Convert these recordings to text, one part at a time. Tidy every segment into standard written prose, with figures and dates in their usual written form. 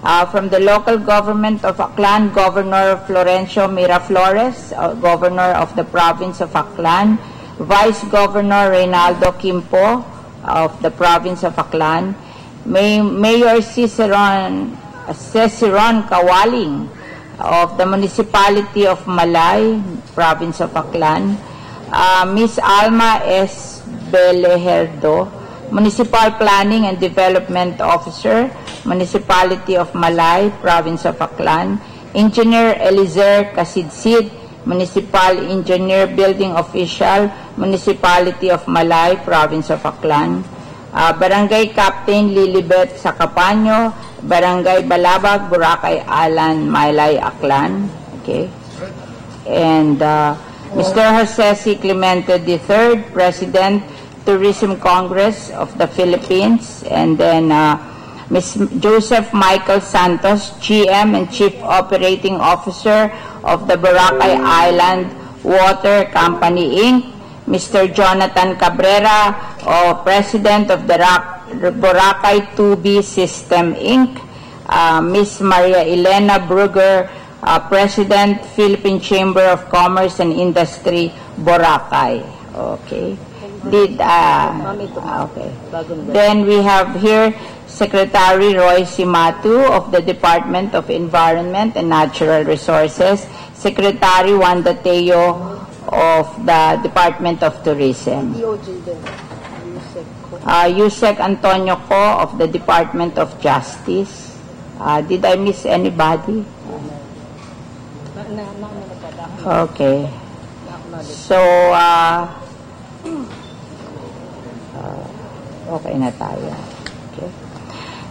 From the local government of Aklan, Governor Florencio Miraflores, Governor of the province of Aklan, Vice Governor Reynaldo Quimpo of the province of Aklan, Mayor Ciceron Kawaling of the municipality of Malay, province of Aklan, Ms. Alma S. Beleherdo, Municipal Planning and Development Officer, Municipality of Malay, Province of Aklan, Engineer Elizer Kasidsid, Municipal Engineer Building Official, Municipality of Malay, Province of Aklan, Barangay Captain Lilibet Sacapaño, Barangay Balabag, Boracay, Alan, Malay, Aklan. Okay. And Mr. Jose C. Clemente III, President, Tourism Congress of the Philippines, and then Ms. Joseph Michael Santos, GM and Chief Operating Officer of the Boracay Island Water Company, Inc., Mr. Jonathan Cabrera, President of the Boracay 2B System, Inc., Ms. Maria Elena Brugger, President, Philippine Chamber of Commerce and Industry, Boracay. Okay. Okay. Then we have here Secretary Roy Simatu of the Department of Environment and Natural Resources, Secretary Wanda Teo of the Department of Tourism, Yusek Antonio Ko of the Department of Justice. Did I miss anybody? Okay. So, okay na tayo. Okay.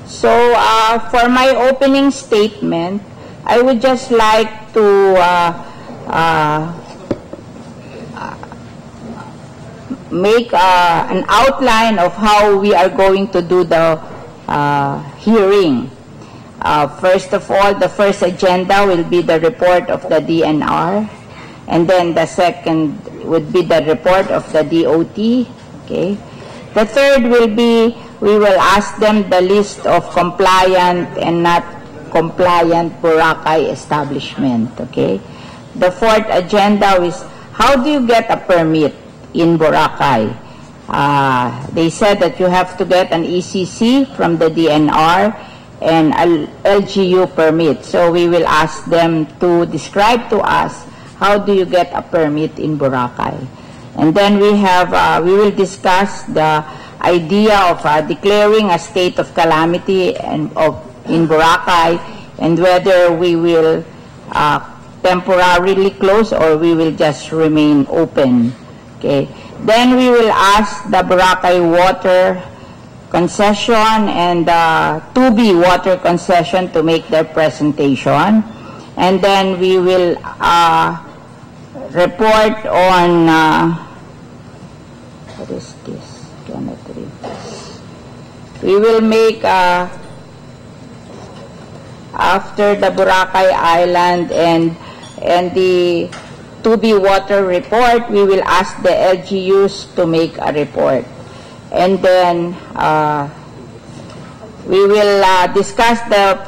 So, for my opening statement, I would just like to make an outline of how we are going to do the hearing. First of all, the first agenda will be the report of the DNR, and then the second would be the report of the DOT. Okay. The third will be, we will ask them the list of compliant and not compliant Boracay establishment. Okay. The fourth agenda is, how do you get a permit in Boracay? They said that you have to get an ECC from the DNR and an LGU permit. So we will ask them to describe to us, how do you get a permit in Boracay? And then we will discuss the idea of declaring a state of calamity in Boracay, and whether we will temporarily close or we will just remain open. Okay. Then we will ask the Boracay water concession and 2B water concession to make their presentation. And then we will report on, what is this? Cannot read this. We will make, after the Boracay Island and the 2B water report, we will ask the LGUs to make a report. And then we will discuss the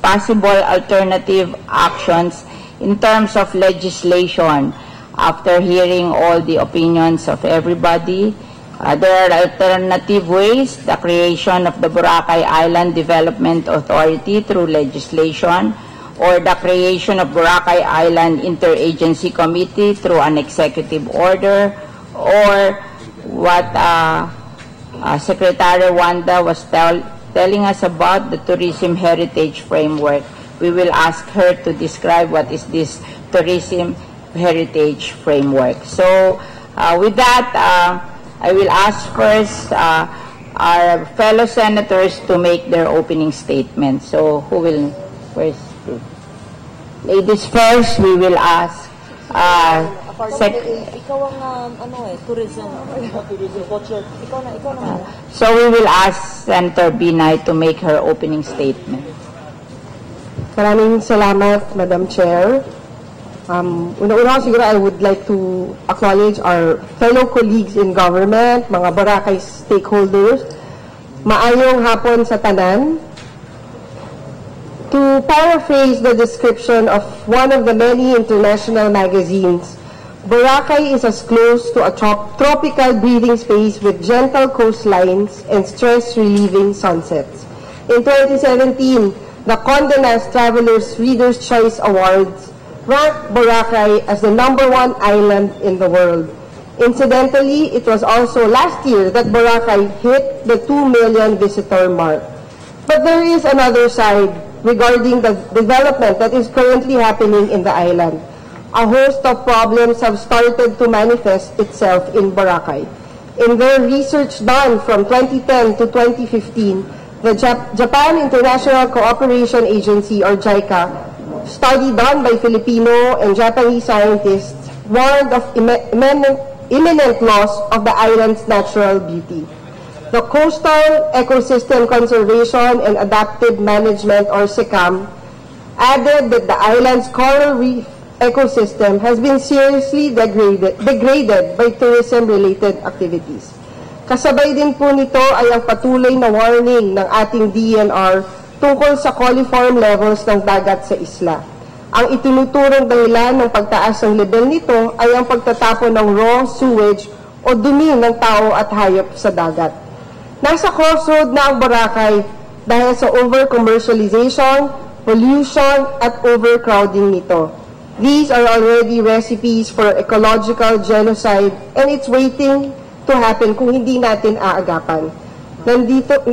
possible alternative actions in terms of legislation. After hearing all the opinions of everybody, there are alternative ways: the creation of the Boracay Island Development Authority through legislation, or the creation of Boracay Island Interagency Committee through an executive order, or what Secretary Wanda was telling us about, the Tourism Heritage Framework. We will ask her to describe what is this Tourism Heritage Framework. So with that, I will ask first our fellow senators to make their opening statement. So who will first speak? Ladies first, we will ask ikaw ang tourism. Ikaw na. So we will ask Senator Binay to make her opening statement. Maraming salamat, Madam Chair. Una-una siguro, I would like to acknowledge our fellow colleagues in government, mga Boracay stakeholders. Maayong hapon sa tanan. To paraphrase the description of one of the many international magazines, Boracay is as close to a tropical breathing space with gentle coastlines and stress-relieving sunsets. In 2017, the Condé Nast Traveler's Reader's Choice Awards ranked Boracay as the #1 island in the world. Incidentally, it was also last year that Boracay hit the 2 million visitor mark. But there is another side regarding the development that is currently happening in the island. A host of problems have started to manifest itself in Boracay. In their research done from 2010 to 2015, the Japan International Cooperation Agency, or JICA, study done by Filipino and Japanese scientists warned of imminent loss of the island's natural beauty. The Coastal Ecosystem Conservation and Adaptive Management, or SECAM, added that the island's coral reef ecosystem has been seriously degraded by tourism-related activities. Kasabay din po nito ay ang patuloy na warning ng ating DNR tungkol sa coliform levels ng dagat sa isla. Ang itinuturong dahilan ng pagtaas ng level nito ay ang pagtatapon ng raw sewage o dumi ng tao at hayop sa dagat. Nasa crossroad na ang Boracay dahil sa over-commercialization, pollution at overcrowding nito. These are already recipes for ecological genocide and it's waiting to happen kung hindi natin aagapan. Nandito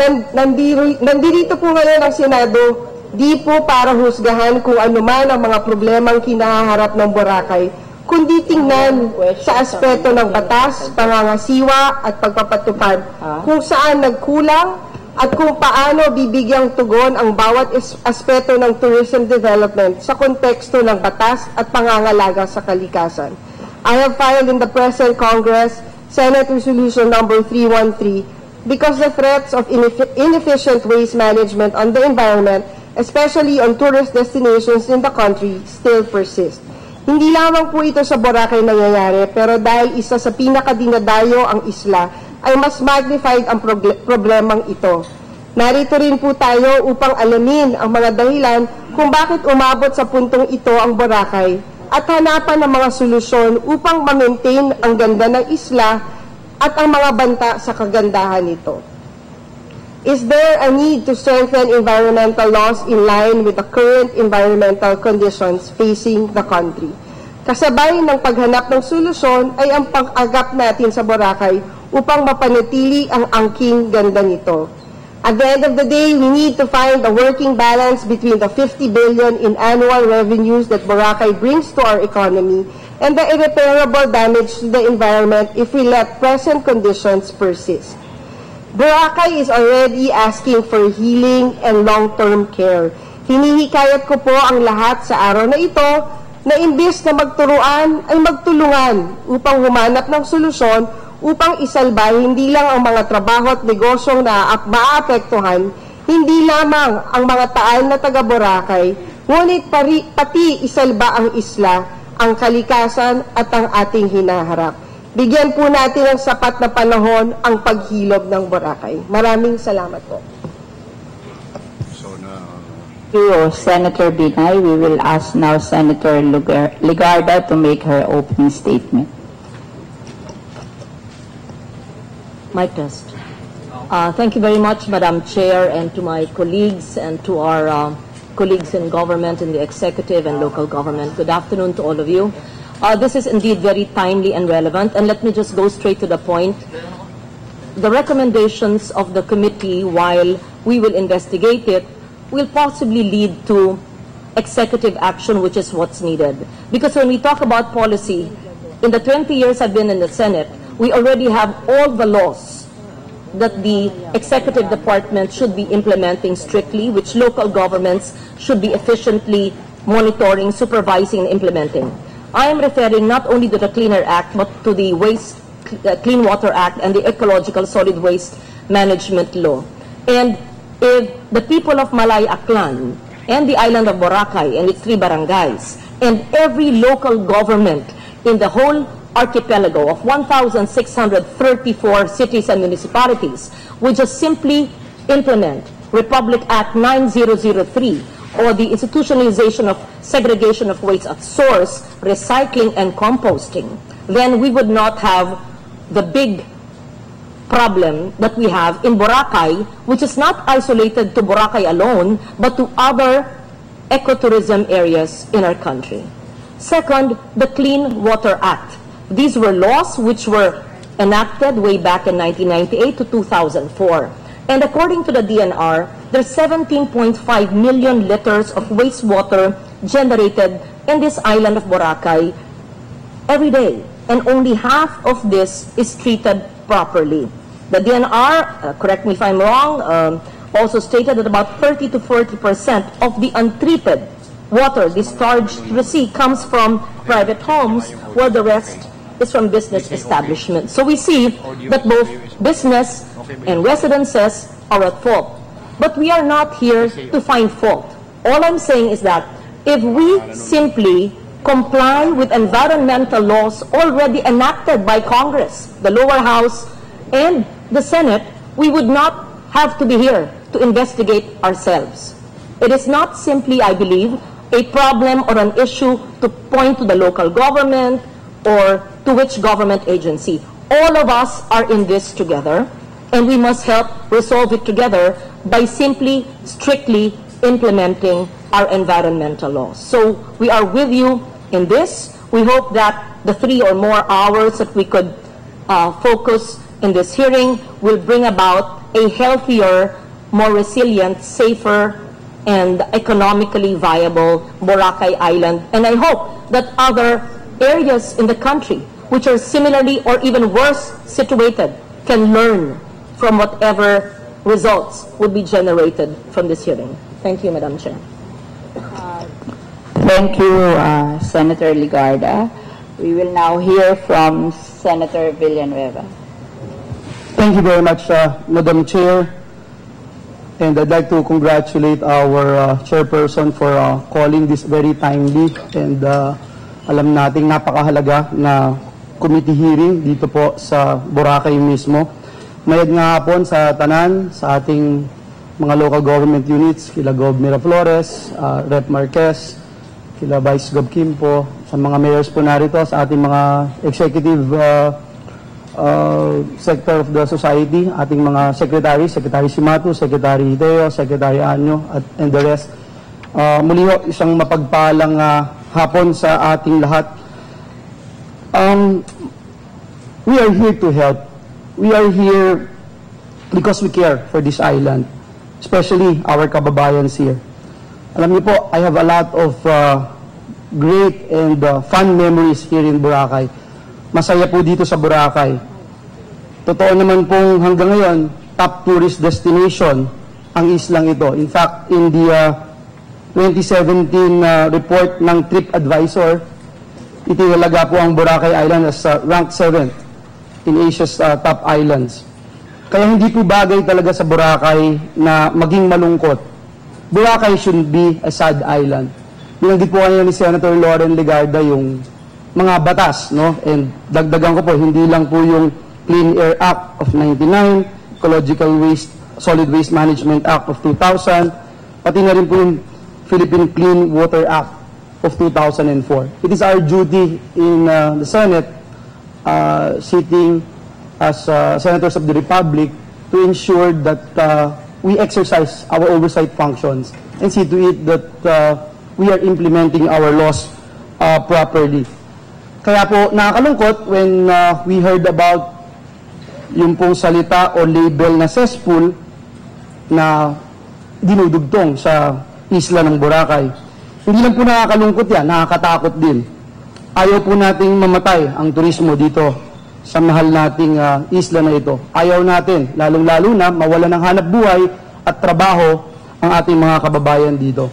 po ngayon ang Senado, di po para husgahan kung ano man ang mga problemang kinaharap ng Boracay, kundi tingnan sa aspeto ng batas, pangangasiwa at pagpapatupad kung saan nagkulang at kung paano bibigyang tugon ang bawat aspeto ng tourism development sa konteksto ng batas at pangangalaga sa kalikasan. I have filed in the present Congress Senate Resolution number 313 because the threats of inefficient waste management on the environment, especially on tourist destinations in the country, still persist. Hindi lamang po ito sa Boracay nangyayari, pero dahil isa sa pinakadinadayo ang isla, ay mas magnified ang problemang ito. Narito rin po tayo upang alamin ang mga dahilan kung bakit umabot sa puntong ito ang Boracay at hanapan ng mga solusyon upang ma-maintain ang ganda ng isla at ang mga banta sa kagandahan nito. Is there a need to strengthen environmental laws in line with the current environmental conditions facing the country? Kasabay ng paghanap ng solusyon ay ang pag-agap natin sa Boracay upang mapanatili ang angking ganda nito. At the end of the day, we need to find a working balance between the 50 billion in annual revenues that Boracay brings to our economy and the irreparable damage to the environment if we let present conditions persist. Boracay is already asking for healing and long-term care. Hinihikayat ko po ang lahat sa araw na ito na imbis na magturuan ay magtulungan upang humanap ng solusyon upang isalba hindi lang ang mga trabaho at negosyong maaapektuhan, hindi lamang ang mga taal na taga Boracay, ngunit pati isalba ang isla, ang kalikasan at ang ating hinaharap. Bigyan po natin ng sapat na panahon ang paghilom ng Boracay. Maraming salamat po. Thank you, Senator Binay. We will ask now Senator Ligarda to make her opening statement. Mic test. Thank you very much, Madam Chair, and to my colleagues and to our colleagues in government, in the executive and local government. Good afternoon to all of you. This is indeed very timely and relevant, and let me just go straight to the point. The recommendations of the committee, while we will investigate it, will possibly lead to executive action, which is what's needed. Because when we talk about policy, in the 20 years I've been in the Senate, we already have all the laws that the executive department should be implementing strictly, which local governments should be efficiently monitoring, supervising, and implementing. I am referring not only to the Cleaner Act, but to the Clean Water Act and the Ecological Solid Waste Management Law. And if the people of Malay Aklan and the island of Boracay and its 3 barangays and every local government in the whole archipelago of 1,634 cities and municipalities would just simply implement Republic Act 9003 or the institutionalization of segregation of waste at source, recycling and composting, then we would not have the big problem that we have in Boracay, which is not isolated to Boracay alone, but to other ecotourism areas in our country. Second, the Clean Water Act. These were laws which were enacted way back in 1998 to 2004. And according to the DNR, there's 17.5 million liters of wastewater generated in this island of Boracay every day. And only half of this is treated properly. The DNR, correct me if I'm wrong, also stated that about 30 to 40% of the untreated water discharged to the sea comes from private homes, while the rest is from business establishments. So we see that both business and residences are at fault. But we are not here to find fault. All I'm saying is that if we simply comply with environmental laws already enacted by Congress, the lower house, and the Senate, we would not have to be here to investigate ourselves. It is not simply, I believe, a problem or an issue to point to the local government or to which government agency. All of us are in this together, and we must help resolve it together by simply, strictly implementing our environmental laws. So we are with you in this. We hope that the 3 or more hours that we could focus in this hearing will bring about a healthier, more resilient, safer, and economically viable Boracay Island. And I hope that other areas in the country which are similarly or even worse situated can learn from whatever results would be generated from this hearing. Thank you, Madam Chair. Thank you, Senator Ligarda. We will now hear from Senator Villanueva. Thank you very much, Madam Chair. And I'd like to congratulate our chairperson for calling this very timely and alam nating napakahalaga na committee hearing dito po sa Boracay mismo. Mayad nga hapon sa tanan, sa ating mga local government units, kila Gov. Miraflores, Rep. Marquez, kila Vice Gov. Kimpo, sa mga mayors po narito, sa ating mga executive sector of the society, ating mga secretaries, Secretary Simatu, Secretary Hideo, Secretary Anyo, and the rest. Muli ho, isang mapagpalang hapon sa ating lahat. We are here to help. We are here because we care for this island, especially our kababayans here. Alam niyo po, I have a lot of great and fun memories here in Boracay. Masaya po dito sa Boracay. Totoo naman pong hanggang ngayon, top tourist destination ang islang ito. In fact, in the 2017 report ng TripAdvisor, itinalaga po ang Boracay Island as ranked 7th in Asia's top islands. Kaya hindi po bagay talaga sa Boracay na maging malungkot. Boracay shouldn't be a sad island. Binanggit po kanina ni Senator Loren Legarda yung mga batas, no? And dagdagan ko po, hindi lang po yung Clean Air Act of 99, Ecological Waste, Solid Waste Management Act of 2000, pati na rin po yung Philippine Clean Water Act of 2004. It is our duty in the Senate, sitting as Senators of the Republic, to ensure that we exercise our oversight functions and see to it that we are implementing our laws properly. Kaya po nakakalungkot when we heard about yung pong salita o label na cesspool na dinudugtong sa isla ng Boracay. Hindi lang po nakakalungkot yan, nakakatakot din. Ayaw po nating mamatay ang turismo dito sa mahal nating isla na ito. Ayaw natin, lalong-lalo na, mawala ng hanap buhay at trabaho ang ating mga kababayan dito.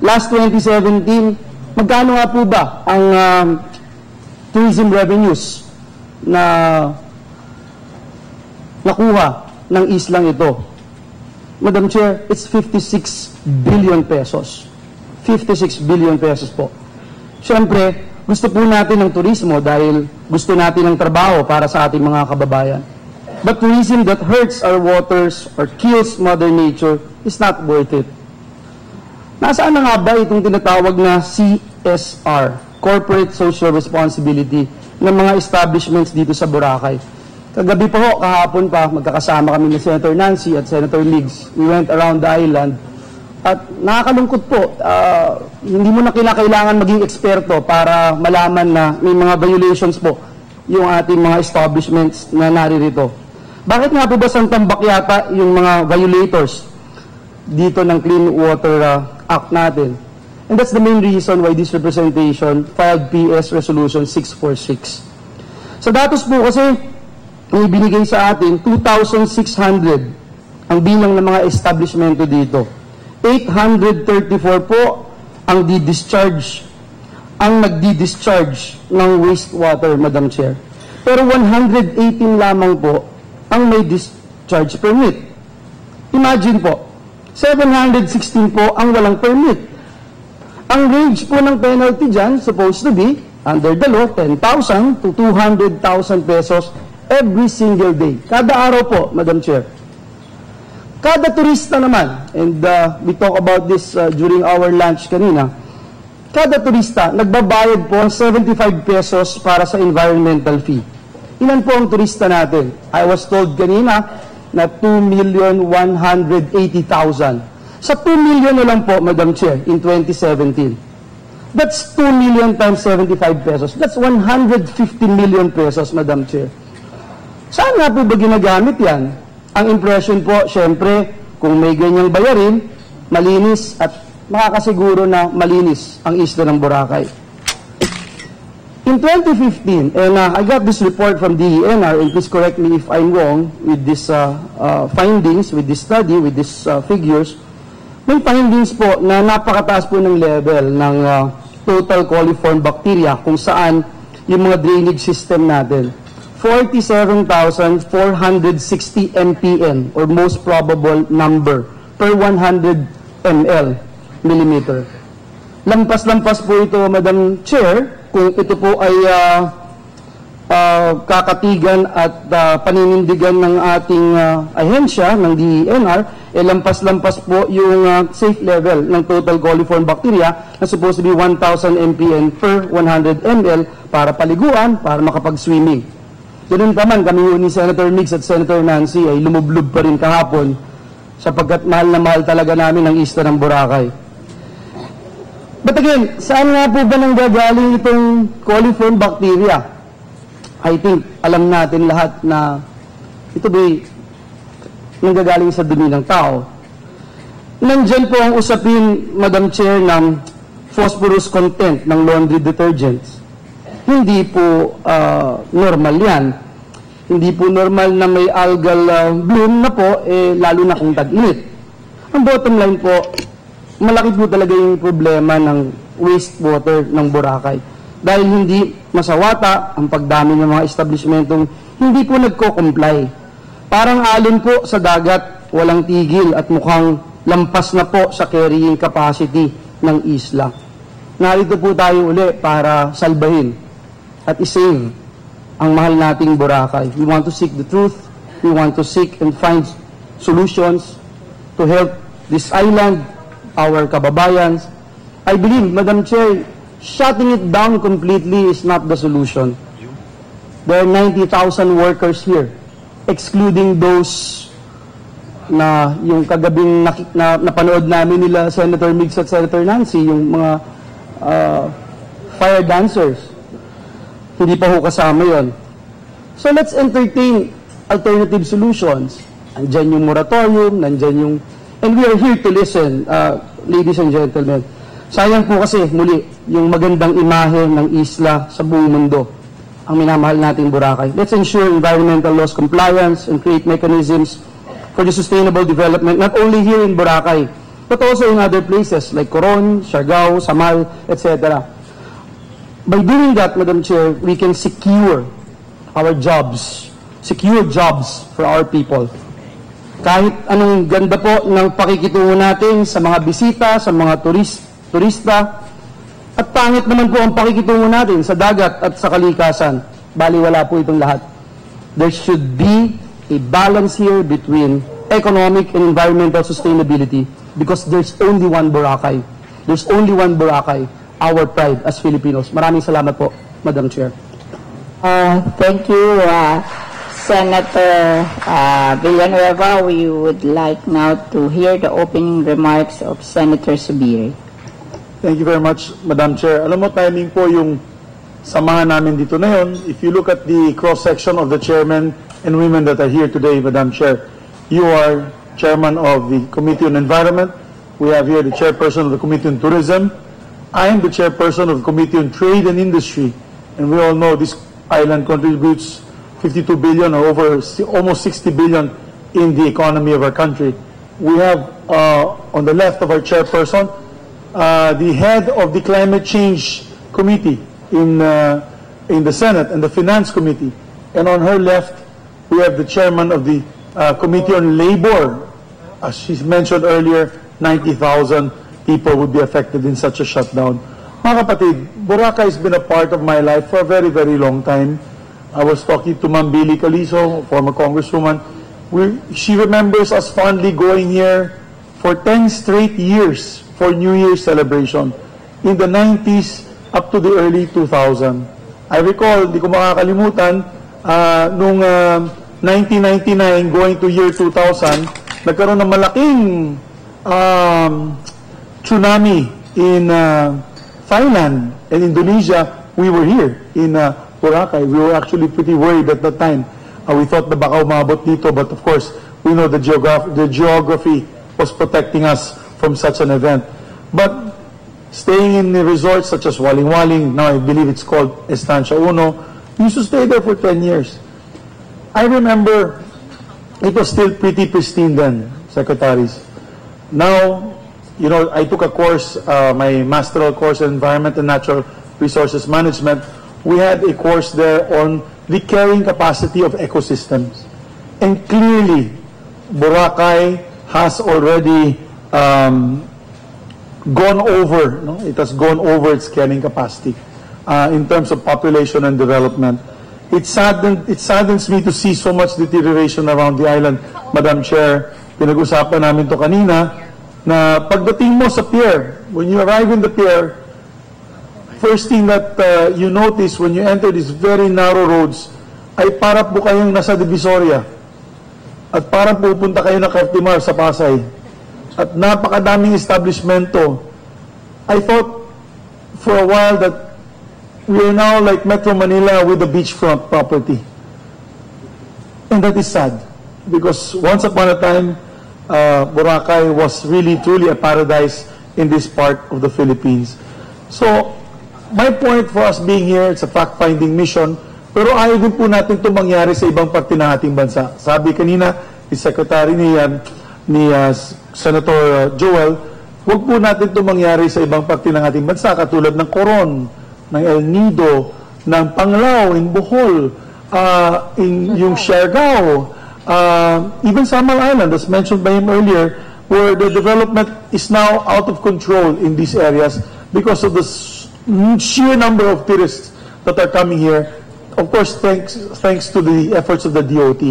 Last 2017, magkano nga po ba ang tourism revenues na nakuha ng islang ito? Madam Chair, it's 56 billion pesos. 56 billion pesos po. Siyempre, gusto po natin ng turismo dahil gusto natin ng trabaho para sa ating mga kababayan. But tourism that hurts our waters or kills Mother Nature is not worth it. Nasaan na nga ba itong tinatawag na CSR, Corporate Social Responsibility, ng mga establishments dito sa Boracay? Kagabi pa ho, kahapon pa, magkakasama kami ni Senator Nancy at Senator Migs. We went around the island at nakakalungkot po, hindi mo na kailangan maging eksperto para malaman na may mga violations po yung ating mga establishments na naririto. Bakit nga po ba santambak yata yung mga violators dito ng Clean Water Act natin? And that's the main reason why this representation filed PS Resolution 646. Sa datos po kasi, ang ibinigay sa atin, 2,600 ang bilang ng mga establishmento dito. 834 po ang nagdi-discharge ng wastewater, Madam Chair. Pero 118 lamang po ang may discharge permit. Imagine po, 716 po ang walang permit. Ang range po ng penalty dyan, supposed to be, under the law, 10,000 to 200,000 pesos every single day. Kada araw po, Madam Chair. Kada turista naman, and we talk about this during our lunch kanina, kada turista, nagbabayad po ng 75 pesos para sa environmental fee. Ilan po ang turista natin? I was told kanina na 2,180,000. Sa 2 million na lang po, Madam Chair, in 2017. That's 2 million times 75 pesos. That's 150 million pesos, Madam Chair. Saan nga po ba ginagamit yan? Ang impression po, syempre, kung may ganyang bayarin, malinis at makakasiguro na malinis ang isla ng Boracay. In 2015, and I got this report from DENR, and please correct me if I'm wrong with these findings, with this study, with these figures, may findings po na napakataas po ng level ng total coliform bacteria kung saan yung mga drainage system natin. 47,460 mpn or most probable number per 100 ml millimeter. Lampas-lampas po ito, Madam Chair, kung ito po ay kakatigan at paninindigan ng ating ahensya, ng DENR, lampas-lampas po yung safe level ng total coliform bacteria na supposed to be 1,000 mpn per 100 ml para paliguan, para makapag-swimming. Ganun naman, kami ni Senator Migs at Senator Nancy ay lumublob pa rin kahapon sapagkat mahal na mahal talaga namin ang isla ng Boracay. But again, saan nga po ba nanggagaling itong coliform bacteria? I think, alam natin lahat na ito ba'y nanggagaling sa dumi ng tao. Nandyan po ang usapin, Madam Chair, ng phosphorus content ng laundry detergents. Hindi po normal yan. Hindi po normal na may algal bloom na po, lalo na kung tag-init. Ang bottom line po, malaki po talaga yung problema ng wastewater ng Boracay. Dahil hindi masawata ang pagdami ng mga establishmentong hindi po nagko-comply. Parang alon po sa dagat, walang tigil at mukhang lampas na po sa carrying capacity ng isla. Narito po tayo uli para salbahin at isave ang mahal nating Boracay. We want to seek the truth. We want to seek and find solutions to help this island, our kababayans. I believe, Madam Chair, shutting it down completely is not the solution. There are 90,000 workers here, excluding those na yung kagabing napanood namin nila Senator Migs at Senator Nancy, yung mga fire dancers. Hindi pa ho kasama yon. So let's entertain alternative solutions. Nandyan yung moratorium, nandyan yung... And we are here to listen, ladies and gentlemen. Sayang po kasi, muli, yung magandang imahe ng isla sa buong mundo, ang minamahal nating Boracay. Let's ensure environmental laws compliance and create mechanisms for the sustainable development, not only here in Boracay, but also in other places like Coron, Siargao, Samal, etc. By doing that, Madam Chair, we can secure our jobs, secure jobs for our people. Kahit anong ganda po ng pakikitungo natin sa mga bisita, sa mga turista, at pangit naman po ang pakikitungo natin sa dagat at sa kalikasan, baliwala po itong lahat. There should be a balance here between economic and environmental sustainability because there's only one Boracay. There's only one Boracay, our pride as Filipinos. Maraming salamat po, Madam Chair. Thank you, Senator Villanueva. We would like now to hear the opening remarks of Senator Subiri. Thank you very much, Madam Chair. Alam mo, timing po yung samahan namin dito na yun. If you look at the cross-section of the chairmen and women that are here today, Madam Chair, you are chairman of the Committee on Environment. We have here the chairperson of the Committee on Tourism. I am the chairperson of the Committee on Trade and Industry. And we all know this island contributes 52 billion or over almost 60 billion in the economy of our country. We have on the left of our chairperson, the head of the Climate Change Committee in the Senate and the Finance Committee. And on her left, we have the chairman of the Committee on Labor. As she mentioned earlier, 90,000 people would be affected in such a shutdown. Mga kapatid, Boracay has been a part of my life for a very, very long time. I was talking to Ma'am Billy Calizo, former congresswoman. She remembers us fondly going here for 10 straight years for New Year's celebration in the 90s up to the early 2000. I recall, di ko makakalimutan, nung 1999 going to year 2000, nagkaroon ng malaking tsunami in Thailand and Indonesia. We were here in Boracay. We were actually pretty worried at that time. We thought na baka umabot dito, but of course, we know the geography was protecting us from such an event. But staying in the resorts such as Waling Waling, now I believe it's called Estancia Uno, we used to stay there for 10 years. I remember it was still pretty pristine then, secretaries. Now, you know, I took a course, my masteral course in Environment and Natural Resources Management. We had a course there on the carrying capacity of ecosystems. And clearly, Boracay has already gone over, no? It has gone over its carrying capacity in terms of population and development. It saddens me to see so much deterioration around the island, Madam Chair. Pinag-usapan namin to kanina, na pagdating mo sa pier, when you arrive in the pier, first thing that you notice when you enter these very narrow roads, ay parang po kayong nasa Divisoria. At parang pupunta kayo na Cartimar sa Pasay. At napakadaming establishmento. I thought for a while that we are now like Metro Manila with a beachfront property. And that is sad. Because once upon a time, Boracay was really truly a paradise in this part of the Philippines. So, my point for us being here, it's a fact-finding mission, pero ayaw din po natin ito mangyari sa ibang parte ng ating bansa. Sabi kanina, ni Secretary ni Senator Joel, huwag po natin ito mangyari sa ibang parte ng ating bansa, katulad ng Coron, ng El Nido, ng Panglao, in Bohol, in yung Siargao, even Samal Island, as mentioned by him earlier, where the development is now out of control in these areas because of the sheer number of tourists that are coming here. Of course, thanks to the efforts of the DOT.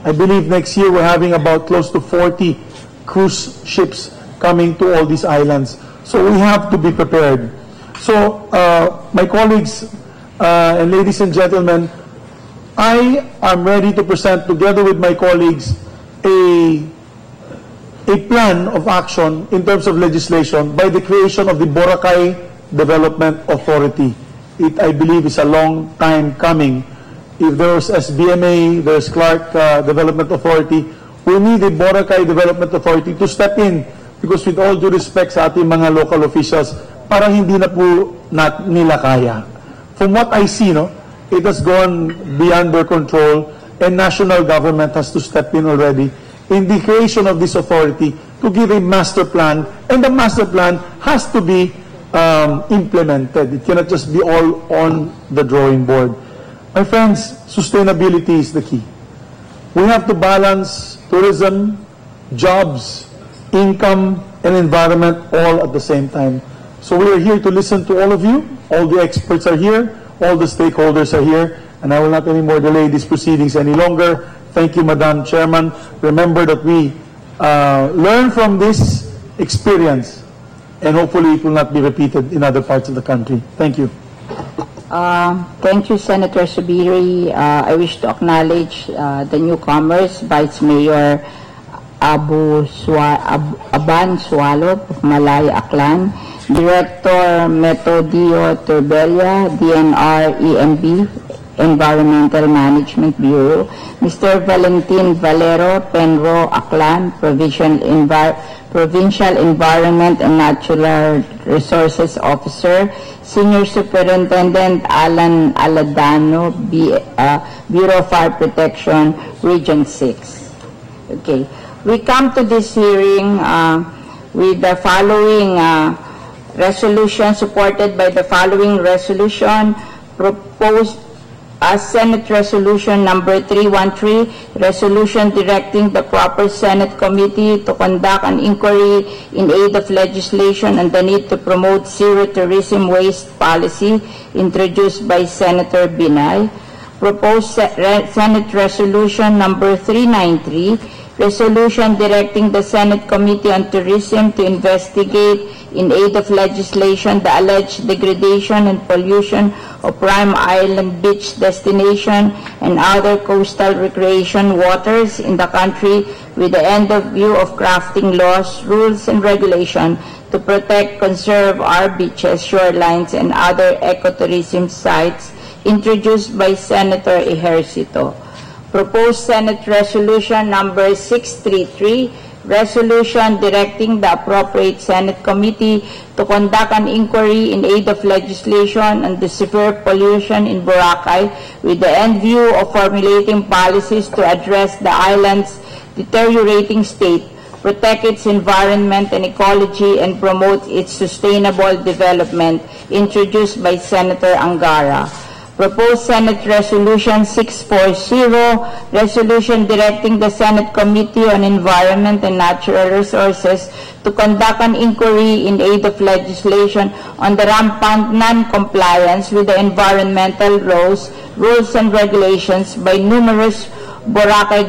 I believe next year we're having about close to 40 cruise ships coming to all these islands. So we have to be prepared. So, my colleagues and ladies and gentlemen, I am ready to present together with my colleagues a plan of action in terms of legislation by the creation of the Boracay Development Authority. It, I believe, is a long time coming. If there's SBMA, there's Clark Development Authority, we need a Boracay Development Authority to step in because with all due respect sa ating mga local officials, parang hindi na po nila kaya. From what I see, no, it has gone beyond their control and national government has to step in already in the creation of this authority to give a master plan, and the master plan has to be implemented. It cannot just be all on the drawing board. My friends, sustainability is the key. We have to balance tourism, jobs, income, and environment all at the same time. So we are here to listen to all of you. All the experts are here. All the stakeholders are here. And I will not anymore delay these proceedings any longer. Thank you, Madam Chairman. Remember that we learn from this experience, and hopefully it will not be repeated in other parts of the country. Thank you. Thank you, Senator Subiri. I wish to acknowledge the newcomers, Vice Mayor Aban Sualo of Malay Aklan, Director Metodio Turbella, DNR EMB, Environmental Management Bureau, Mr. Valentin Valero Penro Aklan, Provincial Environment and Natural Resources Officer, Senior Superintendent Alan Aladano, Bureau of Fire Protection, Region 6. Okay. We come to this hearing with the following resolution, supported by the following resolution, proposed as Senate Resolution number 313, resolution directing the proper Senate committee to conduct an inquiry in aid of legislation and the need to promote zero tourism waste policy, introduced by Senator Binay. Proposed Senate Resolution number 393, resolution directing the Senate Committee on Tourism to investigate in aid of legislation the alleged degradation and pollution of Prime Island beach destination and other coastal recreation waters in the country, with the end of view of crafting laws, rules, and regulation to protect, conserve our beaches, shorelines, and other ecotourism sites, introduced by Senator Ejercito. Proposed Senate Resolution number 633, resolution directing the appropriate Senate Committee to conduct an inquiry in aid of legislation on the severe pollution in Boracay, with the end view of formulating policies to address the island's deteriorating state, protect its environment and ecology, and promote its sustainable development, introduced by Senator Angara. Proposed Senate Resolution 640, resolution directing the Senate Committee on Environment and Natural Resources to conduct an inquiry in aid of legislation on the rampant non-compliance with the environmental laws, rules, and regulations by numerous Boracay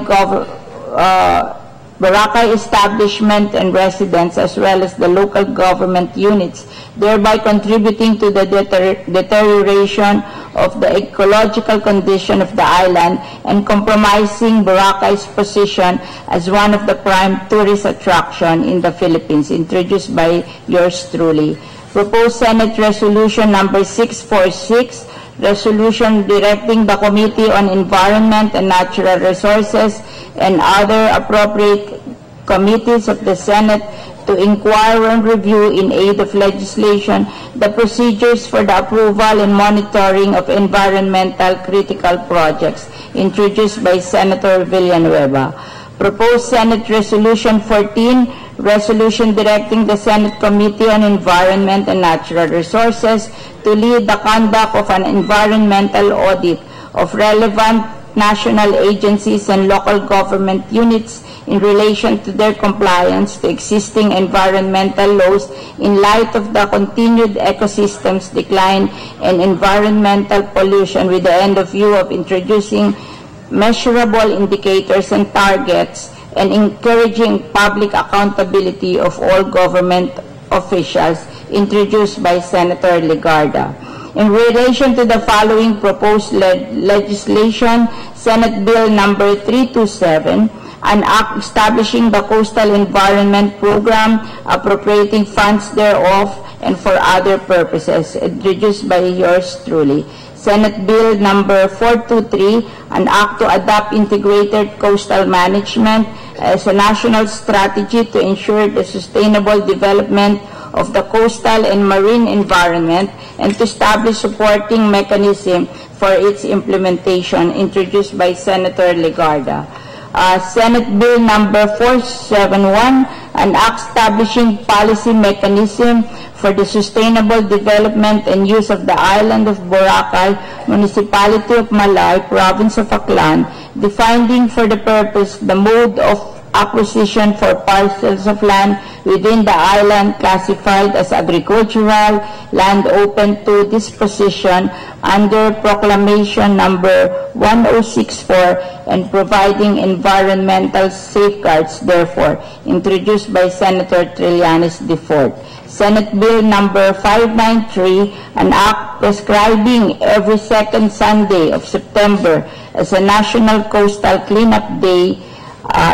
establishment and residents, as well as the local government units, thereby contributing to the deterioration of the ecological condition of the island and compromising Boracay's position as one of the prime tourist attractions in the Philippines, introduced by yours truly. Proposed Senate Resolution number 646, resolution directing the Committee on Environment and Natural Resources and other appropriate committees of the Senate to inquire and review in aid of legislation the procedures for the approval and monitoring of environmental critical projects, introduced by Senator Villanueva. Proposed Senate Resolution 14, resolution directing the Senate Committee on Environment and Natural Resources to lead the conduct of an environmental audit of relevant national agencies and local government units in relation to their compliance to existing environmental laws in light of the continued ecosystems decline and environmental pollution, with the end of view of introducing measurable indicators and targets and encouraging public accountability of all government officials, introduced by Senator Legarda. In relation to the following proposed legislation, Senate Bill number 327, an act establishing the Coastal Environment Program, appropriating funds thereof, and for other purposes, introduced by yours truly. Senate Bill number 423, an act to adopt integrated coastal management as a national strategy to ensure the sustainable development of the coastal and marine environment and to establish supporting mechanism for its implementation, introduced by Senator Legarda. Senate Bill number 471, an act establishing policy mechanism for the sustainable development and use of the island of Boracay, Municipality of Malay, Province of Aklan, defining for the purpose the mode of acquisition for parcels of land within the island classified as agricultural land open to disposition under Proclamation number 1064 and providing environmental safeguards, therefore, introduced by Senator Trillanes IV. Senate Bill number 593, an act prescribing every second Sunday of September as a National Coastal Cleanup Day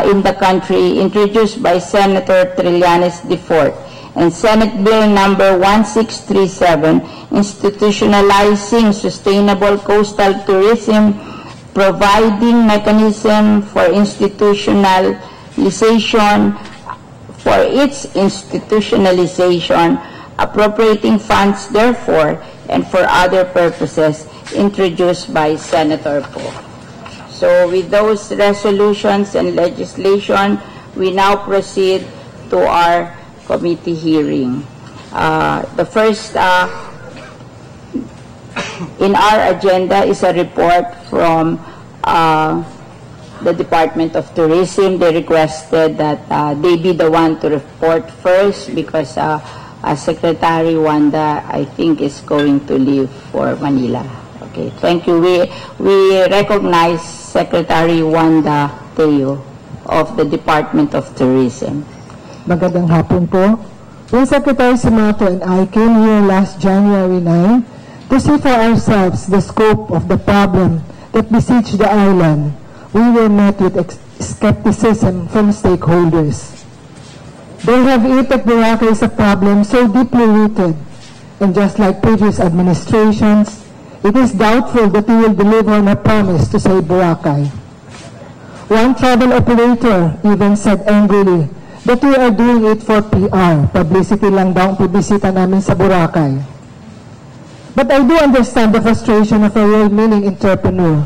in the country, introduced by Senator Trillanes IV. And Senate Bill number 1637, institutionalizing sustainable coastal tourism, providing mechanism for its institutionalization, appropriating funds therefore, and for other purposes, introduced by Senator Poe. So with those resolutions and legislation, we now proceed to our committee hearing. The first in our agenda is a report from the Department of Tourism. They requested that they be the one to report first because Secretary Wanda, I think, is going to leave for Manila. Okay, thank you. We recognize Secretary Wanda Teo of the Department of Tourism. Magandang hapon po. When Secretary Simato and I came here last January 9 to see for ourselves the scope of the problem that besieged the island, we were met with skepticism from stakeholders. They have it that Boracay is a problem so deeply rooted, and just like previous administrations, it is doubtful that we will deliver on a promise to save Boracay. One travel operator even said angrily that we are doing it for PR, publicity lang daw ang publisita namin sa Boracay. But I do understand the frustration of a well-meaning entrepreneur.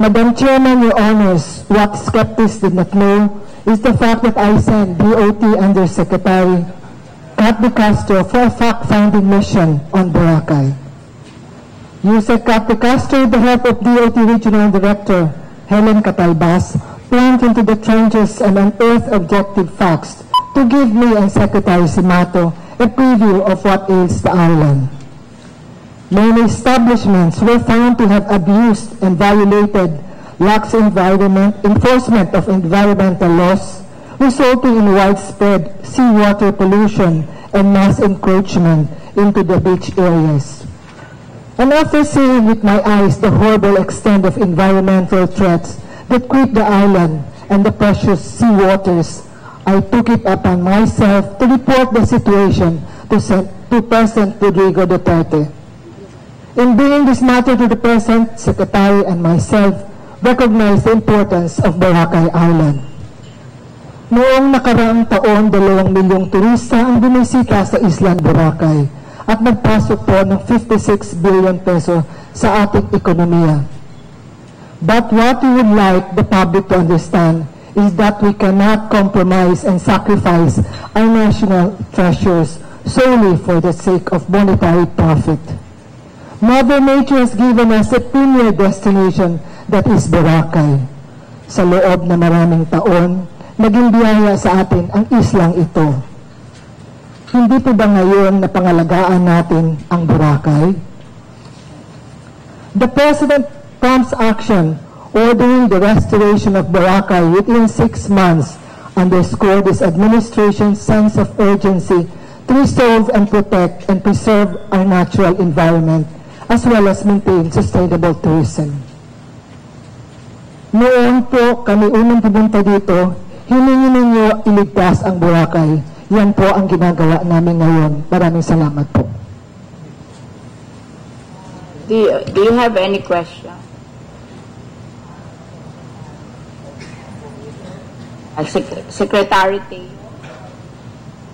Madam Chairman, Your Honors, what skeptics did not know is the fact that I sent DOT Undersecretary Kat De Castro for a fact-finding mission on Boracay. Yusek Kat De Castro, the help of DOT Regional Director Helen Catalbas, plunged into the trenches and unearthed objective facts to give me and Secretary Simato a preview of what ails the island. Many establishments were found to have abused and violated lax enforcement of environmental laws, resulting in widespread seawater pollution and mass encroachment into the beach areas. And after seeing with my eyes the horrible extent of environmental threats that creep the island and the precious sea waters, I took it upon myself to report the situation to President Rodrigo Duterte. In bringing this matter to the President, Secretary, and myself, recognize the importance of Boracay Island. Noong nakaraang taon, 2 milyong turista ang bumisita sa Island Boracay at nagpasok po ng 56 billion peso sa ating ekonomiya. But what we would like the public to understand is that we cannot compromise and sacrifice our national treasures solely for the sake of monetary profit. Mother Nature has given us a premier destination that is Boracay. Sa loob na maraming taon, naging biyaya sa atin ang islang ito. Hindi po ba ngayon na pangalagaan natin ang Boracay? The President prompts action ordering the restoration of Boracay within 6 months underscore this administration's sense of urgency to restore and protect and preserve our natural environment as well as maintain sustainable tourism. Noon po kami unang pumunta dito, hiningi ninyo iligtas ang Boracay. Yan po ang ginagawa namin ngayon. Maraming salamat po. Do you have any question? Secretary,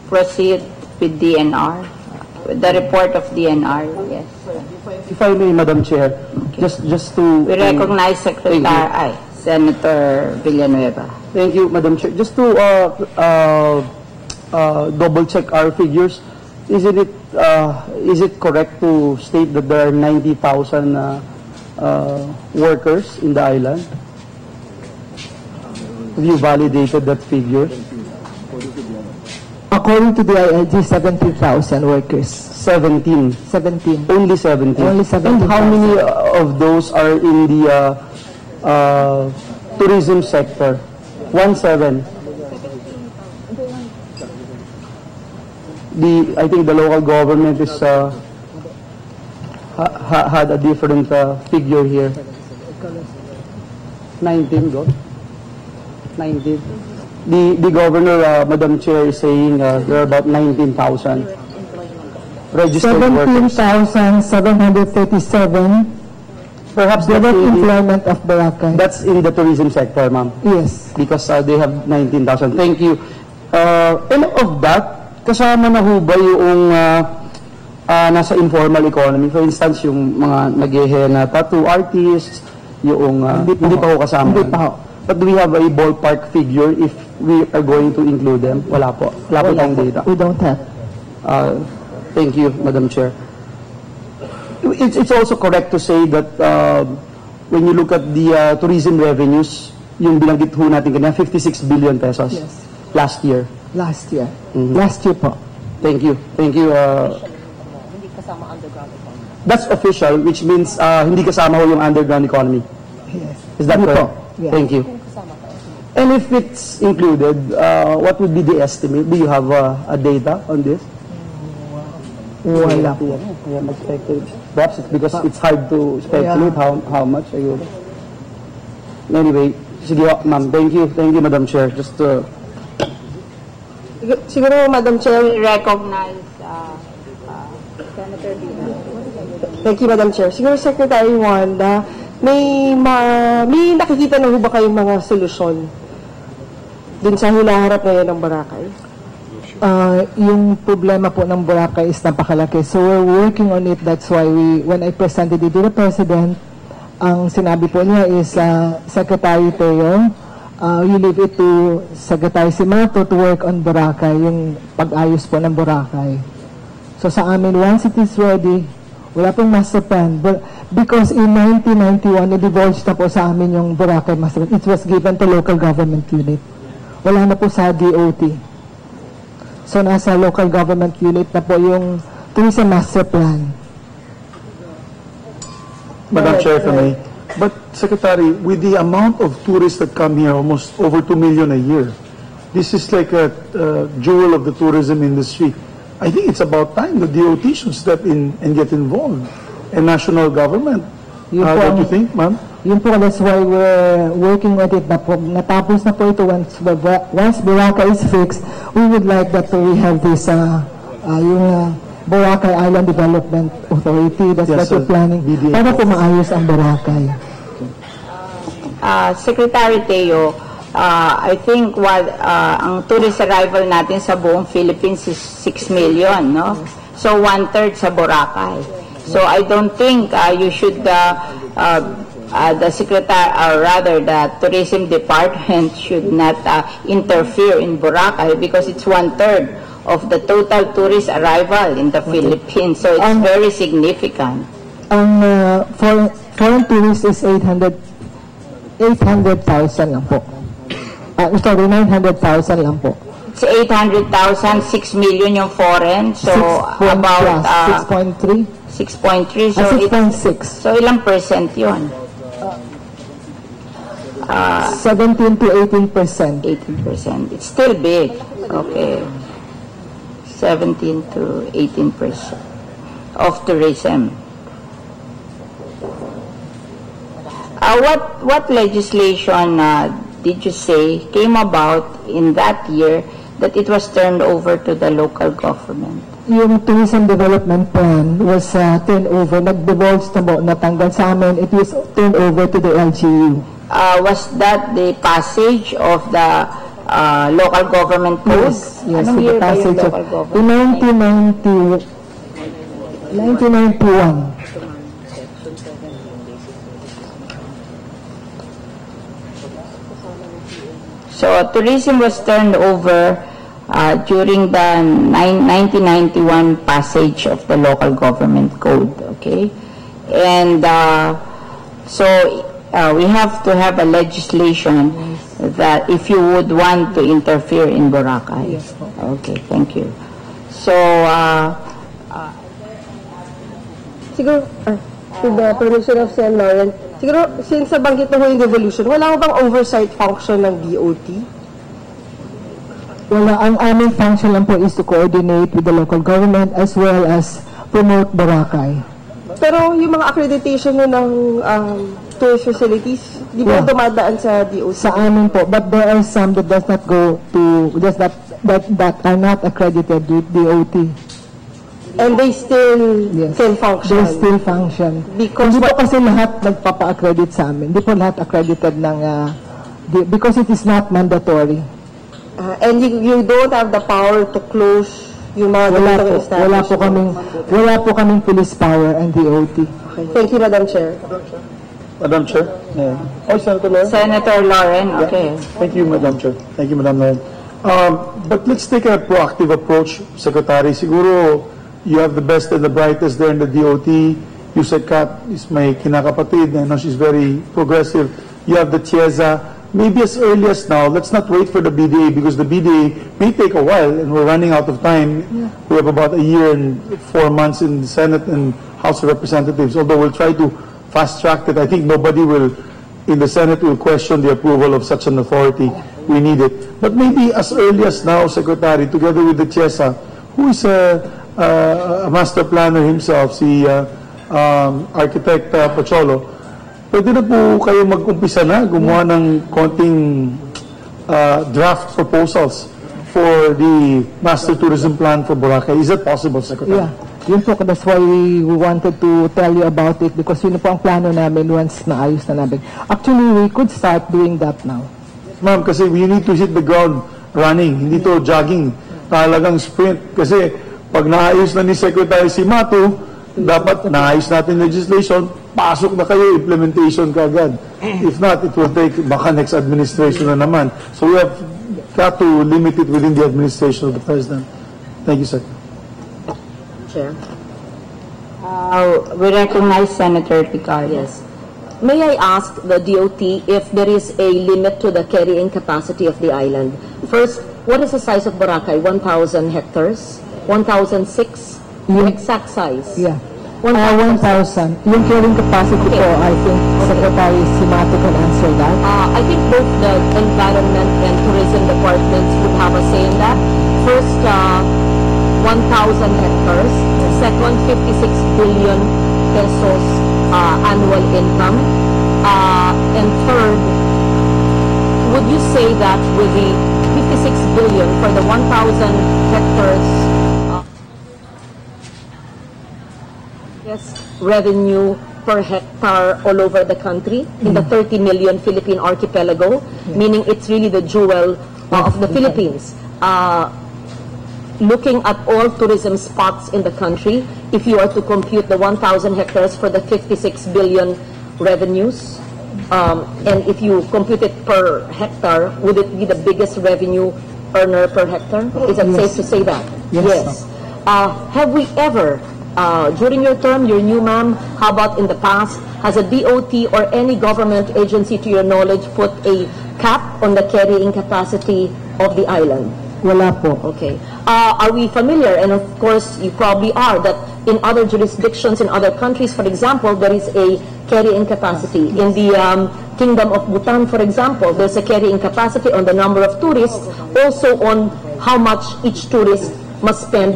proceed with DNR, with the report of DNR. Yes. If I may, Madam Chair, just to... We recognize Senator Villanueva. Thank you, Madam Chair. Just to double check our figures, is it correct to state that there are 90,000 workers in the island? Have you validated that figure? According to the IIG, 70,000 workers. 17. 17. Only 17. Only 17,000. And how many of those are in the tourism sector? 17. I think the local government is had a different figure here. 19, go. 19. The governor, Madam Chair, is saying there are about 19,000 registered workers. 17,737 Perhaps direct employment of Boracay. that's in the tourism sector, ma'am. Yes. Because they have 19,000. Thank you. And of that, kasama na ho ba yung nasa informal economy? For instance, yung mga nag-ehena tattoo artists, yung hindi pa ho kasama. Hindi pa ho. But do we have a ballpark figure if we are going to include them? Wala po. Wala po tayong data. We don't have. Thank you, Madam Chair. It's also correct to say that when you look at the tourism revenues, yung binanggit ho natin kanina, 56 billion pesos Yes. last year. Last year. Last year po. Thank you. Thank you. That's official, which means hindi kasama ho yung underground economy. Yes. Is that Hindi correct? po. Yeah. Thank you. And if it's included, what would be the estimate? Do you have a data on this? Wala po. Perhaps it's because it's hard to speculate how much. Anyway, sige, ma'am. Thank you. Thank you, Madam Chair. Just Siguro, Madam Chair, Recognize Senator Dina. thank you, Madam Chair. Siguro, Secretary Wanda, may nakikita na ho ba kayong mga solusyon dun sa hinaharap ngayon ng Boracay? Yung problema po ng Boracay is napakalaki. So we're working on it. That's why when I presented it to the President, ang sinabi po niya is Secretary Teo, you leave it to Secretary Simato to work on Boracay, yung pag-ayos po ng Boracay. So sa amin, once it is ready, wala pong master plan. But because in 1991, i-divulge na po sa amin yung Boracay master plan. It was given to local government unit. Wala na po sa DOT. So nasa local government unit na po yung tourism master plan. Madam Chair, if I may. But Secretary, with the amount of tourists that come here, almost over 2 million a year, this is like a jewel of the tourism industry. I think it's about time the DOT should step in and get involved, and national government. What do you think, ma'am? Yun po, that's why we're working on it. Natapos na po ito. Once Boracay is fixed, we would like that we have this, yung Boracay Island Development Authority. That's what we're planning. Para po maayos ang Boracay. Secretary Teo, I think ang tourist arrival natin sa buong Philippines is 6 million, no? So 1/3 sa Boracay. So I don't think you should the secretary, or rather the tourism department should not interfere in Boracay because it's 1/3 of the total tourist arrival in the Philippines. So it's very significant. Ang foreign tourists is 800,000 lang po. Sorry, 900,000 lang po. It's 800,000, 6 million yung foreign. So about 6.3? 6.3. So 6.6. So ilang percent yun? 17 to 18%. 18%. It's still big. Okay. 17 to 18% of tourism. What legislation did you say came about in that year that it was turned over to the local government? Yung tourism development plan was turned over, nag-divulge na po, natanggal sa amin, it was turned over to the LGU. Was that the passage of the local government code? Yes, Anong the year ba yung passage of local government? in 1991. So tourism was turned over during the 1991 passage of the local government code, okay? And so we have to have a legislation that if you would want to interfere in Boracay. Yes, po. Okay, thank you. So, Siguro, with the permission of Sen. Lauren, siguro, since nabanggit na ho yung devolution, wala ho bang oversight function ng DOT? Wala, ang aming function lang po is to coordinate with the local government as well as promote Boracay. Pero yung mga accreditation ho ng tourist facilities, di ba dumadaan sa DOT? Sa amin po, but there are some that does not go to, that are not accredited with DOT. And they still can function? They still function. Because hindi po kasi lahat nagpapa-accredit sa amin. Hindi po lahat accredited ng, because it is not mandatory. And you don't have the power to close yung mga ganitong establishment? Wala po kaming police power and DOT. Okay. Thank you, Madam Chair. Madam Chair? Oh, Senator Lauren? Senator Lauren, okay. Thank you, Madam Chair. Thank you, Madam Lauren. But let's take a proactive approach, Secretary. Siguro, you have the best and the brightest there in the DOT. You said Kat is my kinakapatid. I know she's very progressive. You have the TIEZA. Maybe as early as now, let's not wait for the BDA because the BDA may take a while and we're running out of time. Yeah. We have about a year and 4 months in the Senate and House of Representatives. Although we'll try to fast track it, I think nobody will in the Senate will question the approval of such an authority. We need it. But maybe as early as now, Secretary, together with the TIEZA, who is a master planner himself, si Architect Pacholo, pwede na po kayo mag-umpisa na, gumawa ng konting draft proposals for the Master Tourism Plan for Boracay. Is that possible, Secretary? Yeah. Yun po, that's why we wanted to tell you about it because yun po ang plano namin once naayos na namin. Actually, we could start doing that now. Ma'am, kasi we need to hit the ground running, hindi to jogging, talagang sprint. Kasi pag naayos na ni Secretary si Matu, dapat naayos natin legislation, pasok na kayo, implementation kagad. If not, it will take baka next administration na naman. So we have got to limit it within the administration of the President. Thank you, sir. Chair. We recognize Senator Picard. Yes. May I ask the DOT if there is a limit to the carrying capacity of the island? First, what is the size of Boracay? 1,000 hectares? 1,006? The exact size? Yeah. 1,000. 1,000. Yung carrying capacity po, I think Secretary Simato can answer that. I think both the environment and tourism departments would have a say in that. First, 1,000 hectares. Second, 56 billion pesos annual income. And third, would you say that with the 56 billion for the 1,000 hectares revenue per hectare all over the country in the 30 million Philippine archipelago, meaning it's really the jewel of the Philippines. Looking at all tourism spots in the country, if you are to compute the 1,000 hectares for the 56 billion revenues, and if you compute it per hectare, would it be the biggest revenue earner per hectare? Is it safe to say that? Yes. Have we ever, during your term, your new ma'am, how about in the past, has a DOT or any government agency to your knowledge put a cap on the carrying capacity of the island? Wala po. Okay. Are we familiar, and of course you probably are, that in other jurisdictions, in other countries, for example, there is a carrying capacity. In the Kingdom of Bhutan, for example, there's a carrying capacity on the number of tourists, also on how much each tourist must spend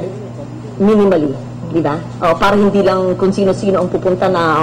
minimally. Diba? Para hindi lang kung sino-sino ang pupunta na,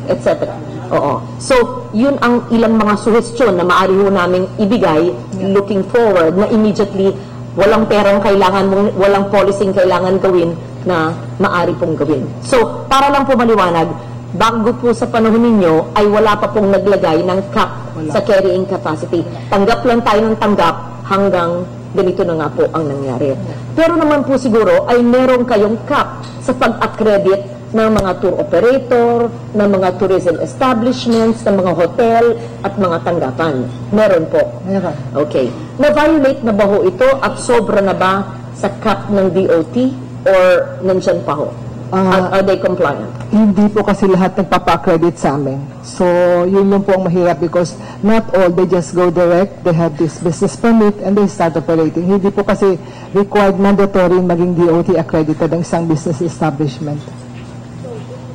etc. Oo. So, yun ang ilang mga suhestyon na maaari ho namin ibigay looking forward na immediately walang perang kailangan mong, walang policing kailangan gawin na maaari pong gawin. So, para lang po maliwanag, bago po sa panahon ninyo ay wala pa pong naglagay ng cap sa carrying capacity. Tanggap lang tayo ng tanggap hanggang ganito na nga po ang nangyari. Pero naman po siguro ay meron kayong cap sa pag-accredit ng mga tour operator, ng mga tourism establishments, ng mga hotel at mga tanggapan. Meron po. Meron. Okay. Na-violate na ba ho ito at sobra na ba sa cap ng DOT or nandyan pa ho? Are they compliant? Hindi po kasi lahat nagpapa-accredit sa amin. So, yun lang po ang mahirap because not all, they just go direct, they have this business permit, and they start operating. Hindi po kasi required mandatory maging DOT accredited ang isang business establishment.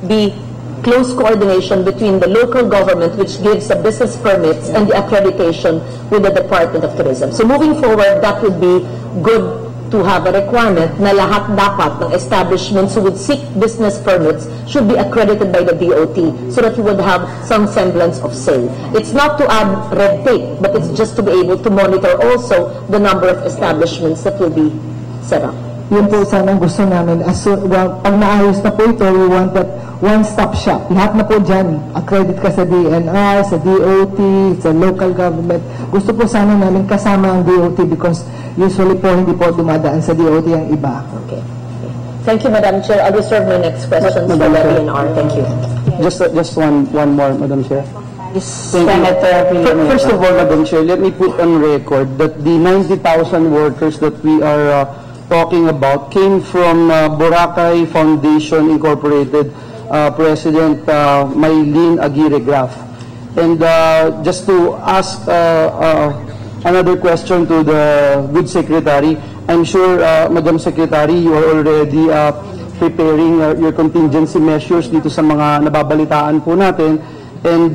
The close coordination between the local government, which gives the business permits, and the accreditation with the Department of Tourism. So moving forward, that would be good to have a requirement na lahat dapat ng establishments who would seek business permits should be accredited by the DOT so that you would have some semblance of say. It's not to add red tape, but it's just to be able to monitor also the number of establishments that will be set up. Yun po sana ang gusto namin. Pag naayos na po ito, we want that one-stop shop. Lahat na po dyan, accredit ka sa DNR, sa DOT, sa local government. Gusto po sana namin kasama ang DOT because usually po hindi po dumadaan sa DOT ang iba. Okay. Thank you, Madam Chair. I'll reserve my next questions for the DNR. Thank you. Just one more, Madam Chair. Senator Villanueva. First of all, Madam Chair, let me put on record that the 90,000 workers that we are talking about came from Boracay Foundation Incorporated, President Maylene Aguirre Graf. And just to ask another question to the good secretary, I'm sure, Madam Secretary, you are already preparing your contingency measures dito sa mga nababalitaan po natin. And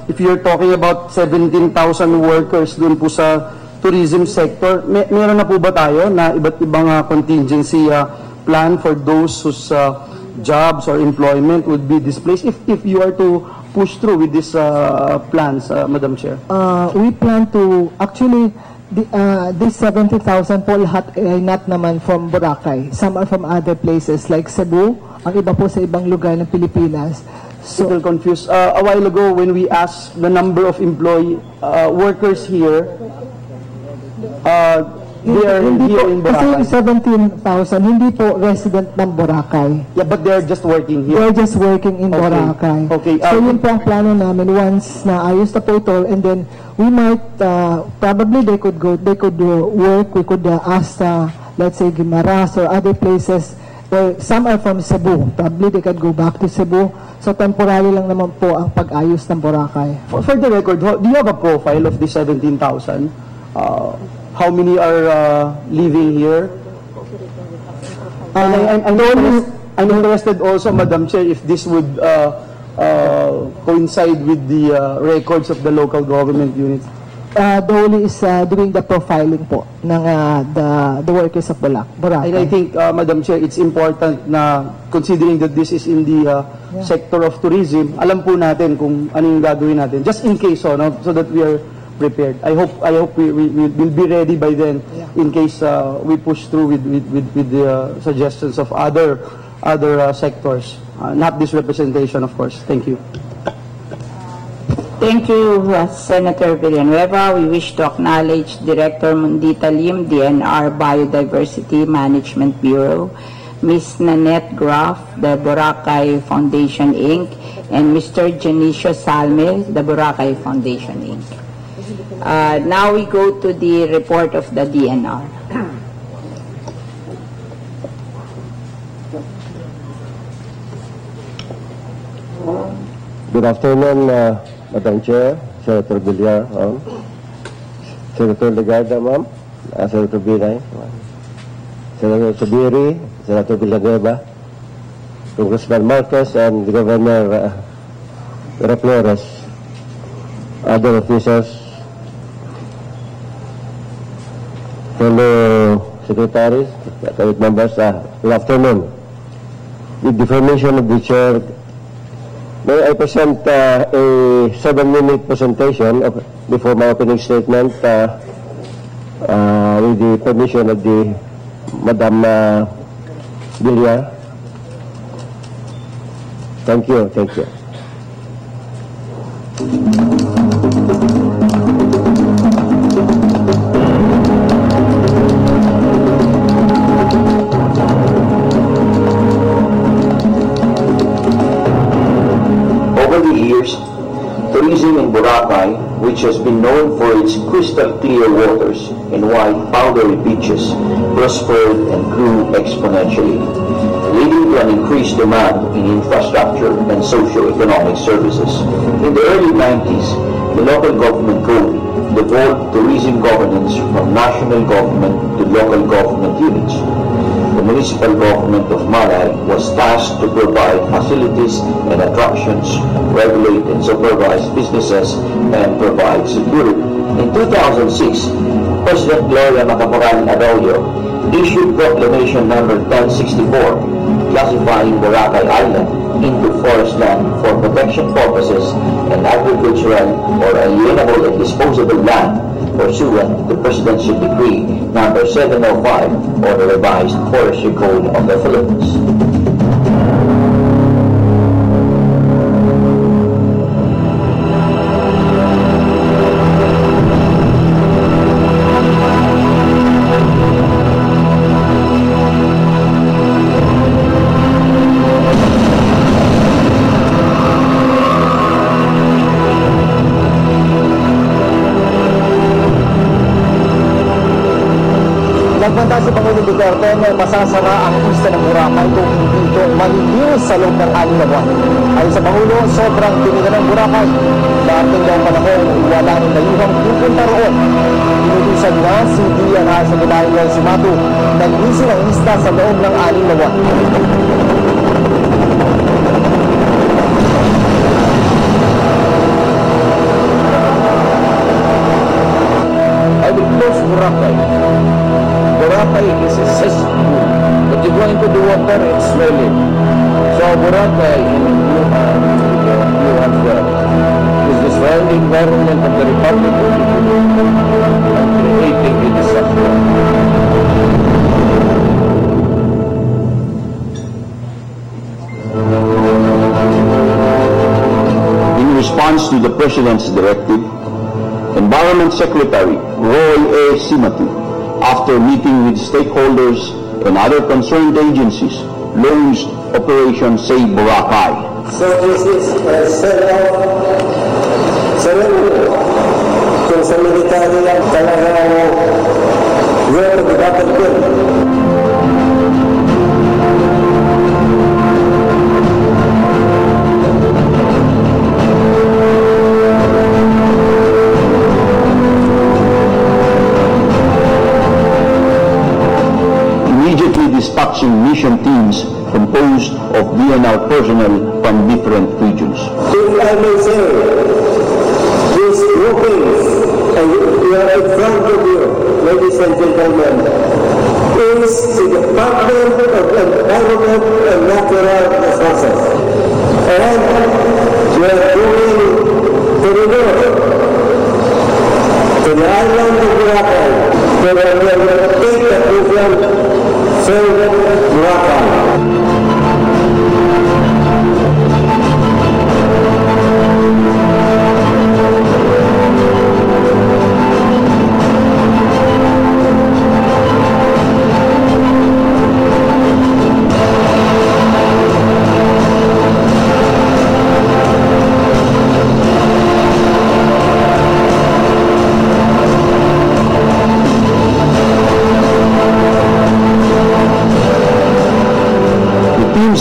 if you're talking about 17,000 workers dun po sa tourism sector, meron na po ba tayo na iba't ibang contingency plan for those whose jobs or employment would be displaced if you are to push through with these plans, Madam Chair? We plan to, actually, this 70,000 po lahat ay not naman from Boracay. Some are from other places like Cebu, ang iba po sa ibang lugar ng Pilipinas. So, little confused. A while ago, when we asked the number of workers here, they are here in Boracay. Kasi 17,000, hindi po resident ng Boracay. Yeah, but they're just working here. They're just working in Boracay. Okay. So yun po ang plano namin once na ayos na po ito, and then we might, probably they could work, we could ask, let's say, Guimaras or other places. Some are from Cebu. Probably they could go back to Cebu. So temporary lang naman po ang pag-ayos ng Boracay. For the record, do you have a profile of the 17,000? How many are living here? I'm interested also, Madam Chair, if this would coincide with the records of the local government units. Dole is doing the profiling po ng the workers of Boracay. And I think, Madam Chair, it's important na considering that this is in the sector of tourism, alam po natin kung ano yung gagawin natin. Just in case, so that we are prepared. I hope we will be ready by then in case we push through with the suggestions of other sectors. Not this representation, of course. Thank you. Thank you, Senator Villanueva. We wish to acknowledge Director Mundita Lim, DNR Biodiversity Management Bureau, Ms. Nanette Graf, the Boracay Foundation, Inc., and Mr. Janicio Salme, the Boracay Foundation, Inc. Now we go to the report of the DNR. Good afternoon, Madam Chair, Senator Villar, Senator Legarda, ma'am, Senator Binay, Senator Subiri, Senator Villanueva, Congressman Marquez, and Governor Flores, other officers, fellow secretaries, cabinet members, good afternoon. With the permission of the Chair, may I present a 7-minute presentation before my opening statement with the permission of the Madam Villar. Thank you. Thank you. Tourism in Boracay, which has been known for its crystal clear waters and wide powdery beaches, prospered and grew exponentially, leading to an increase increased demand in infrastructure and socio-economic services. In the early 90s, the local government code devolved tourism governance from national government to local government units. The municipal government of Malay was tasked to provide facilities and attractions, regulate and supervise businesses, and provide security. In 2006, President Gloria Macapagal Arroyo issued Proclamation number 1064, classifying Boracay Island into forest land for protection purposes and agricultural or alienable and disposable land pursuant to Presidential Decree number 705 or the revised Forestry Code of the Philippines. Nagbanta si Pangulong Duterte na masasara ang pista ng Boracay kung hindi ito malilinis sa loob ng 6 na buwan. Ayon sa Pangulo, sobrang tinigan ng Boracay. Dating daw panahon, wala rin dayuhang pupunta roon. Inutusan nga si Dian sa Gitahin ng Simatu na linisin ang isla sa loob ng 6 na buwan. I will close Boracay. Boracay is a cesspool. But you go into the water, it's smelling. So Boracay, you have is destroying the environment of the Republic of the Philippines and creating a disaster. In response to the President's directive, Environment Secretary Roy A. Simatu, after meeting with stakeholders and other concerned agencies, launched Operation Save Boracay. So this is kung sa military lang talagang work of the battlefield. Immediately dispatching mission teams composed of DNR personnel from different regions. If I may say, these groupings, and we are in front of you, ladies and gentlemen, is the Department of Environment and Natural Resources. And we are going to the north, to the island of Boracay, where we will take the program Save Boracay.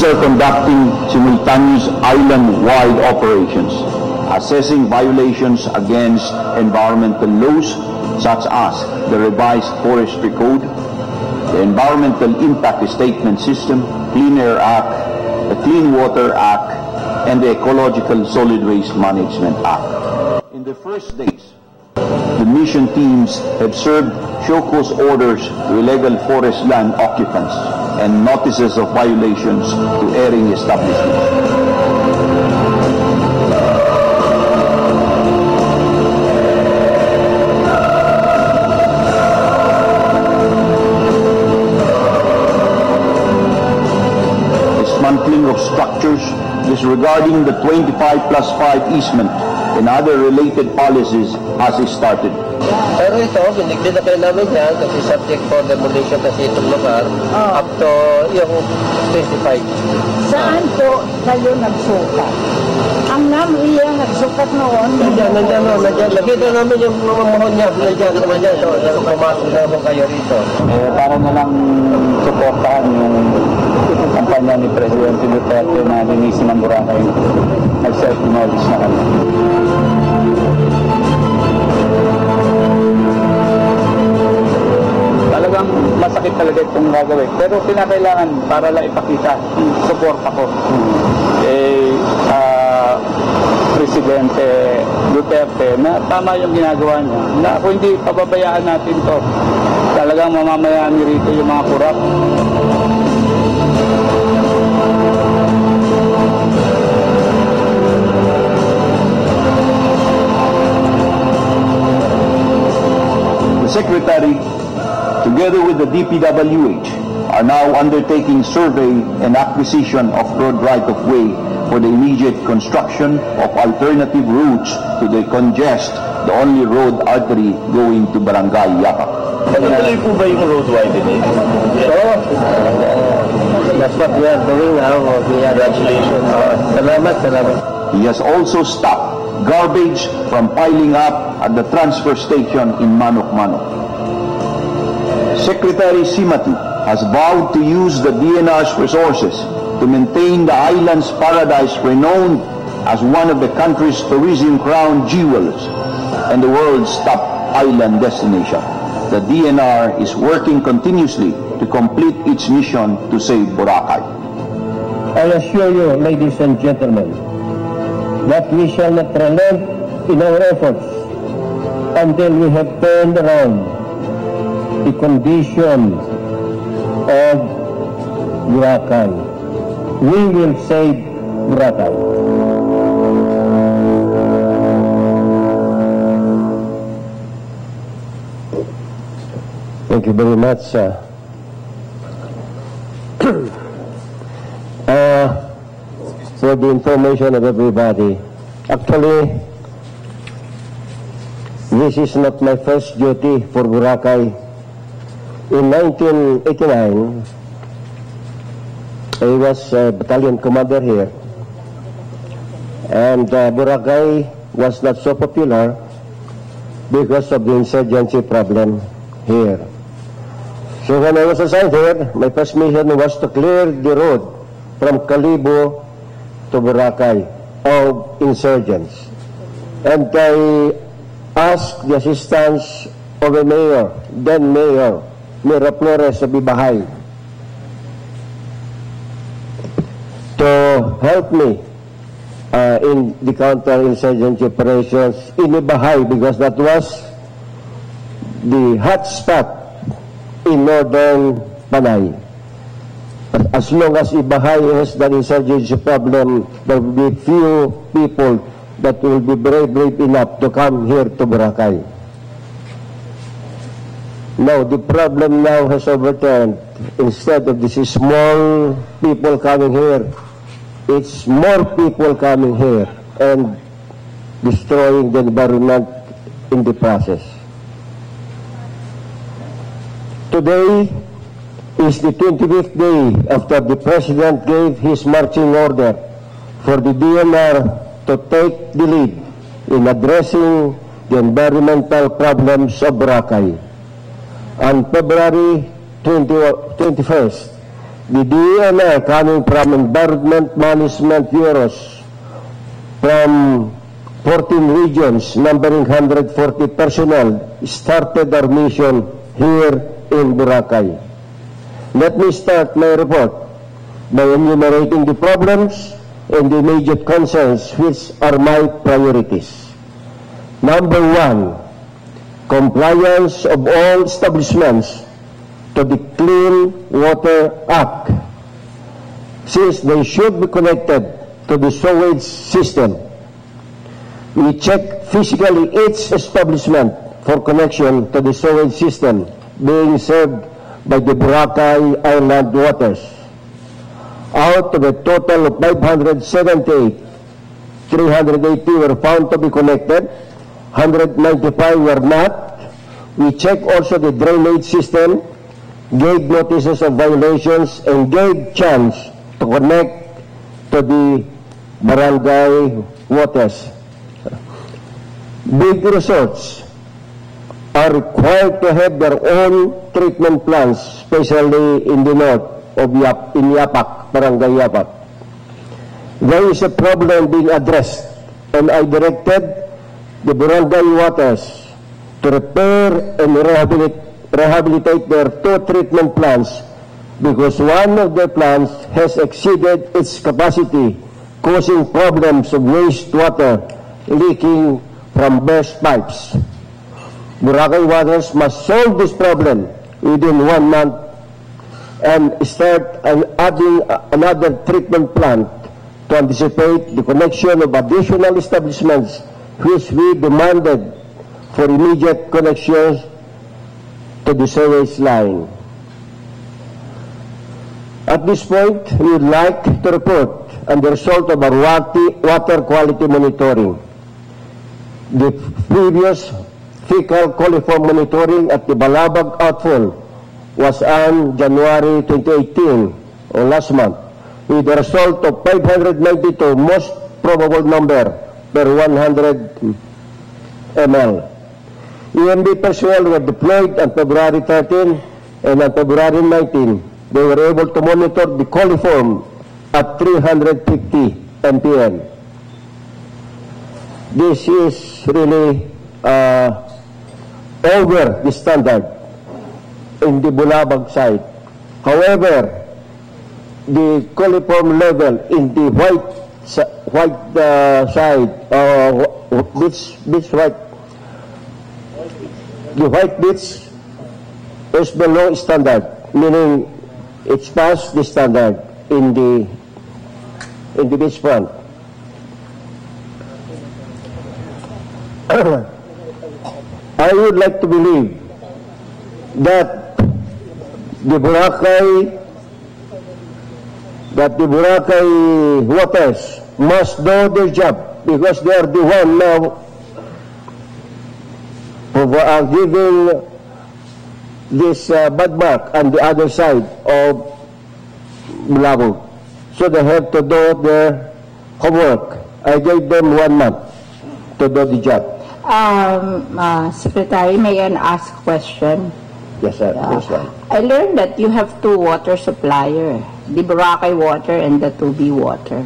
Are conducting simultaneous island-wide operations, assessing violations against environmental laws such as the revised Forestry Code, the Environmental Impact Statement System, Clean Air Act, the Clean Water Act, and the Ecological Solid Waste Management Act. In the first days, the mission teams have served show cause orders to illegal forest land occupants and notices of violations to airing establishments. Dismantling of structures, disregarding the 25+5 easement and other related policies has started. Pero ito, binigyan na kayo namin yan kasi subject for demolition kasi itong lugar up to yung 25. Saan po kayo nagsukat? Ang NAMRIA nagsukat noon. Nandiyan. Nakita namin yung mga mohon niya. Nandiyan. So, pumasok naman kayo rito. Para na lang suportahan yung kampanya kampanya ni Presidente Duterte na linisin ng Boracay. Nag-self-demolish na kami. Talagang masakit talaga itong gagawin. Pero kinakailangan para lang ipakita suporta ko. Presidente Duterte na tama yung ginagawa niya. Na kung hindi pababayaan natin to, talagang mamamayaan niyo rito yung mga kurap. The Secretary, together with the DPWH, are now undertaking survey and acquisition of road right-of-way for the immediate construction of alternative routes to decongest the only road artery going to Barangay Yakap. Patuloy po ba yung road widening? That's what we are doing now. Congratulations. Salamat. He has also stopped garbage from piling up at the transfer station in Manok-Manok. Secretary Simati has vowed to use the DNR's resources to maintain the island's paradise renowned as one of the country's tourism crown jewels and the world's top island destination. The DNR is working continuously to complete its mission to save Boracay. I assure you, ladies and gentlemen, that we shall not relent in our efforts until we have turned around the condition of Boracay. We will save Boracay. Thank you very much. For the information of everybody, actually, this is not my first duty for Boracay. In 1989, I was a battalion commander here, and Boracay was not so popular because of the insurgency problem here. So when I was assigned here, my first mission was to clear the road from Calibo to Boracay of insurgents. And I asked the assistance of a mayor, then Mayor Mira Flores of Ibahay, to help me in the counter-insurgency operations in Ibahay, because that was the hot spot in northern Panay. But as long as Ibahay has the insurgency problem, there will be few people that will be brave enough to come here to Boracay. Now, the problem now has overturned. Instead of this small people coming here, it's more people coming here and destroying the environment in the process. Today is the 25th day after the President gave his marching order for the DNR to take the lead in addressing the environmental problems of Boracay. On February 21st, the DNR, coming from Environment Management Bureaus from 14 regions, numbering 140 personnel, started our mission here in Boracay. Let me start my report by enumerating the problems and the immediate concerns which are my priorities. Number one, compliance of all establishments to the Clean Water Act, since they should be connected to the sewage system. We check physically each establishment for connection to the sewage system being served by the Boracay Island waters. Out of a total of 578, 380 were found to be connected, 195 were not. We check also the drainage system, gave notices of violations, and gave chance to connect to the barangay waters. Big resorts are required to have their own treatment plants, especially in the north, in Yapak, Barangay Yapak. There is a problem being addressed, and I directed the barangay waters to repair and rehabilitate their 2 treatment plants because one of their plants has exceeded its capacity, causing problems of wastewater leaking from burst pipes. Boracay Waters must solve this problem within 1 month and start adding another treatment plant to anticipate the connection of additional establishments which we demanded for immediate connections to the sewage line. At this point, we would like to report on the result of our water quality monitoring. The previous fecal coliform monitoring at the Balabag outfall was on January 2018, or last month, with a result of 592, most probable number per 100 ml. EMB personnel were deployed on February 13 and on February 19. They were able to monitor the coliform at 350 mpm. This is really over the standard in the Bulabag site. However, the coliform level in the white side, the white beach is below standard, meaning it's past the standard in the beach front. I would like to believe that the Boracay waters must do their job because they are the one now of giving this bad mark on the other side of Bulabog. So they have to do their homework. I gave them 1 month to do the job. Secretary, may I ask a question? Yes, sir. Yes, sir. I learned that you have 2 water suppliers, the Boracay water and the 2B water.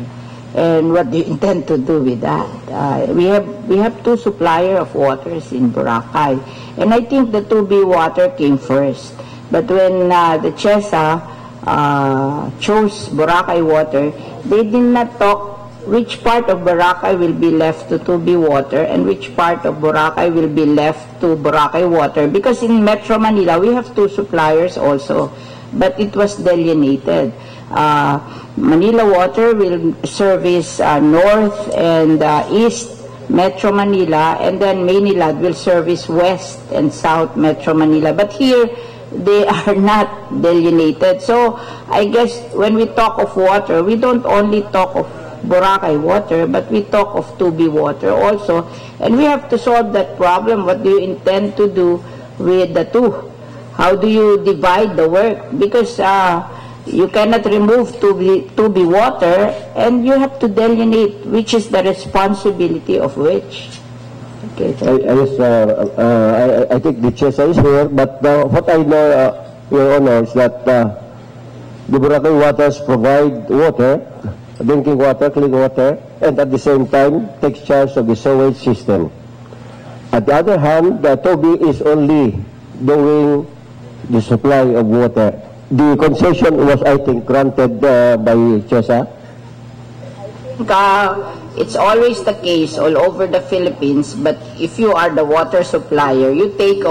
And what do you intend to do with that? We have 2 suppliers of waters in Boracay, and I think the 2B water came first. But when the CHESA chose Boracay water, they did not talk which part of Boracay will be left to 2B water and which part of Boracay will be left to Boracay water. Because in Metro Manila, we have 2 suppliers also, but it was delineated. Manila Water will service north and east Metro Manila, and then Maynilad will service west and south Metro Manila. But here, they are not delineated. So I guess when we talk of water, we don't only talk of Boracay water, but we talk of 2B water also. And we have to solve that problem. What do you intend to do with the 2? How do you divide the work? Because you cannot remove 2B water, and you have to delineate which is the responsibility of which. Okay. I think the CHESA is here, but what I know, Your Honor, is that the Boracay waters provide water, drinking water, clean water, and at the same time takes charge of the sewage system. At the other hand, the TOBI is only doing the supply of water. The concession was, I think, granted by CHESA. It's always the case all over the Philippines, but if you are the water supplier, you take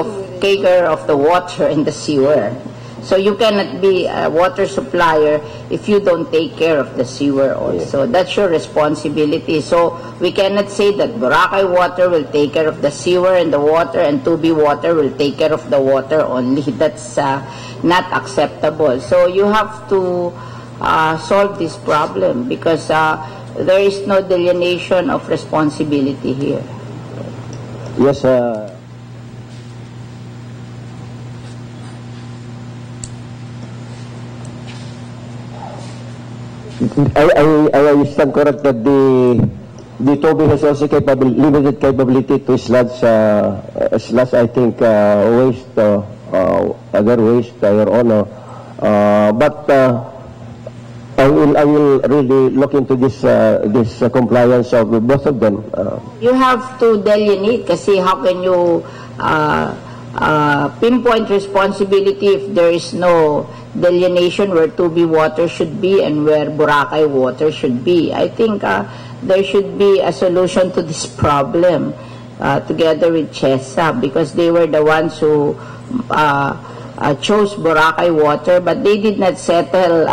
care of the water in the sewer. So you cannot be a water supplier if you don't take care of the sewer also. That's your responsibility. So we cannot say that Boracay water will take care of the sewer and the water, and 2B water will take care of the water only. That's not acceptable. So you have to solve this problem because there is no delineation of responsibility here. Yes, I stand correct that the TOBI has also limited capability to sludge, I think, waste, other waste, Your Honor. But I will really look into this compliance of both of them. You have to delineate kasi how can you pinpoint responsibility if there is no delineation where Tubi water should be and where Boracay water should be. I think there should be a solution to this problem together with CHESA, because they were the ones who chose Boracay water, but they did not settle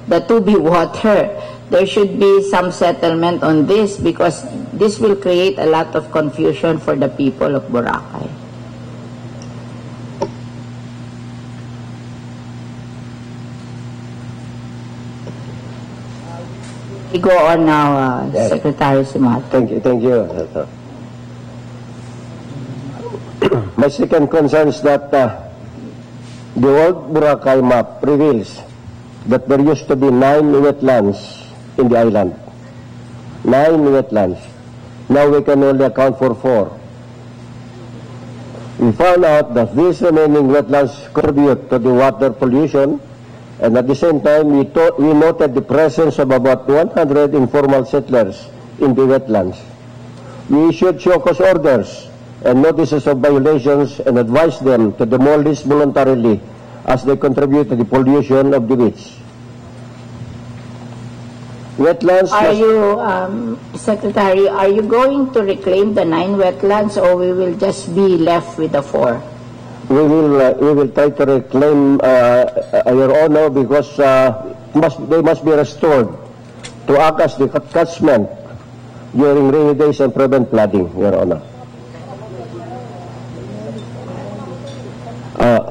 the Tubi water. There should be some settlement on this, because this will create a lot of confusion for the people of Boracay. We go on now, Secretary Simato. Thank you. My second concern is that the old Boracay map reveals that there used to be 9 wetlands in the island. 9 wetlands. Now we can only account for 4. We found out that these remaining wetlands contribute to the water pollution, and at the same time we noted the presence of about 100 informal settlers in the wetlands. We issued show cause orders and notices of violations and advised them to demolish voluntarily as they contribute to the pollution of the beach. Wetlands. Secretary, are you going to reclaim the 9 wetlands, or we will just be left with the 4? We will try to reclaim, Your Honor, because they must be restored to act as the catchment during rainy days and prevent flooding, Your Honor.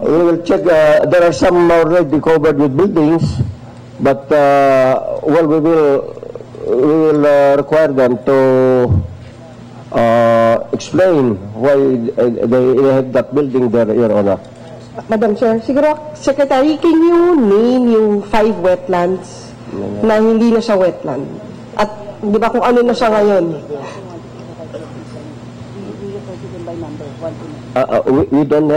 We will check. There are some already covered with buildings, but well, we will require them to explain why they have that building there, Your Honor. Madam Chair, siguro, Secretary, can you name yung 5 wetlands na hindi na siya wetland? At di ba kung ano na siya ngayon? We don't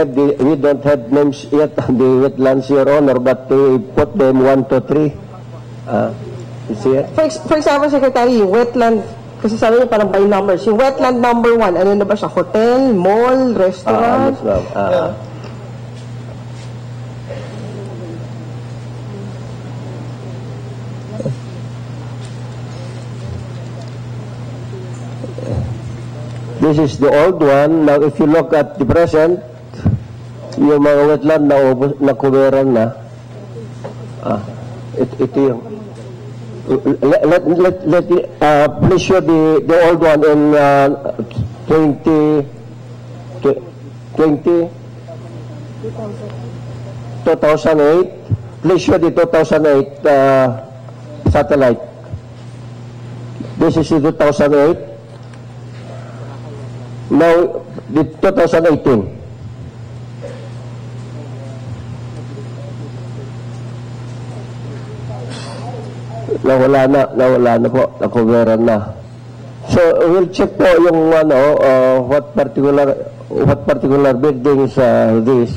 have names yet on the wetlands, Your Honor, but we put them 1 to 3. You see it? For example, Secretary, wetland, kasi sabi niyo parang by numbers. Yung wetland number 1, ano na ba siya? Hotel, mall, restaurant? This is the old one. Now, if you look at the present, yung mga wetland na kuberan na, ito yung, please show the old one in 2008. Please show the 2008 satellite. This is the 2008. Now, the 2018. Nawala na po, nakuveran na. So, we'll check po yung what particular buildings this.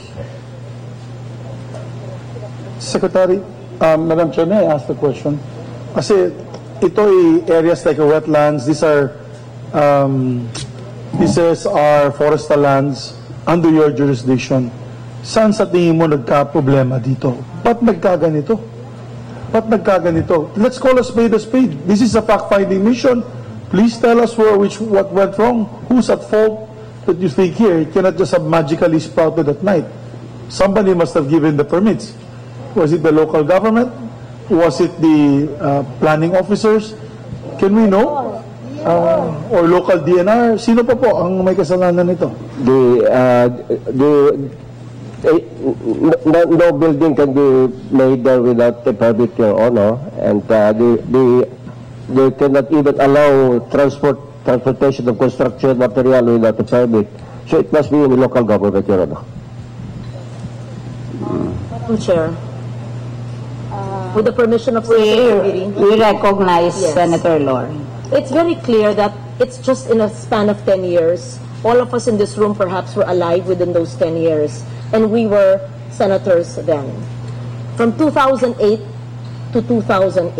Secretary, Madam Chair, may I ask the question? Kasi ito ay areas like wetlands, these are forestal lands under your jurisdiction. Saan sa tingin mo nagka-problema dito? Ba't nagkaganito? Let's call a spade a spade. This is a fact-finding mission. Please tell us what went wrong. Who's at fault that you think here? It cannot just have magically sprouted at night. Somebody must have given the permits. Was it the local government? Was it the planning officers? Can we know? Or local DNR? Sino pa po ang may kasalanan nito? No building can be made there without a permit, Your Honor, and they cannot even allow transportation of construction material without a permit. So it must be in the local government, Your Honor. Madam Chair, with the permission of Secretary, we recognize Senator Lor. It's very clear that it's just in a span of 10 years. All of us in this room perhaps were alive within those 10 years, and we were senators then. from 2008 to 2018.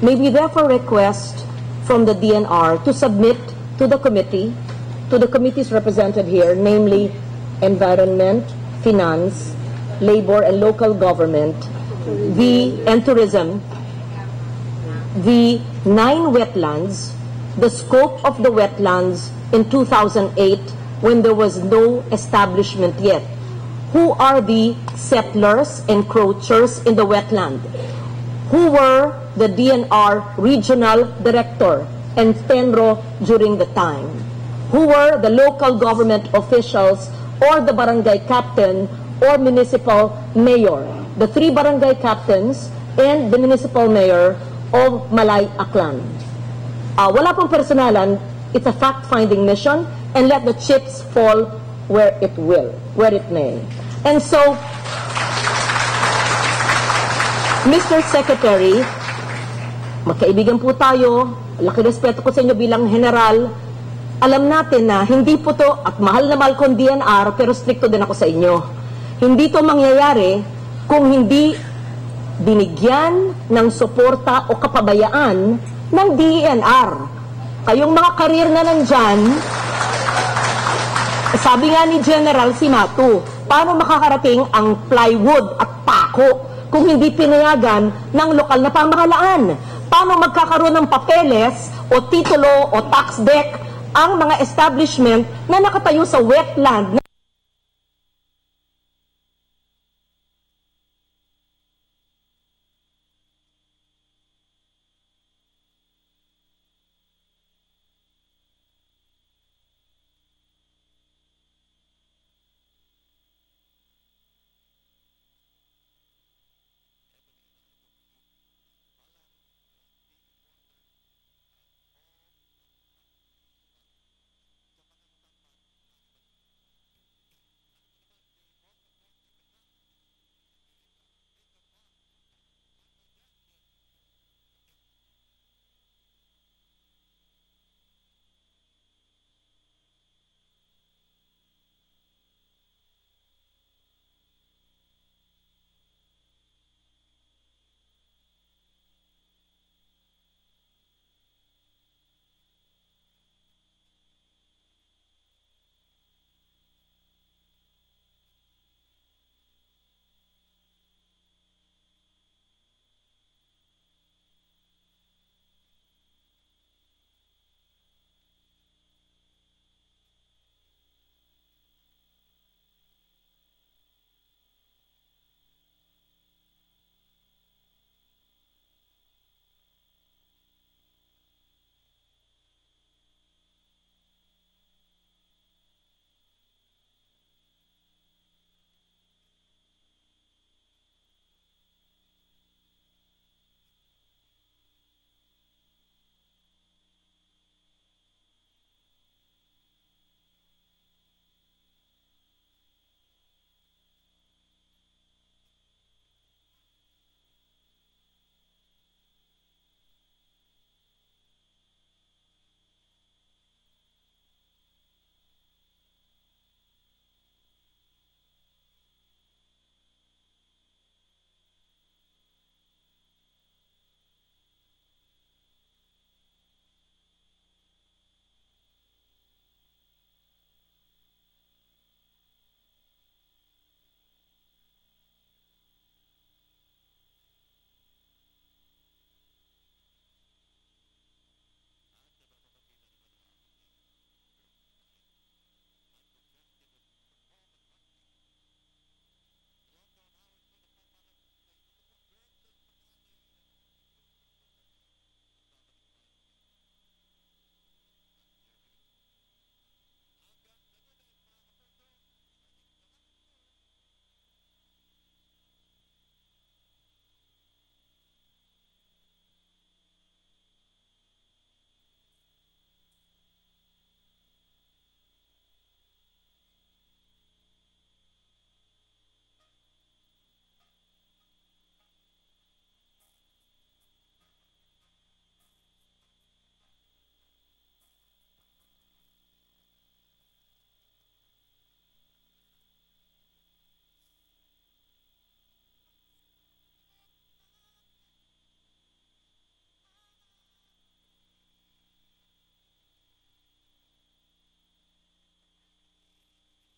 May we therefore request from the DNR to submit to the committees represented here, namely Environment, Finance, Labor and Local Government, and Tourism, the 9 wetlands, the scope of the wetlands in 2008 when there was no establishment yet. Who are the settlers, encroachers in the wetland? Who were the DNR regional director and Tenro during the time? Who were the local government officials or the barangay captain or municipal mayor? The 3 barangay captains and the municipal mayor of Malay Aklan. Wala pong personalan, it's a fact-finding mission, and let the chips fall where it will, where it may. And so, Mr. Secretary, magkaibigan po tayo, laki respeto ko sa inyo bilang general, alam natin na hindi po to, at mahal na mahal kong DNR, pero stricto din ako sa inyo. Hindi to mangyayari kung hindi binigyan ng suporta o kapabayaan ng DNR. Kayong mga karir na nandyan, sabi nga ni General Simatu, paano makakarating ang plywood at pako kung hindi pinayagan ng lokal na pamahalaan? Paano magkakaroon ng papeles o titulo o tax deck ang mga establishment na nakatayo sa wetland?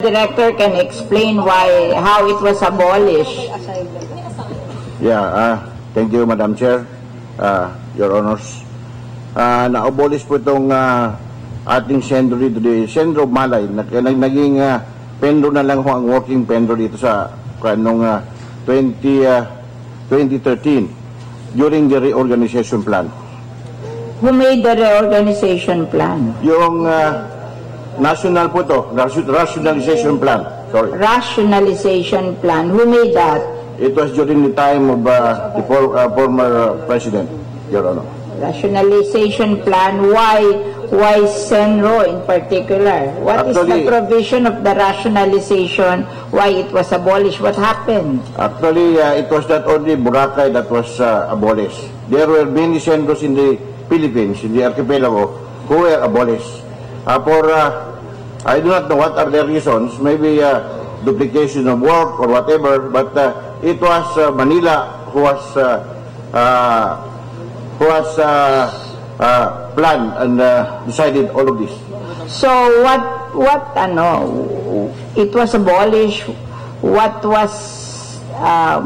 Director can explain how it was abolished. Yeah, thank you, Madam Chair, Your Honors. Na-abolish po itong ating sendro dito, sendro Malay, naging pendro na lang ang working pendro dito sa noong 2013 during the reorganization plan. Who made the reorganization plan? Yung national po ito, rationalization plan. Sorry. Rationalization plan. Who made that? It was during the time of the former president, Your Honor. Rationalization plan. Why Senro in particular? What is the provision of the rationalization? Why it was abolished? What happened? Actually, it was not only Boracay that was abolished. There were many Senros in the Philippines, in the archipelago, who were abolished. I do not know what are the reasons. Maybe duplication of work or whatever, but it was Manila who was planned and decided all of this. So it was abolished. What was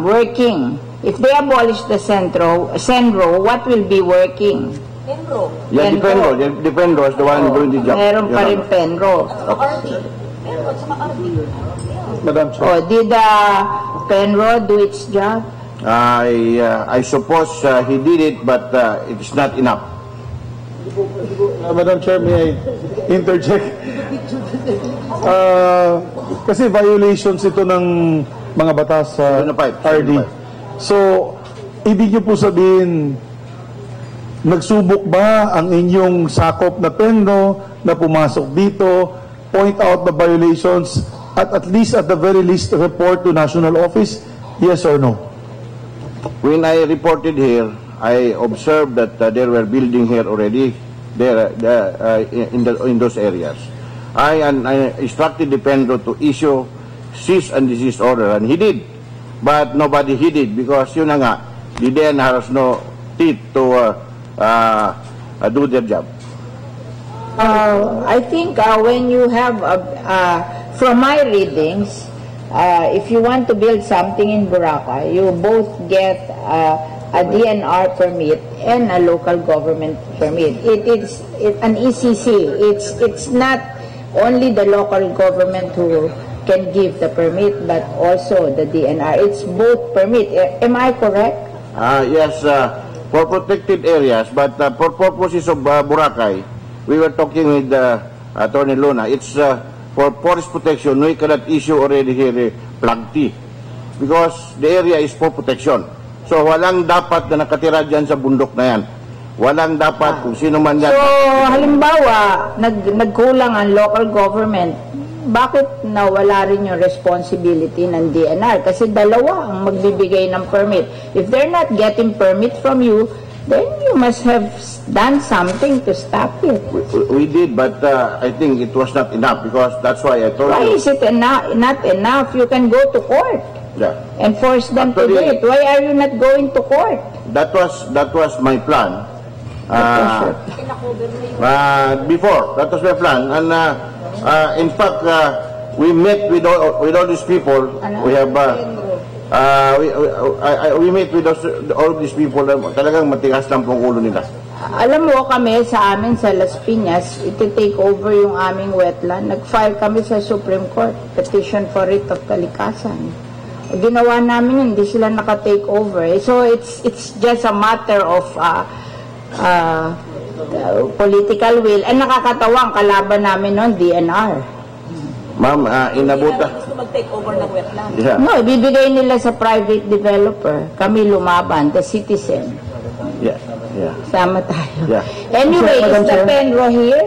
working? If they abolish the Senro, what will be working? Penro. Yeah, the Penro is the one doing the job. Meron pa rin Penro. Madam Chair. Did Penro do its job? I suppose he did it, but it's not enough. Madam Chair, may I interject? Kasi violations ito ng mga batas sa RD. So, ibig niyo po sabihin, nagsubok ba ang inyong sakop na Penro na pumasok dito, point out the violations, at least at the very least report to National Office? Yes or no? When I reported here, I observed that there were building here already in those areas. I instructed the Penro to issue cease and desist order, and he did. But nobody heeded because yun na nga, the DNR has no teeth to do their job. I think when you have, from my readings, if you want to build something in Boracay, you both get a DNR permit and a local government permit. It's an ECC. It's not only the local government who can give the permit, but also the DNR. It's both permit. Am I correct? Yes, for protected areas, but for purposes of Boracay, we were talking with Attorney Luna. It's for forest protection. We cannot issue already here Plug T because the area is for protection. So walang dapat na nakatira dyan sa bundok na yan. Walang dapat kung sino man yan. So halimbawa, nagkulang ang local government, bakit nawala rin yung responsibility ng DNR? Kasi dalawa ang magbibigay ng permit. If they're not getting permit from you, then you must have done something to stop it. We did, but I think it was not enough because that's why I told you. Why is it not enough? You can go to court and force them to do it. Why are you not going to court? That was my plan. Before, that was my plan. And in fact, we met with all these people. We have we met with all these people. Talagang matigas lang pong ulo nila. Alam mo kami sa amin sa Las Piñas, iti-take over yung aming wetland. Nag-file kami sa Supreme Court, petition for writ of kalikasan. Ginawa namin, hindi sila naka-take over. So it's just a matter of political will. And nakakatawa ang kalaban namin noon, DNR. Ma'am, inabuta. Gusto mag-take over ng wetland. Yeah. No, ibibigay nila sa private developer. Kami lumaban, the citizen. Yeah. Sama tayo. Yeah. Anyway, is the Penro here?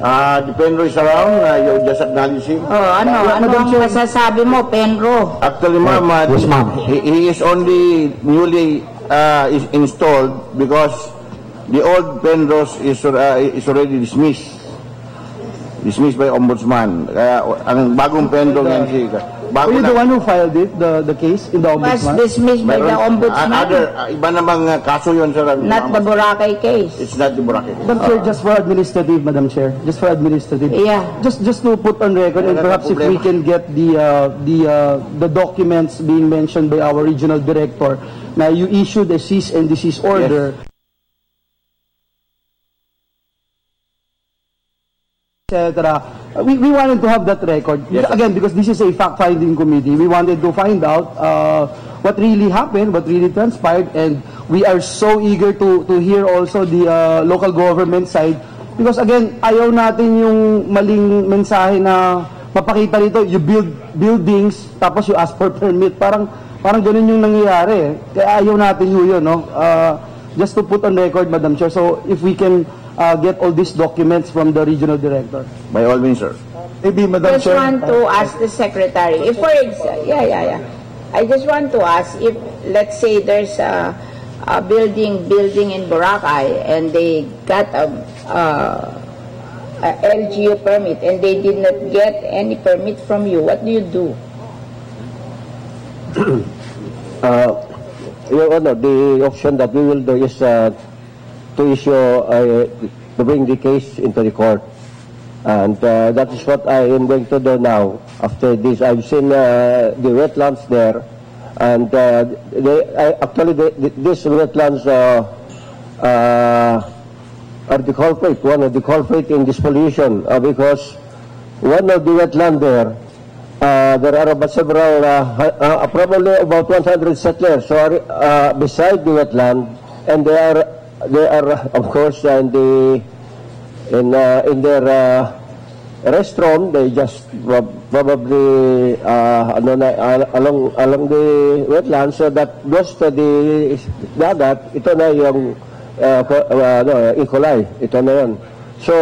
The Penro is around. You just acknowledge him. Ano ang masasabi mo, Penro? Actually, ma'am, he is only newly installed because the old Penros is already dismissed by Ombudsman. Kaya ang bagong Penro ngayon Were you the one who filed it, the case in the Was ombudsman? dismissed by the ombudsman. Iba namang kaso yun, sir. Not the Boracay case. It's not the Boracay. Madam Chair, just for administrative, Madam Chair, just for administrative. Yeah. Just to put on record, and perhaps if we can get the documents being mentioned by our regional director, na you issued a cease and desist order. Etc. We wanted to have that record. Yes, again, because this is a fact-finding committee, we wanted to find out what really happened, what really transpired, and we are so eager to hear also the local government side. Because again, ayaw natin yung maling mensahe na mapakita rito, you build buildings, tapos you ask for permit. Parang ganun yung nangyayari. Kaya ayaw natin yun, no? Just to put on record, Madam Chair, so if we can get all these documents from the regional director. By all means, sir. Maybe, Madam Just Chair. want to ask the secretary. If for example, I just want to ask if, let's say, there's a building in Boracay and they got a LGU permit and they did not get any permit from you, what do you do? Your Honor, the option that we will do is to issue, to bring the case into the court. And that is what I am going to do now. After this, I've seen the wetlands there. And these wetlands are the culprit, one of the culprit in this pollution. Because one of the wetland there are about several, probably about 100 settlers who are beside the wetland, and they are of course in their restroom. They just probably along the wetlands, so that goes to the dagat. Ito na yung E. coli. Ito na yun. So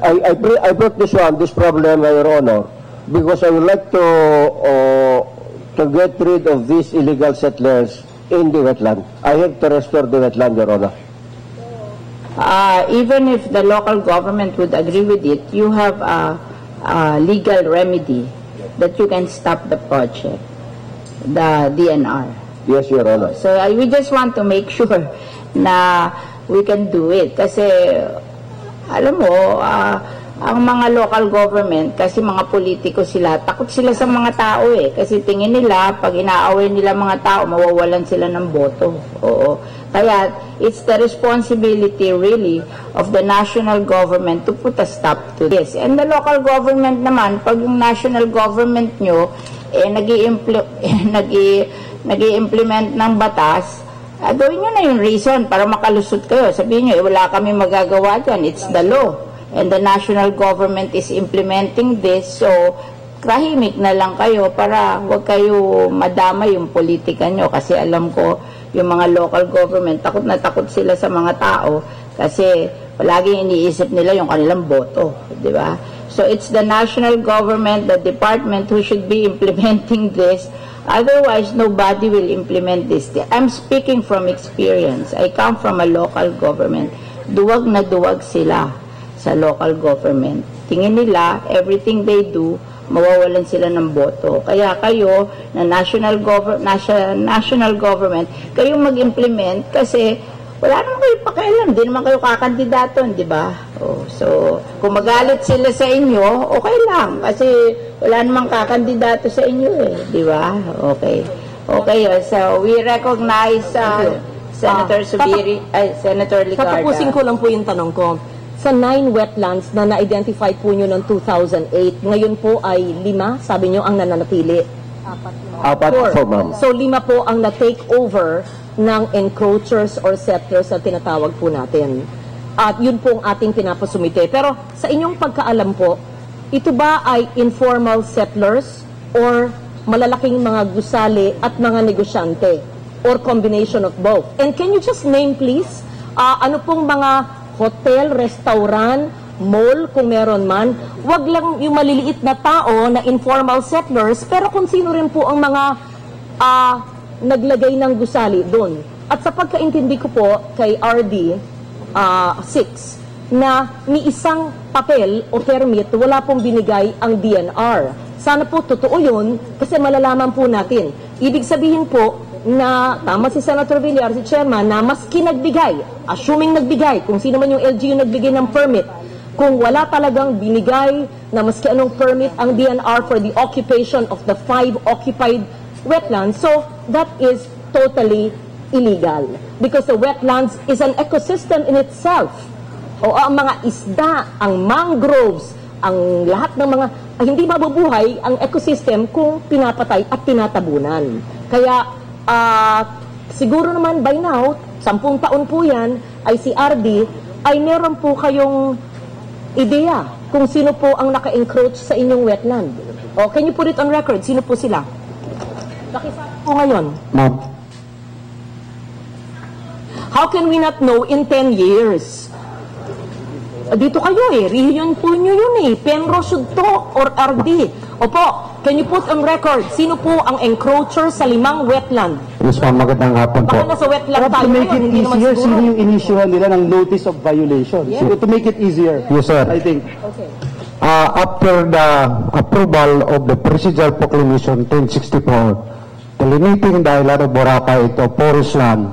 I brought this problem, Your Honor, because I would like to get rid of these illegal settlers in the wetland. I have to restore the wetland, Your Honor. Even if the local government would agree with it, you have a legal remedy that you can stop the project, the DNR. Yes, Your Honor. So we just want to make sure na we can do it. Kasi, alam mo, ang mga local government, kasi mga politiko sila, takot sila sa mga tao eh. Kasi tingin nila, pag inaaway nila mga tao, mawawalan sila ng boto. Oo. Kaya, it's the responsibility really of the national government to put a stop to this. And the local government naman, pag yung national government nyo, nag-i-implement ng batas, gawin nyo na yung reason para makalusot kayo. Sabihin nyo, wala kami magagawa dyan. It's the law. And the national government is implementing this, so tahimik na lang kayo para wag kayo madama yung politika nyo. Kasi alam ko, yung mga local government, takot na takot sila sa mga tao kasi palaging iniisip nila yung kanilang boto, di ba? So it's the national government, the department who should be implementing this. Otherwise, nobody will implement this. I'm speaking from experience. I come from a local government. Duwag na duwag sila sa local government. Tingin nila, everything they do, mawawalan sila ng boto. Kaya kayo, na national government, kayo mag-implement kasi wala naman kayo pakialam, di naman kayo kakandidato, di ba? Oh, so, kung magalit sila sa inyo, okay lang, kasi wala namang kakandidato sa inyo eh, di ba? Okay. Okay, so we recognize Senator Subiri, Senator Licarda. Tatapusin ko lang po yung tanong ko. Sa 9 wetlands na na-identify po nyo noong 2008, ngayon po ay 5, sabi nyo, ang nananatili. 4, ma'am. So 5 po ang na-take over ng encroachers or settlers na tinatawag po natin. At yun po ang ating pinapasumite. Pero sa inyong pagkaalam po, ito ba ay informal settlers or malalaking mga gusali at mga negosyante or combination of both? And can you just name please, ano pong mga hotel, restaurant, mall, kung meron man, wag lang yung maliliit na tao na informal settlers, pero kung sino rin po ang mga naglagay ng gusali doon. At sa pagkaintindi ko po kay RD 6, na ni isang papel o permit, wala pong binigay ang DNR. Sana po totoo yun kasi malalaman po natin. Ibig sabihin po na tama si Senator Villar, si Chairman, na maski nagbigay, assuming nagbigay, kung sino man yung LGU nagbigay ng permit, kung wala talagang binigay na maski anong permit ang DNR for the occupation of the 5 occupied wetlands, so that is totally illegal. Because the wetlands is an ecosystem in itself. O ang mga isda, ang mangroves, ang lahat ng mga hindi mabubuhay ang ecosystem kung pinapatay at tinatabunan. Kaya siguro naman by now, 10 taon po yan, ay si RD, ay meron po kayong ideya kung sino po ang naka-encroach sa inyong wetland. O, can you put it on record? Sino po sila? Nakisabi po ngayon. Ma'am. How can we not know in 10 years? Dito kayo region po nyo yun Penrose should to or RD. Opo, can you put on record, sino po ang encroacher sa 5 wetland? Yes, ma'am. Magandang hapon po. Baka nasa wetland tayo To make it ngayon, hindi naman easier, siguro. sino yung inissuehan nila ng notice of violation? Yeah. So, to make it easier, Yes, sir. I think. Okay. After the approval of the Presidential Proclamation 1064, delineating the island of Boracay into forest land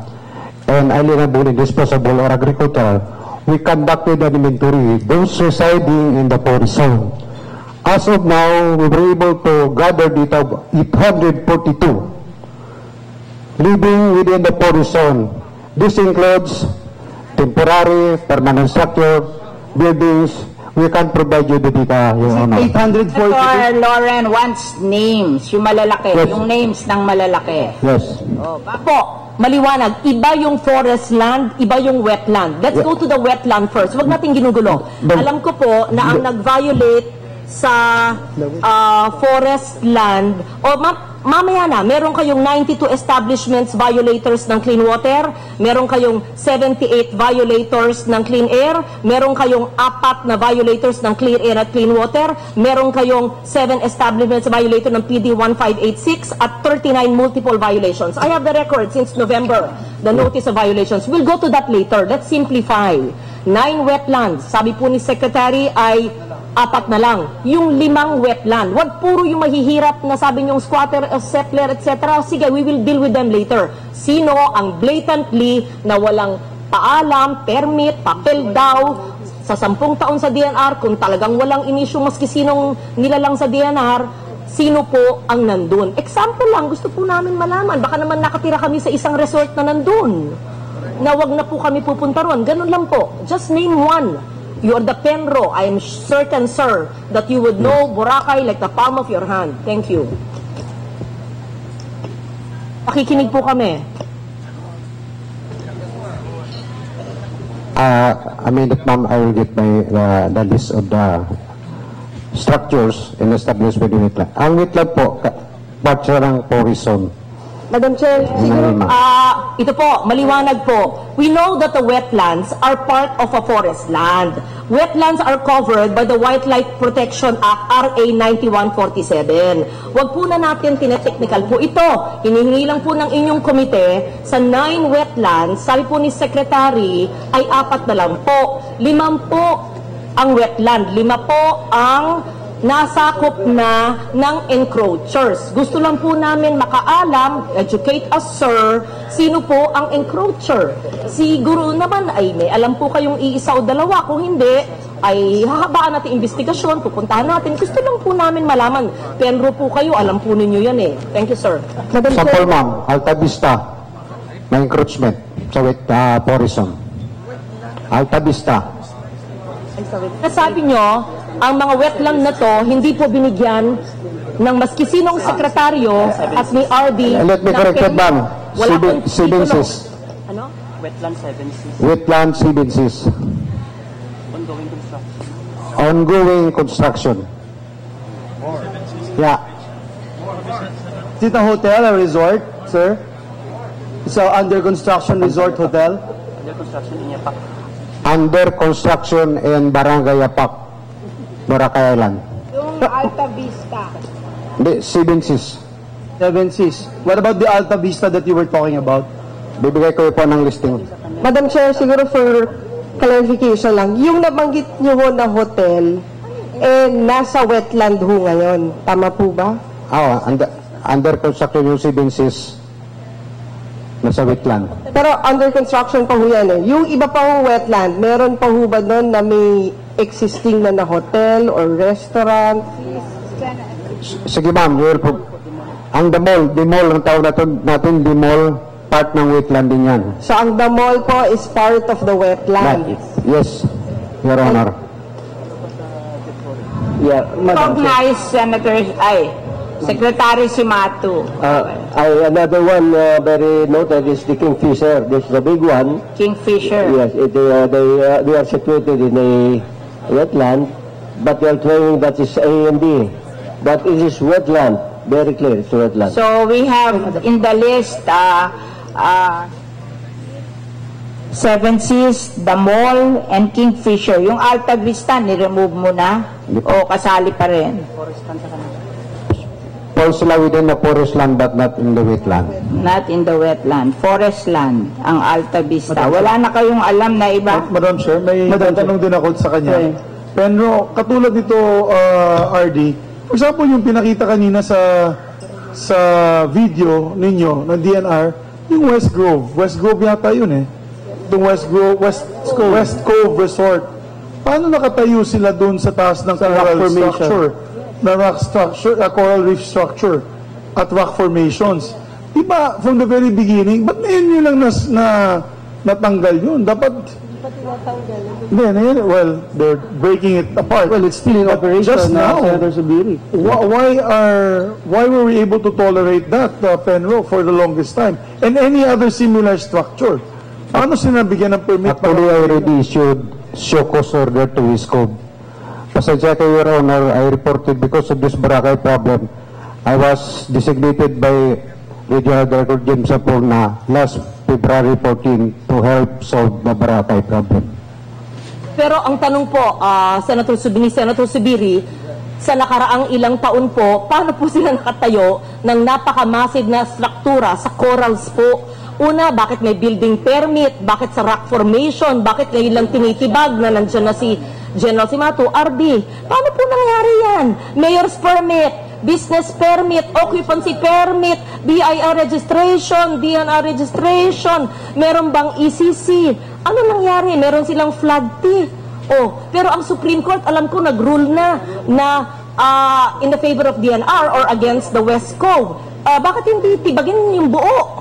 and alienable, indisposable, or agricultural, we conducted an inventory those residing in the forest zone. As of now, we were able to gather data of 842 living within the forest zone. This includes temporary, permanent structure, buildings. We can provide you the data, Your Honor. 842? Senator Lauren wants names, yung malalaki, Yes. yung names ng malalaki. Yes. Oh, Po, maliwanag, iba yung forest land, iba yung wetland. Let's go to the wetland first. Huwag natin ginugulo. Alam ko po na ang nag-violate sa forest land, o mamaya na, meron kayong 92 establishments violators ng clean water, meron kayong 78 violators ng clean air, meron kayong 4 na violators ng clean air at clean water, meron kayong 7 establishments violator ng PD 1586 at 39 multiple violations. I have the record since November, the notice of violations. We'll go to that later. Let's simplify. 9 wetlands. Sabi po ni Secretary ay 4 na lang. Yung 5 wetland. Wag puro yung mahihirap na sabi niyong squatter, settler, etc. Sige, we will deal with them later. Sino ang blatantly na walang paalam, permit, papel daw, sa 10 taon sa DNR, kung talagang walang inisyu maski sinong nilalang sa DNR, sino po ang nandun? Example lang, gusto po namin malaman. Baka naman nakatira kami sa isang resort na nandun. Na wag na po kami pupunta ron. Ganun lang po. Just name one. You are the Penro. I am certain, sir, that you would know Boracay like the palm of your hand. Thank you. Pakikinig po kami. I mean, ma'am, I will get the list of the structures and established within wetland. Ang wetland po, part siya ng forest zone. Madam Chair, siguro, Ito po, maliwanag po. We know that the wetlands are part of a forest land. Wetlands are covered by the Wildlife Protection Act, RA 9147. Wag po na natin tinetechnical po ito. Hinihingi lang po ng inyong komite sa 9 wetlands, sabi po ni Secretary, ay 4 na lang po. 5 po ang wetland, 5 po ang nasakop na ng encroachers. Gusto lang po namin makaalam, educate us, sir, sino po ang encroacher. Siguro naman ay may alam po kayong iisa o dalawa. Kung hindi, ay hahabaan natin investigasyon, pupuntahan natin. Gusto lang po namin malaman. Penro po kayo, alam po ninyo yan eh. Thank you, sir. Madam Chair, Sample, ma'am, Alta Vista, may encroachment sa forest zone. Alta Vista. Nasabi nyo, ang mga wetland na to, hindi po binigyan ng maski sinong sekretaryo at ni RD. Let me correct that, ma'am. Wala pong Seven titulo. Cs. Ano? Wetland 7C. Wetland 7 Cs. Ongoing construction. Ongoing construction. Yeah. Is it a hotel, a resort, sir? It's a under construction resort hotel? Under construction in Yapak. Under construction in Barangay Yapak, Boracay Island. Yung Alta Vista. The 7 Cs. 7 Cs. What about the Alta Vista that you were talking about? Bibigay ko po ng listing. Madam Chair, siguro for clarification lang, yung nabanggit niyo ho na hotel, nasa wetland ho ngayon. Tama po ba? Under construction yung Sibinsis, nasa wetland. Pero under construction pa ho yan eh. Yung iba pa ho wetland, meron pa ho ba doon na may existing na hotel or restaurant? Sige ma'am, ang the mall ang tawag natin, the mall, part ng wetland din yan. So ang the mall po is part of the wetland? Yes, Your Honor. Yeah, recognize Secretary Simatu. Another one very noted is the Kingfisher. This is a big one. Kingfisher. Yes, they are situated in a wetland, but they are claiming that is A and B. But it is wetland, very clear, it's wetland. So we have in the list Seven Seas, The Mall, and Kingfisher. Yung Alta Vista, ni-remove mo na? O kasali pa rin? Falls within the forest land but not in the wetland. Not in the wetland. Forest land, ang Alta Vista. Wala na kayong alam na iba? Madam Chair, may tanong din ako sa kanya. Pero katulad nito, RD, for example, yung pinakita kanina sa video ninyo ng DNR, yung West Grove yata yun eh. Yung West Cove Resort. Paano nakatayo sila doon sa taas ng coral structure? Na rock structure, coral reef structure at rock formations. Diba, from the very beginning, ba't na yun lang natanggal yun? Dapat, well, they're breaking it apart. Well, it's still in operation just now. Senator Subiri. Why were we able to tolerate that, Penro, for the longest time? And any other similar structure? Paano sinabigyan ng permit? Actually, I already issued show cause order to Wiscov. Pasensya kayo, Your Honor, I reported because of this Boracay problem. I was designated by Regional Director James Sapurna last February 14 to help solve the Boracay problem. Pero ang tanong po, Senator Subiri, sa nakaraang ilang taon po, paano po sila nakatayo ng napakamasid na struktura sa corals po? Una, bakit may building permit? Bakit sa rock formation? Bakit ngayon lang tinitibag na nandiyan na si General Simatu? RD, paano po nangyari yan? Mayor's permit, business permit, occupancy permit, BIR registration, DNR registration, meron bang ECC? Ano nangyari? Meron silang flood teeth. Pero ang Supreme Court, alam ko, nag-rule na in the favor of DNR or against the West Cove. Bakit hindi tibagin yung buo?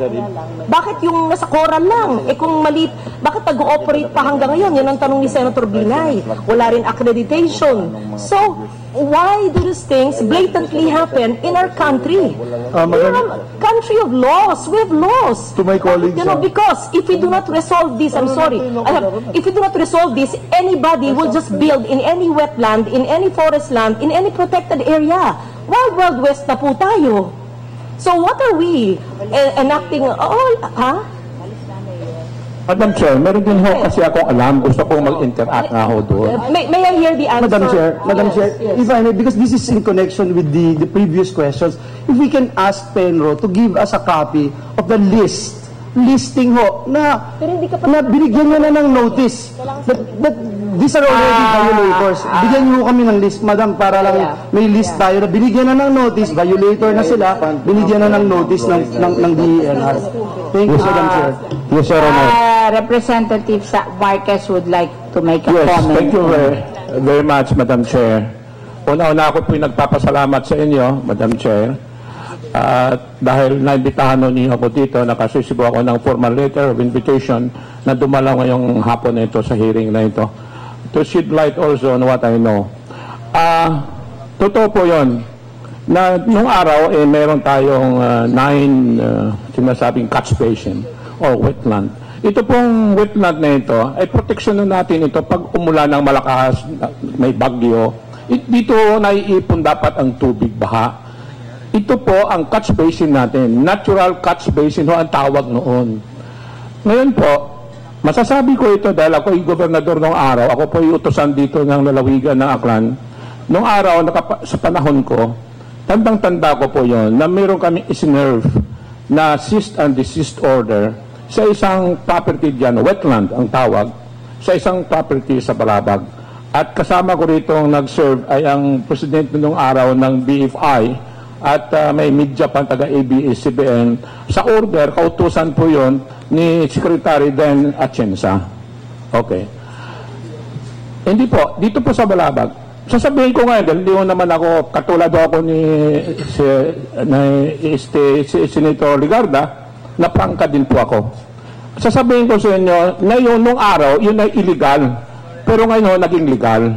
Bakit yung nasa coral lang? Kung maliit, bakit nag-ooperate pa hanggang ngayon? Yan ang tanong ni Senator Binay. Wala rin accreditation. So, why do these things blatantly happen in our country? We're a country of laws. We have laws. To my colleagues, because if we do not resolve this, I'm sorry, if we do not resolve this, anybody will just build in any wetland, in any forest land, in any protected area. Wild West na po tayo. So what are we enacting? Madam Chair, meron din ho kasi akong alam. Gusto kong mag-interact nga ho doon. May I hear the answer? Madam Chair, if I may, because this is in connection with the previous questions, if we can ask Penro to give us a copy of the listing ho na binigyan nyo na ng notice that these are already violators. Bigyan nyo kami ng list, madam, para lang may list tayo na binigyan na ng notice, violator na sila, binigyan na ng notice ng DENR. Thank you, Madam Chair. Yes, Your Honor. Representative Marquez would like to make a Yes, comment. thank you very much, Madam Chair. Una-una ako po nagpapasalamat sa inyo, Madam Chair. Dahil naimbitahan niyo ako dito, nakasisibo ako ng formal letter of invitation na dumalaw ngayong hapon na ito sa hearing na ito. To shed light also on what I know. Totoo po yun, na nung araw, meron tayong 9 sinasabing catch basin or wetland. Ito pong wetland na ito, ay proteksyon natin ito pag umulan ng malakas, may bagyo. Dito naiipon dapat ang tubig baha. Ito po ang catch basin natin. Natural catch basin ho ang tawag noon. Ngayon po, masasabi ko ito dahil ako ay gobernador noong araw. Ako po ay utosan dito ng lalawigan ng Aklan. Noong araw, sa panahon ko, tandang-tanda ko po yon na meron kami isinerve na cease and desist order sa isang property dyan, wetland ang tawag, sa isang property sa Balabag. At kasama ko rito nag-serve ay ang presidente nung araw ng BFI at may media pa taga ABS-CBN. Sa order, kautusan po yon ni Secretary Den Atienza. Okay. Hindi po, dito po sa Balabag. Sasabihin ko ngayon, hindi mo naman ako, katulad ako ni Senator Ligarda, na prangka din po ako. Sasabihin ko sa inyo na yun nung araw, yun ay illegal. Pero ngayon, naging legal.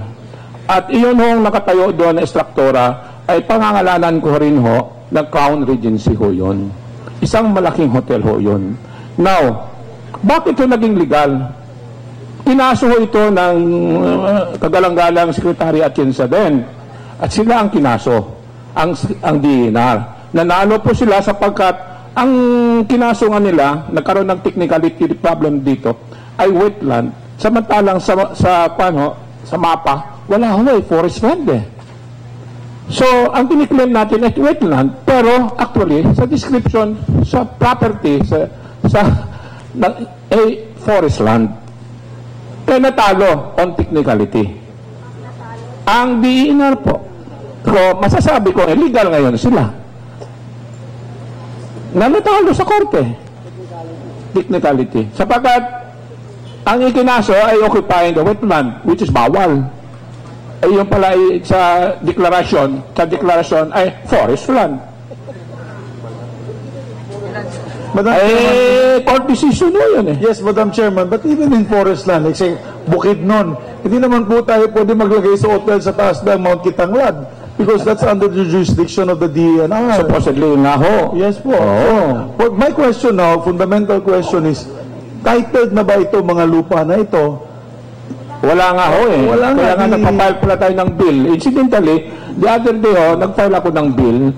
At iyon hong nakatayo doon na struktura ay pangangalanan ko rin ho ng Crown Regency ho yun. Isang malaking hotel ho yun. Now, bakit ito naging legal? Kinaso ho ito ng kagalang-galang Secretary Atienza din. At sila ang kinaso, ang DNR. Nanalo po sila sapagkat ang kinaso nga nila, nagkaroon ng technicality problem dito, ay wetland. Samantalang sa mapa, wala ho forest land eh. So, ang tiniklaim natin ay wetland, pero actually, sa description, sa property, forest land. Kaya natalo on technicality. Ang DNR po, masasabi ko, illegal ngayon sila. Natalo sa korte. Technicality. Sapagkat, ang ikinaso ay occupying the wetland, which is bawal. Ay yung pala ay sa deklarasyon ay forest land. Court decision mo yun eh. Yes, Madam Chairman, but even in forest land, like say, Bukidnon, hindi naman po tayo pwede maglagay sa hotel sa taas ng Mount Kitanglad because that's under the jurisdiction of the DNR. Supposedly nga ho. Yes po. Oh. So, my question now, fundamental question is, titled na ba ito mga lupa na ito? Wala nga ho eh. Kaya nga nagpapile pala tayo ng bill. Incidentally, the other day nagfile ako ng bill,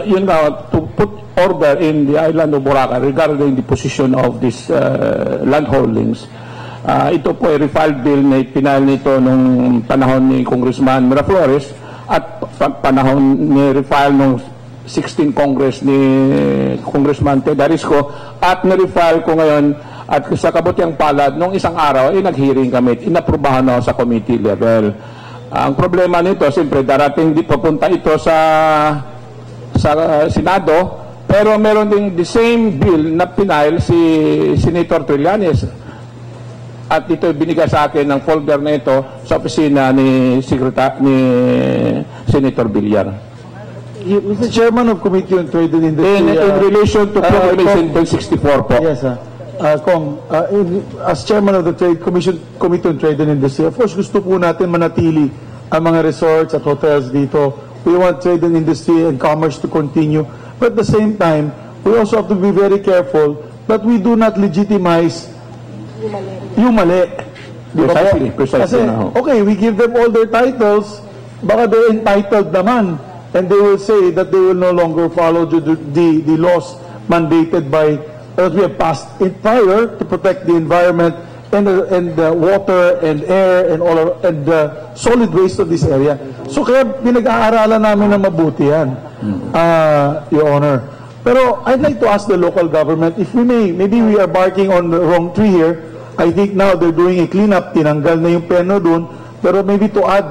yun nga, to put order in the island of Boracay regarding the position of these land holdings. Ito po ay refiled bill na pinile nito nung panahon ni Congressman Miraflores at panahon ni refile nung 16 Congress ni Congressman Ted Arisco at na-refile ko ngayon at sa kabutiang palad nung isang araw ay nag-hearing kami, inaprubahan na sa committee level. Ang problema nito, siyempre darating di papunta ito sa Senado, pero meron ding the same bill na pinile si Senator Trillanes at ito binigay sa akin ng folder na ito sa opisina ni Senator Villar. Mr. Chairman of Committee on Trade and Industry. In relation to Proclamation 1064 po. Yes, as Chairman of the Committee on Trade and Industry, of course, gusto po natin manatili ang mga resorts at hotels dito. We want trade and industry and commerce to continue. But at the same time, we also have to be very careful that we do not legitimize yung mali. Precisely. Okay, we give them all their titles, baka they're entitled naman. And they will say that they will no longer follow the laws mandated by that we have passed in prior to protect the environment and the water and air and the solid waste of this area. So kaya pinag-aaralan namin na mabuti yan, Your Honor. Pero I'd like to ask the local government if we may, maybe we are barking on the wrong tree here. I think now they're doing a cleanup, tinanggal na yung penno dun, pero maybe to add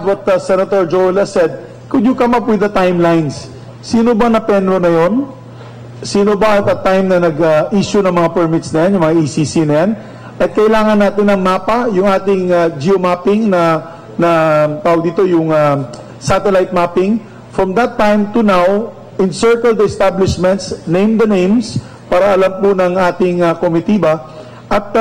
what Senator Joel has said, could you come up with the timelines? Sino ba na penro na yon? Sino ba at the time na nag-issue ng mga permits na yan, yung mga ECC na yan? At kailangan natin ng mapa, yung ating geomapping na tawag dito, yung satellite mapping. From that time to now, encircle the establishments, name the names, para alam po ng ating komitiba, at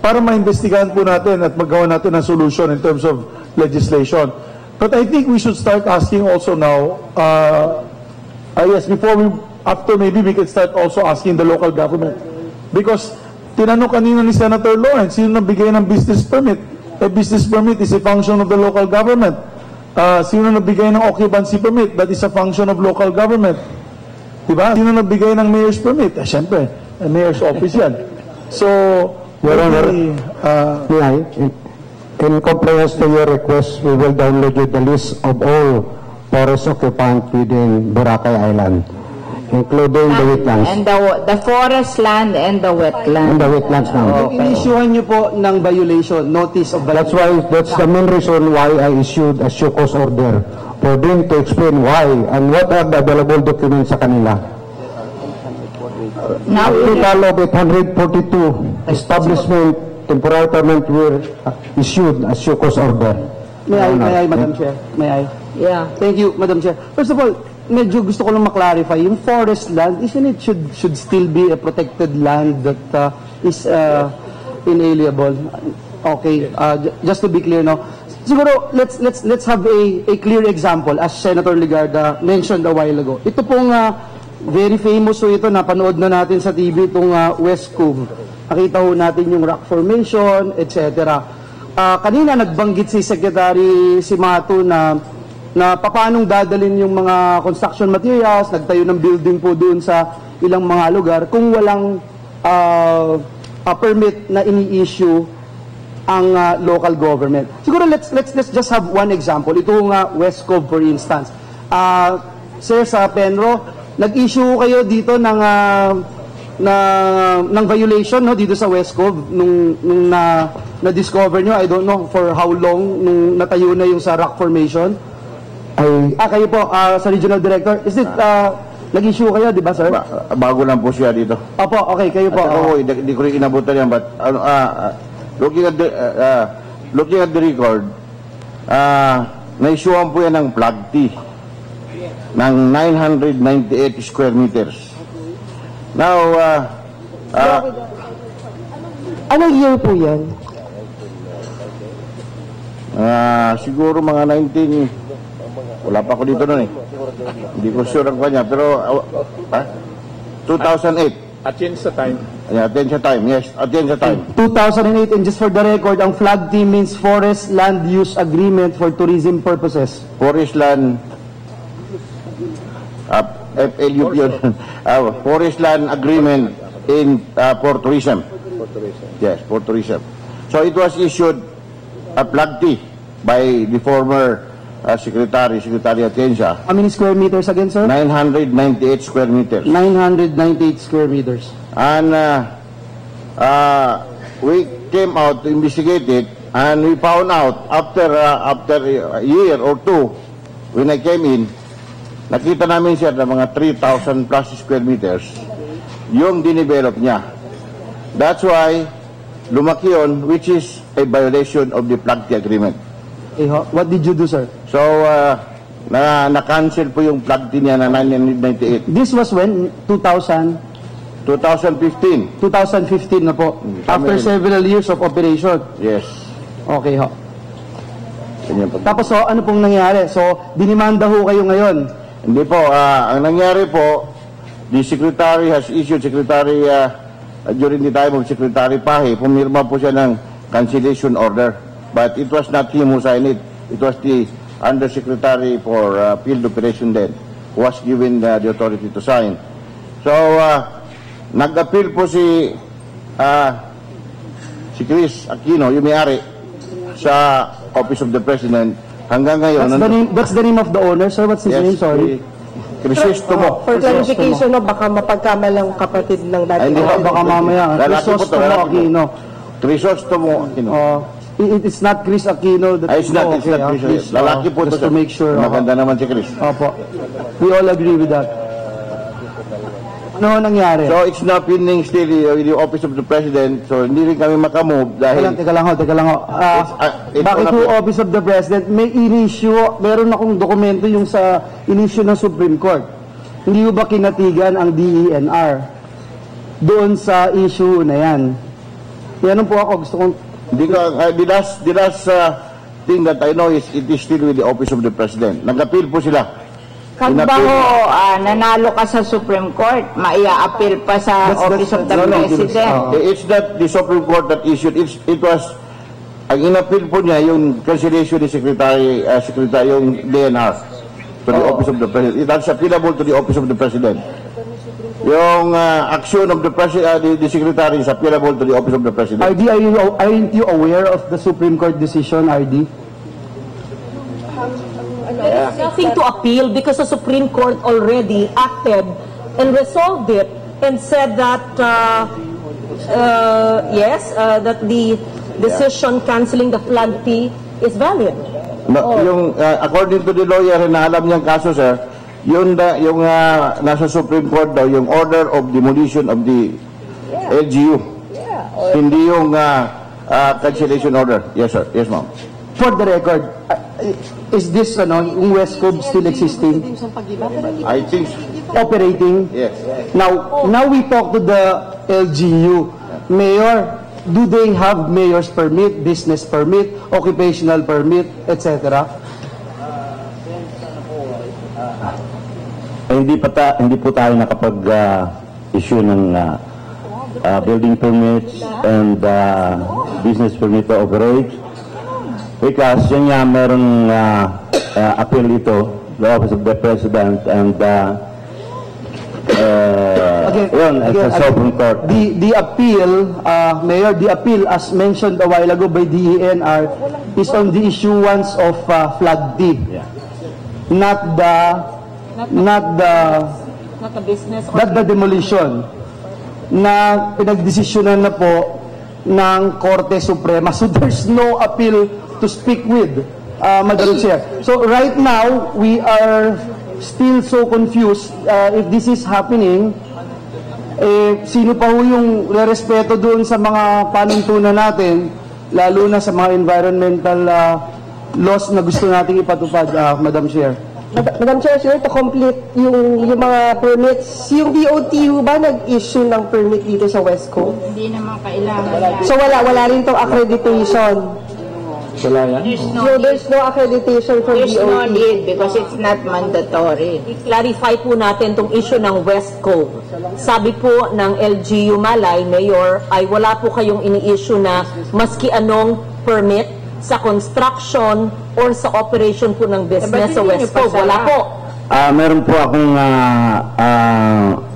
para maimbestigahan po natin at magawa natin ng solution in terms of legislation. But I think we should start asking also now, yes, after maybe we can start also asking the local government. Because, tinanong kanina ni Senator Lawrence, sino nagbigay ng business permit? A business permit is a function of the local government. Sino nagbigay ng occupancy permit? That is a function of local government. Diba? Sino nagbigay ng mayor's permit? Siyempre, mayor's office yan. So, Your Honor, in compliance to your request, we will download you the list of all forest occupants within Boracay Island. including the wetlands. And the forest land and the wetland. And the wetlands now. Inisyuhan niyo po ng violation, notice of That's violation. why, that's the main reason why I issued a show cause order for them to explain why and what are the available documents sa kanila. Now, Total of 842 establishment temporary permit were issued as show cause order. May I, Madam Chair? May I? Yeah. Thank you, Madam Chair. First of all, medyo gusto ko lang maklarify, yung forest land, isn't it should still be a protected land that is inalienable? Okay, just to be clear, no? Siguro, let's have a clear example, as Senator Ligarda mentioned a while ago. Ito pong very famous ho ito, napanood na natin sa TV, itong West Cove. Nakita ho natin yung rock formation, etc. Kanina nagbanggit si Secretary Simato na paanong dadalin yung mga construction materials, nagtayo ng building po doon sa ilang mga lugar kung walang permit na ini-issue ang local government. Siguro let's just have one example. Ito nga West Cove for instance. Sir, sa Penro, nag-issue kayo dito ng violation, no, dito sa West Cove nung na-discover nyo, I don't know for how long nung natayo na yung sa rock formation. Kayo po, sa Regional Director, is it, nag-issue kayo, di ba, sir? Bago lang po siya dito. Opo, okay, kayo po. At ako, hindi ko rin inabutan yan, but looking at the record, na-issuean po yan ng plug T ng 998 square meters. Now, Anong year po yan? siguro mga wala pa ako dito nun eh. Hindi ko sure ang kanya, pero 2008. At yun sa time. Yeah, attention time, yes, attention time. 2008, and just for the record, ang flag T means Forest Land Use Agreement for Tourism Purposes. Forest Land, FLUP yun. Forest Land Agreement for Tourism. Yes, for tourism. So it was issued a flag T by the former Secretary Atienza. How many square meters again, sir? 998 square meters. 998 square meters. And we came out to investigate it, and we found out after a year or two, when I came in, nakita namin siya na mga 3,000 plus square meters yung dinevelop niya. That's why lumaki yun, which is a violation of the flag T agreement. What did you do, sir? So, na-cancel po yung flag T niya na 998. This was when? 2015 na po. After several years of operation. Yes. Okay, ho. Tapos, so, ano pong nangyari? So, dinimanda ho kayo ngayon? Hindi po. Ang nangyari po, the Secretary has issued during the time of Secretary Pahi, pumirma po siya ng cancellation order. But it was not him who signed it. It was the Undersecretary for Field Operation then who was given the authority to sign. So, nag-appeal po si Chris Aquino, yung may-ari, sa Office of the President. Hanggang ngayon... That's the name of the owner, sir? What's his name? Sorry. Crisostomo. For clarification, no, baka mapagkamalang kapatid ng dati. Hindi, baka mamaya. Crisostomo Aquino. Crisostomo Aquino. It is not Chris Aquino. It's not Chris. Lalaki po just to make sure. Maganda naman si Chris. Opo. We all agree with that. Ano nangyari? So it's not pending still in the Office of the President. So hindi rin kami makamove dahil... Teka lang ho. Bakit po Office of the President? May in-issue, meron akong dokumento yung sa in-issue ng Supreme Court. Hindi ba kinatigan ang DENR doon sa issue na yan? Yan po ako, gusto kong... The last thing that I know is it is still with the Office of the President. Nag-appeal po sila. Kung ba ho, nanalo ka sa Supreme Court, maia-appeal pa sa Office of the President. It's not the Supreme Court that issued. It was, ang in-appeal po niya, yung cancellation ni Secretary yung DNR to the Office of the President. That's appealable to the Office of the President. Yung action of the Secretary is appealable to the Office of the President. RD, aren't you aware of the Supreme Court decision, RD? There's nothing to appeal because the Supreme Court already acted and resolved it and said that, yes, that the decision canceling the flag fee is valid. No, yung according to the lawyer na alam niyang kaso, sir, yung nasa Supreme Court daw, yung order of demolition of the LGU. Hindi yung cancellation order. Yes, sir. Yes, ma'am. For the record, is this yung West Cove still existing? I think Operating? yes. Now we talk to the LGU. Mayor, do they have mayor's permit, business permit, occupational permit, etc.? Hindi po tayo nakapag-issue ng building permits and business permit to operate because yun nga merong appeal ito, the Office of the President, and yun, as a Supreme Court. The appeal, Mayor, the appeal as mentioned a while ago by DENR is on the issuance of flag fee, not the demolition na pinagdesisyonan na po ng Korte Suprema. So there's no appeal to speak with, Madam Chair. So right now, we are still so confused if this is happening. Sino pa ho yung respeto doon sa mga panuntunan natin, lalo na sa mga environmental laws na gusto nating ipatupad, Madam Chair? Madam Chair, sir, to complete yung mga permits, yung DOTU ba nag-issue ng permit dito sa West Coast? Hindi naman kailangan. So wala rin itong accreditation? Wala yan? There's no accreditation for There's DOT? no need because it's not mandatory. I-clarify po natin itong issue ng West Cove. Sabi po ng LGU Malay, Mayor, ay wala po kayong ini-issue na maski anong permit sa construction or sa operation po ng business sa West Cove. Wala po. Meron po akong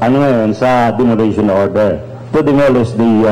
ngayon sa demolition order to demolish the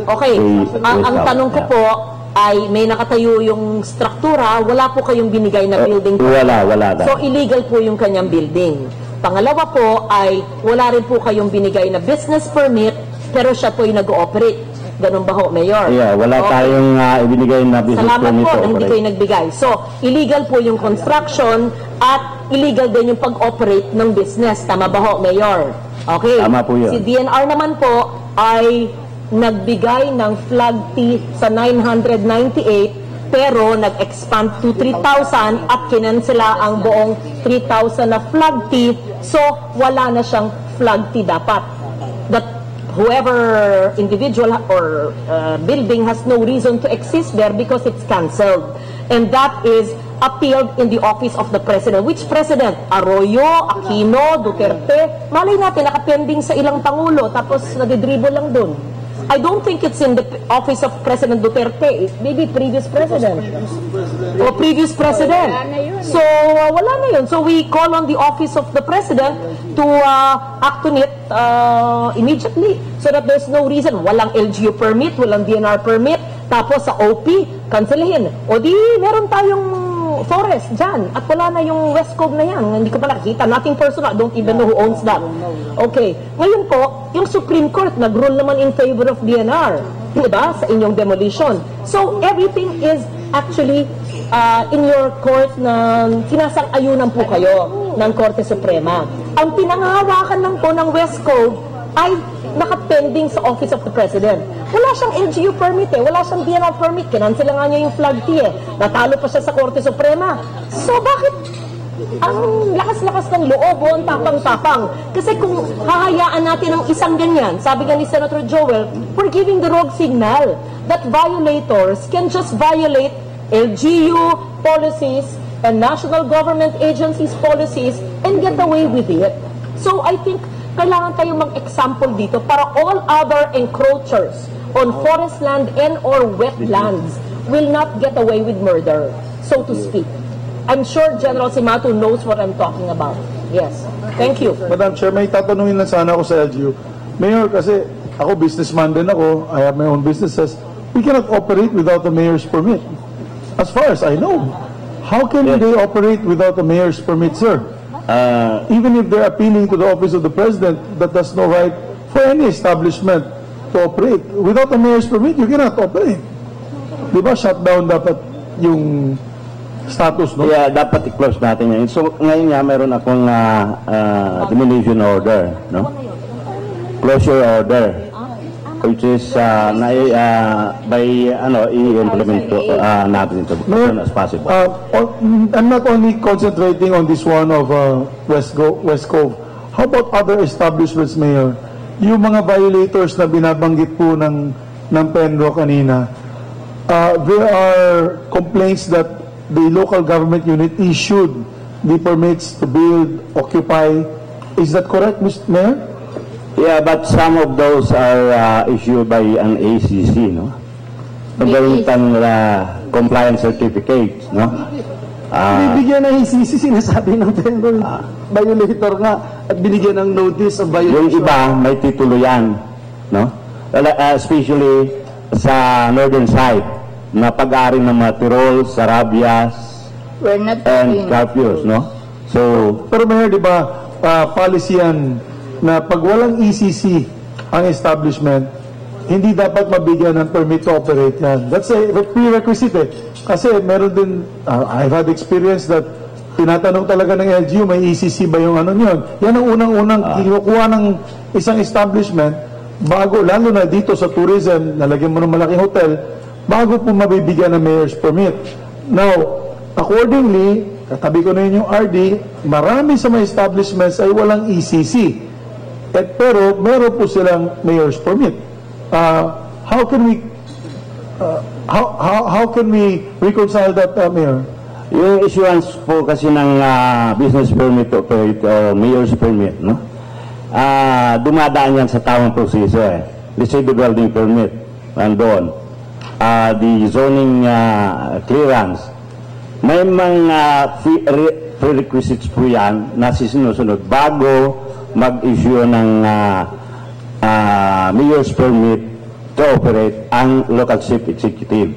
Okay, ang tanong ko po ay may nakatayo yung struktura, wala po kayong binigay na building permit. wala. So illegal po yung kanyang building. Pangalawa po ay wala rin po kayong binigay na business permit pero siya po yung nag-ooperate. Ganun ba ho, Mayor? Yeah, wala tayong ibinigay na business Salamat permit po to na hindi operate. kayo nagbigay. So, illegal po yung construction at illegal din yung pag-operate ng business. Tama ba ho, Mayor? Okay. Tama po yun. Si DNR naman po ay nagbigay ng flag fee sa 998 pero nag-expand to 3,000 at kinansela ang buong 3,000 na flag fee. So, wala na siyang flag fee dapat. That whoever individual or building has no reason to exist there because it's cancelled. And that is appealed in the office of the President. Which President? Arroyo, Aquino, Duterte? Malay natin, nakapending sa ilang Pangulo tapos nadidribble lang dun. I don't think it's in the office of President Duterte. It may be previous president. O previous president. So, wala na yun. So, we call on the office of the President to act on it immediately so that there's no reason. Walang LGU permit, walang DNR permit, tapos sa OP, cancelihin. O di, meron tayong forest dyan at wala na yung West Cove na yan. Hindi ko pa nakikita. Nothing personal. Don't even know who owns that. Okay. Ngayon po, yung Supreme Court nag-rule naman in favor of DNR. Diba? Sa inyong demolition. So, everything is actually in your court na sinasang-ayunan po kayo ng Korte Suprema. Ang pinangahawakan lang po ng West Cove ay nakapending sa Office of the President. Wala siyang LGU permit wala siyang DNR permit, kinansela nga niya yung flag fee natalo pa siya sa Korte Suprema. So bakit ang lakas-lakas ng loob ang tapang-tapang? Kasi kung hahayaan natin ang isang ganyan, sabi nga ni Senator Joel, we're giving the wrong signal that violators can just violate LGU policies and national government agencies policies and get away with it. So I think kailangan tayong mag-example dito para all other encroachers on forest land and or wetlands will not get away with murder, so to speak. I'm sure General Simato knows what I'm talking about. Yes. Thank you. Madam Chair, may tatanungin lang sana ako sa LGU. Mayor, kasi ako businessman din ako. I have my own businesses. We cannot operate without the mayor's permit. As far as I know. How can they operate without the mayor's permit, sir? Even if they're appealing to the office of the president, that does no right for any establishment to operate. Without a mayor's permit, you cannot operate. Di ba, shutdown dapat yung status, no? Yeah, dapat i-close natin yan. So, ngayon nga, meron akong termination order, no? Closure order, which is i-implement natin ito as soon as possible. I'm not only concentrating on this one of West Cove. How about other establishments, Mayor? Yung mga violators na binabanggit po ng Penro kanina, there are complaints that the local government unit issued the permits to build, occupy. Is that correct, Mr. Mayor? Yeah, but some of those are issued by an ACC, no? Pagalitan compliance certificates, no? Bibigyan ng ACC, sinasabi ng Penro, violator nga, at binigyan ng notice of violation. Yung iba, may titulo yan, no? Especially sa northern side, na pag-aari ng mga Tirol, Sarabias, and curfews, no? So, pero Mayor, di ba, policy yan na pag walang ECC ang establishment, hindi dapat mabigyan ng permit to operate yan. That's a prerequisite eh. Kasi meron din, I've had experience that tinatanong talaga ng LGU, may ECC ba yung ano yun? Yan ang unang-unang kinukuha ng isang establishment bago, lalo na dito sa tourism, nalagyan mo ng malaking hotel, bago po mabibigyan ng mayor's permit. Now, accordingly, katabi ko na yun yung RD, marami sa mga establishments ay walang ECC. Pero meron po silang mayor's permit. How can we reconcile that, Mayor? Yung issuance po kasi ng business permit to operate or mayor's permit, no? Dumadaan yan sa tamang proseso eh. Let's say the building permit, nandoon. The zoning clearance. May mga prerequisites po yan na sinusunod bago mag-issue ng mayor's permit to operate ang local chief executive.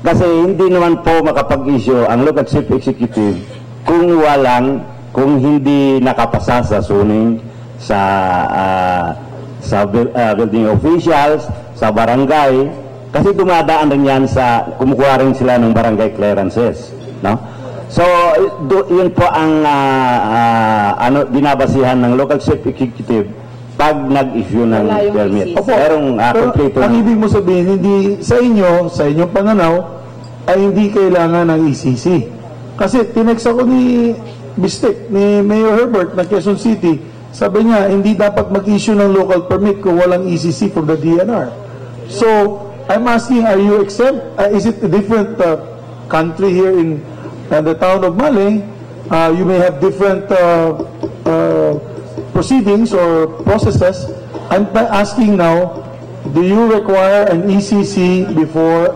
Kasi hindi naman po makapag-issue ang local chief executive kung hindi nakapasa sa zoning, sa building officials, sa barangay, kasi dumadaan rin yan kumukuha rin sila ng barangay clearances, no? So, yun po ang binabasihan ng local chief executive pag nag-issue ng permit. Pero ang ibig mo sabihin, hindi sa inyong pananaw, ay hindi kailangan ng ECC. Kasi tinext ako ni Bistek, ni Mayor Herbert ng Quezon City, sabi niya, hindi dapat mag-issue ng local permit kung walang ECC from the DNR. So, I'm asking, are you exempt? Is it a different country here in the town of Malay? You may have different proceedings or processes. I'm asking now, do you require an ECC before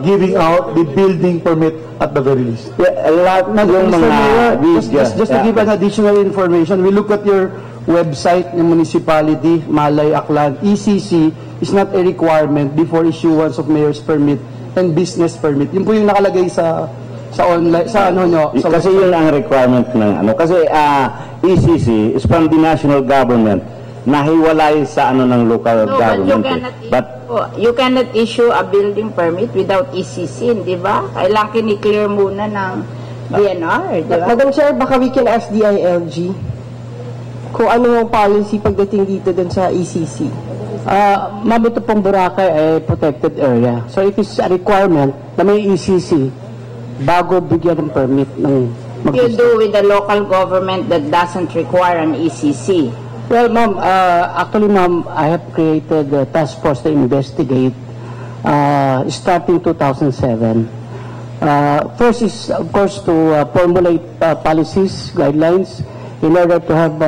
giving out the building permit at the very least? Just to give an additional information, we look at your website ng municipality, Malay, Aklan. ECC is not a requirement before issuance of mayor's permit and business permit. Yun po yung nakalagay sa online, sa ano nyo. Kasi yun ang requirement ng ano. Kasi ECC is from the national government, nahiwalay sa ano ng local government. But you cannot issue a building permit without ECC, di ba? Kailangan kiniklear muna ng DNR, di ba? Madam Chair, baka we can ask DILG kung ano ang policy pagdating dito dun sa ECC. Mabuto pong Boracay ay protected area. So it is a requirement na may ECC bago bigyan ng permit ng You do with the local government that doesn't require an ECC. Well, ma'am, actually, ma'am, I have created a task force to investigate starting 2007. First is, of course, to formulate policies, guidelines, in order to have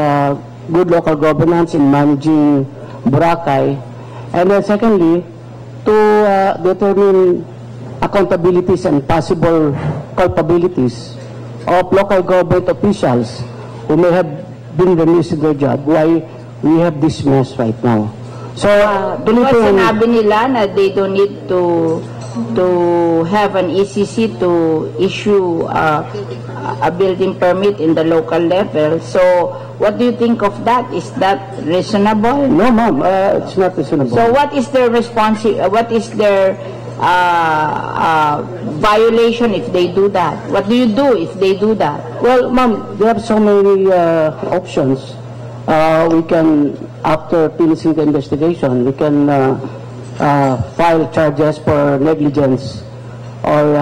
good local governance in managing Boracay. And then secondly, to determine accountabilities and possible culpabilities of local government officials who may have been remiss in their job, why we have this mess right now. So, because sinabi nila na they don't need to have an ECC to issue a building permit in the local level. So, what do you think of that? Is that reasonable? No, ma'am, it's not reasonable. So, what is their what is their violation if they do that? What do you do if they do that? Well, ma'am, there are so many options. We can, after finishing the investigation, we can file charges for negligence or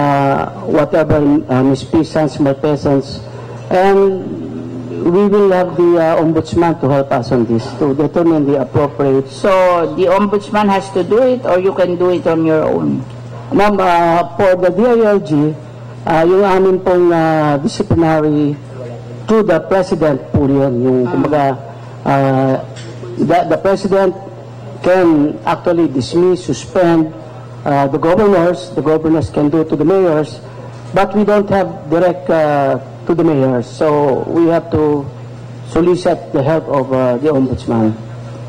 whatever misfeasance, malfeasance, and we will have the ombudsman to help us on this to determine the appropriate. So the ombudsman has to do it, or you can do it on your own? Ma'am, for the DILG, yung amin pong disciplinary to the president po yun, yung kumbaga, the president can actually dismiss, suspend the governors can do to the mayors, but we don't have direct to the mayors, so we have to solicit the help of the ombudsman.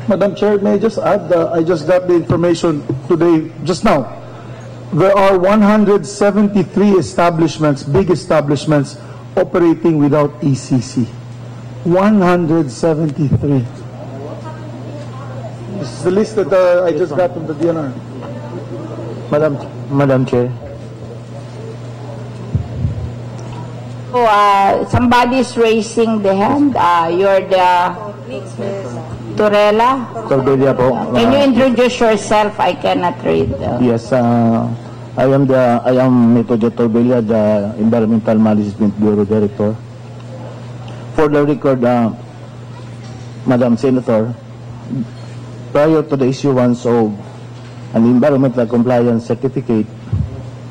Madam Chair, may I just add, I just got the information today, just now. There are 173 establishments, big establishments, operating without ECC. 173. This is the list that I just got from the DNR. Madam Chair. So, somebody is raising the hand. You're the Torella. Torbelia po. Can you introduce yourself? I cannot read. Yes, I am Metodio Torbelia, the Environmental Management Bureau Director. For the record, Madam Senator, prior to the issuance of an environmental compliance certificate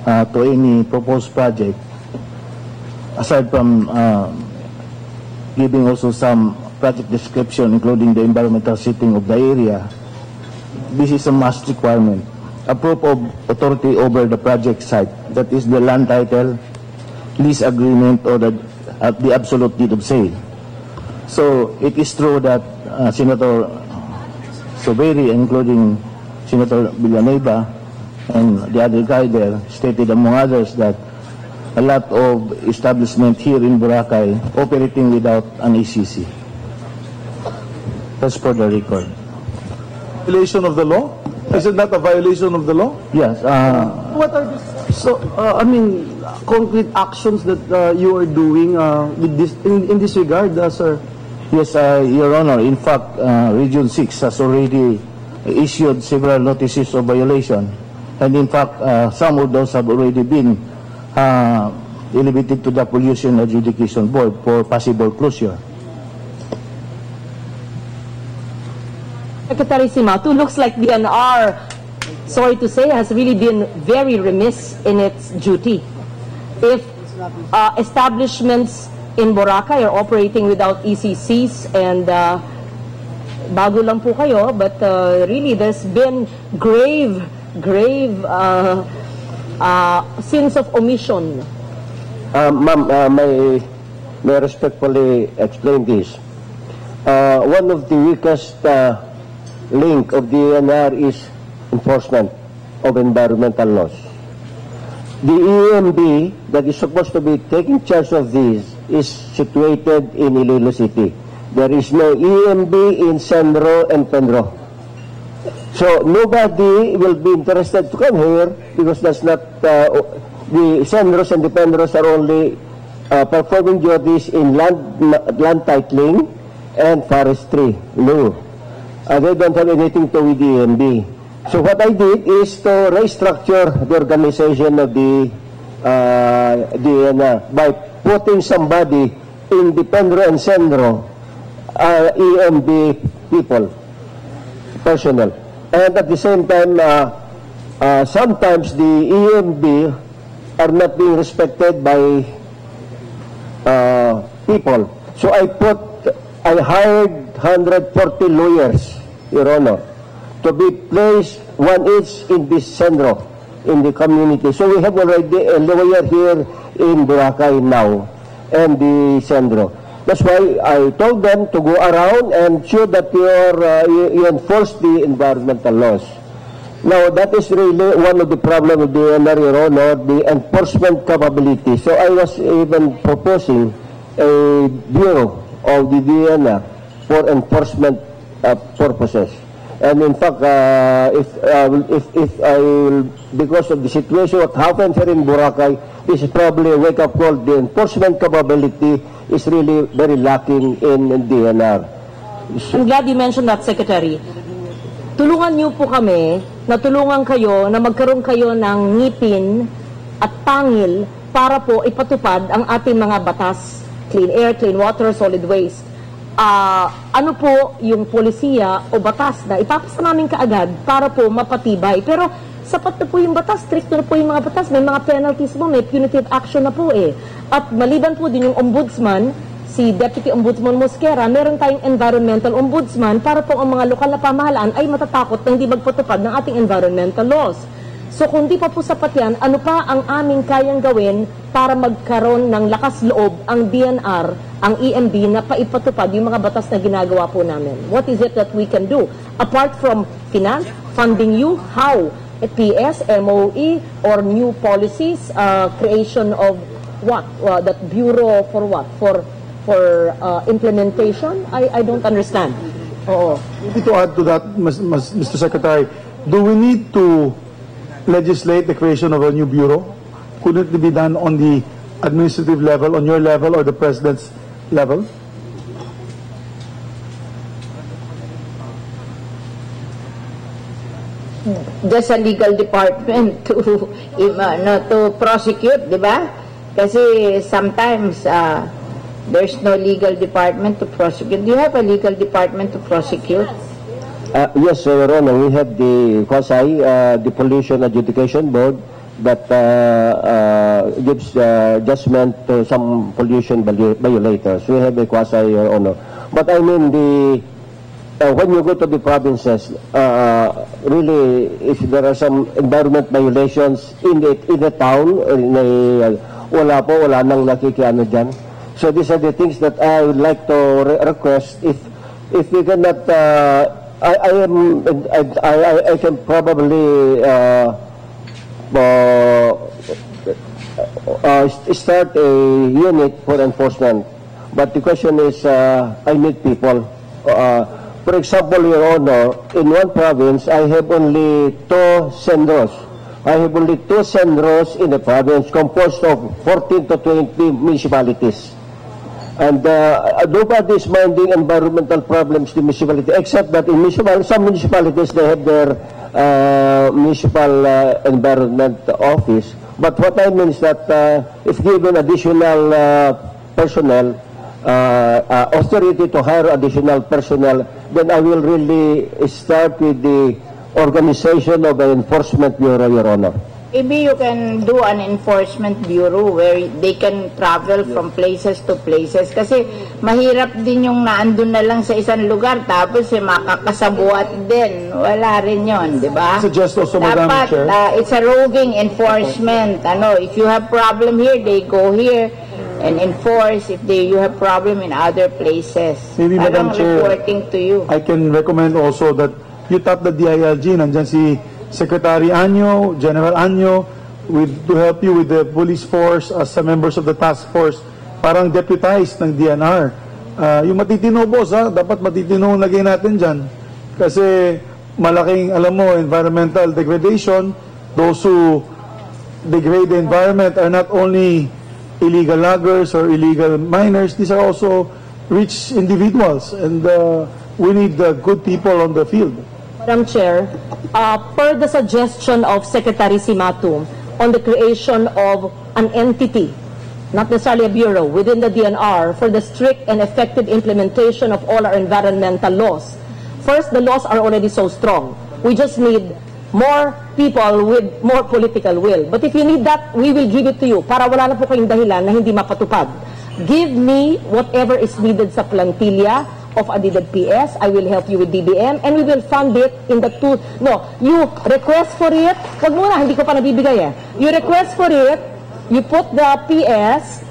to any proposed project, aside from giving also some project description, including the environmental setting of the area, this is a must requirement. A proof of authority over the project site, that is the land title, lease agreement, or the absolute deed of sale. So it is true that Senator Soberi, including Senator Villanueva and the other guy there, stated among others that a lot of establishment here in Boracay operating without an ECC. That's for the record. Violation of the law? Is it not a violation of the law? Yes. What are these? So, I mean, concrete actions that you are doing with this in this regard, sir? Yes, Your Honor. In fact, Region 6 has already issued several notices of violation. And in fact, some of those have already been elevated to the Pollution Adjudication Board for possible closure. Secretary Simatu, looks like DNR, sorry to say, has really been very remiss in its duty. If establishments in Boracay are operating without ECCs and bago lang po kayo, but really there's been grave sins of omission. Ma'am, may respectfully explain this. One of the weakest link of the DNR is enforcement of environmental laws. The EMB that is supposed to be taking charge of this is situated in Iloilo City. There is no EMB in Senro and Penro. So nobody will be interested to come here because that's not, the Senros and the Penros are only performing duties in land titling and forestry. No. They don't have anything to do with the EMB. So what I did is to restructure the organization of the DNR by putting somebody in the Penro and Senro EMB people, personnel. And at the same time, sometimes the EMB are not being respected by people. So I hired 140 lawyers, Your Honor, to be placed one each in this Senro, in the community. So we have already a lawyer here in Boracay now, and the Senro. That's why I told them to go around and ensure that you enforce the environmental laws. Now, that is really one of the problems of the DNR, the enforcement capability. So I was even proposing a bureau of the DNR for enforcement purposes. And in fact, if I will, because of the situation what happened here in Boracay, this is probably a wake-up call. The enforcement capability is really very lacking in DNR. I'm glad you mentioned that, Secretary. Tulungan niyo po kami, natulungan kayo na magkaroon kayo ng ngipin at pangil para po ipatupad ang ating mga batas, clean air, clean water, solid waste. Ano po yung polisiya o batas na ipapasa namin kaagad para po mapatibay. Pero sapat na po yung batas, strict na po yung mga batas, may mga penalties mo, may punitive action na po eh. At maliban po din yung ombudsman, si Deputy Ombudsman Mosquera, meron tayong environmental ombudsman para po ang mga lokal na pamahalaan ay matatakot na hindi magpatupad ng ating environmental laws. So kung di pa po sapat yan, ano pa ang aming kayang gawin para magkaroon ng lakas loob ang DNR, ang EMB na paipatupad yung mga batas na ginagawa po namin? What is it that we can do? Apart from finance, funding you, how? PS, MOE, or new policies, creation of what? That bureau for what? For implementation? I don't understand. Maybe to add to that, Mr. Secretary, do we need to legislate the creation of a new bureau? Could it be done on the administrative level, on your level, or the President's level? Just a legal department to prosecute, di ba? Kasi sometimes there's no legal department to prosecute. Do you have a legal department to prosecute? Yes, Your Honor, we have the quasi, the Pollution Adjudication Board that gives judgment to some pollution violators. We have a quasi, Your Honor. But I mean, when you go to the provinces, really, if there are some environment violations in a town, wala nang nakikiano dyan. So these are the things that I would like to request. If we cannot, I can probably start a unit for enforcement. But the question is, I need people. For example, Your Honor, in one province, I have only 2 senros. I have only 2 senros in the province composed of 14 to 20 municipalities. And nobody is minding environmental problems in municipality, except that in some municipalities, they have their municipal environment office. But what I mean is that if given additional personnel, authority to hire additional personnel, then I will really start with the organization of an enforcement bureau, Your Honor. Maybe you can do an enforcement bureau where they can travel from places to places. Kasi mahirap din yung naandun na lang sa isang lugar tapos makakasabuat din. Wala rin yun, di ba? Suggest also, Madam Chair. It's a roving enforcement. If you have problem here, they go here and enforce if you have problem in other places. Maybe, Madam Chair, reporting to you. I can recommend also that you tap the DILG. Nandyan si Secretary Anyo, General Anyo, to help you with the police force as members of the task force, parang deputized ng DNR. Yung matitino, boss, dapat matitino lagay natin dyan. Kasi malaking, alam mo, environmental degradation. Those who degrade the environment are not only illegal loggers or illegal miners, these are also rich individuals. And we need good people on the field. Madam Chair, per the suggestion of Secretary Simatu on the creation of an entity, not necessarily a bureau, within the DNR for the strict and effective implementation of all our environmental laws. First, the laws are already so strong. We just need more people with more political will. But if you need that, we will give it to you para wala na po kayong dahilan na hindi mapatupad. Give me whatever is needed sa plantilla of Adidas PS. I will help you with DBM and we will fund it in the two. No, you request for it. Wag muna, hindi ko pa nabibigay eh. You request for it you put the PS,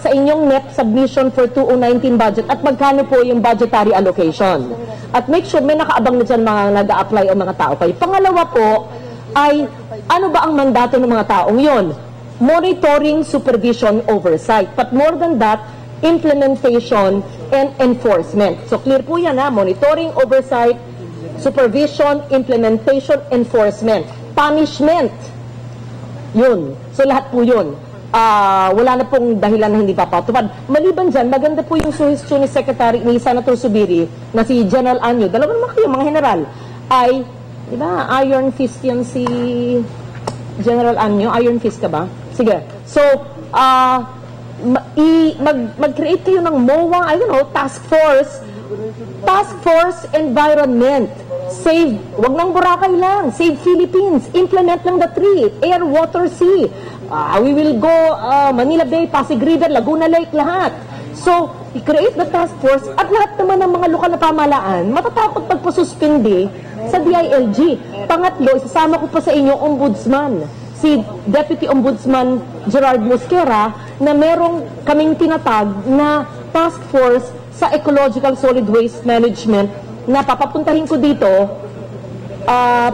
sa inyong net submission for 2019 budget at magkano po yung budgetary allocation. At make sure may nakaabang na dyan mga nag-a-apply o mga tao kayo. Pangalawa po ay ano ba ang mandato ng mga taong yon? Monitoring, supervision, oversight. But more than that, implementation and enforcement. So clear po yan ha, monitoring, oversight, supervision, implementation, enforcement. Punishment. Yun. So lahat po yun. Wala na pong dahilan na hindi papatupad. Maliban dyan, maganda po yung suhestyon ni Secretary ni Senator Subiri na si General Anyo. Dalawa naman kayo, mga general. Ay, di ba, iron fist yan si General Anyo. Iron fist ka ba? Sige. So, mag-create kayo ng MOA, I don't know, task force environment. Save, wag ng Boracay lang, save Philippines, implement lang the three, air, water, sea. We will go Manila Bay, Pasig River, Laguna Lake, lahat. So, i-create the task force at lahat naman ng mga lokal na pamahalaan matatakot pagpasuspindi sa DILG. Pangatlo, isasama ko pa sa inyo, Ombudsman. Si Deputy Ombudsman Gerard Mosquera na merong kaming tinatag na task force sa ecological solid waste management na papapuntahin ko dito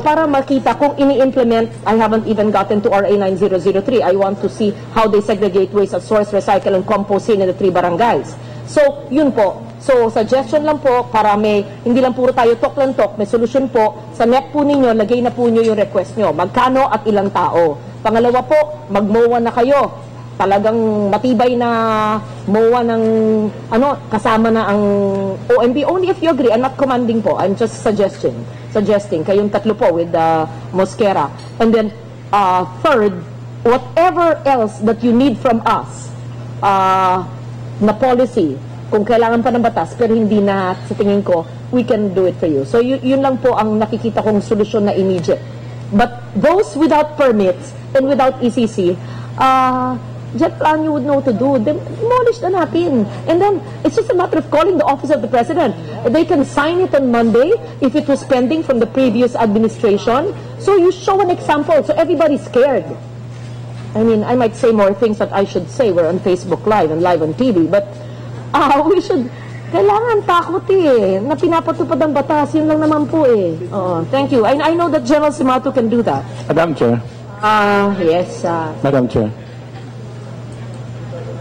para makita kung ini-implement. I haven't even gotten to RA 9003. I want to see how they segregate waste at source, recycle, and composting in the 3 barangays. So, yun po. So, suggestion lang po para hindi lang puro tayo talk lang talk, may solusyon po. Sa net po ninyo, lagay na po nyo yung request nyo. Magkano at ilang tao. Pangalawa po, mag-MOA na kayo. Talagang matibay na MOA ng kasama na ang OMB. Only if you agree. I'm not commanding po. I'm just suggesting. Kayong tatlo po with Mosquera. And then, third, whatever else that you need from us na policy, kung kailangan pa ng batas, pero hindi na sa tingin ko, we can do it for you. So, yun lang po ang nakikita kong solusyon na immediate. But those without permits and without ECC, Jet plan you would know to do, then demolish na natin. And then, it's just a matter of calling the office of the president. They can sign it on Monday if it was pending from the previous administration. So you show an example, so everybody's scared. I mean, I might say more things that I should say. We're on Facebook Live and live on TV, but we should, kailangan takot na pinapatupad ang batas, yun lang naman po thank you. I know that General Simato can do that. Madam Chair. Yes. Madam Chair.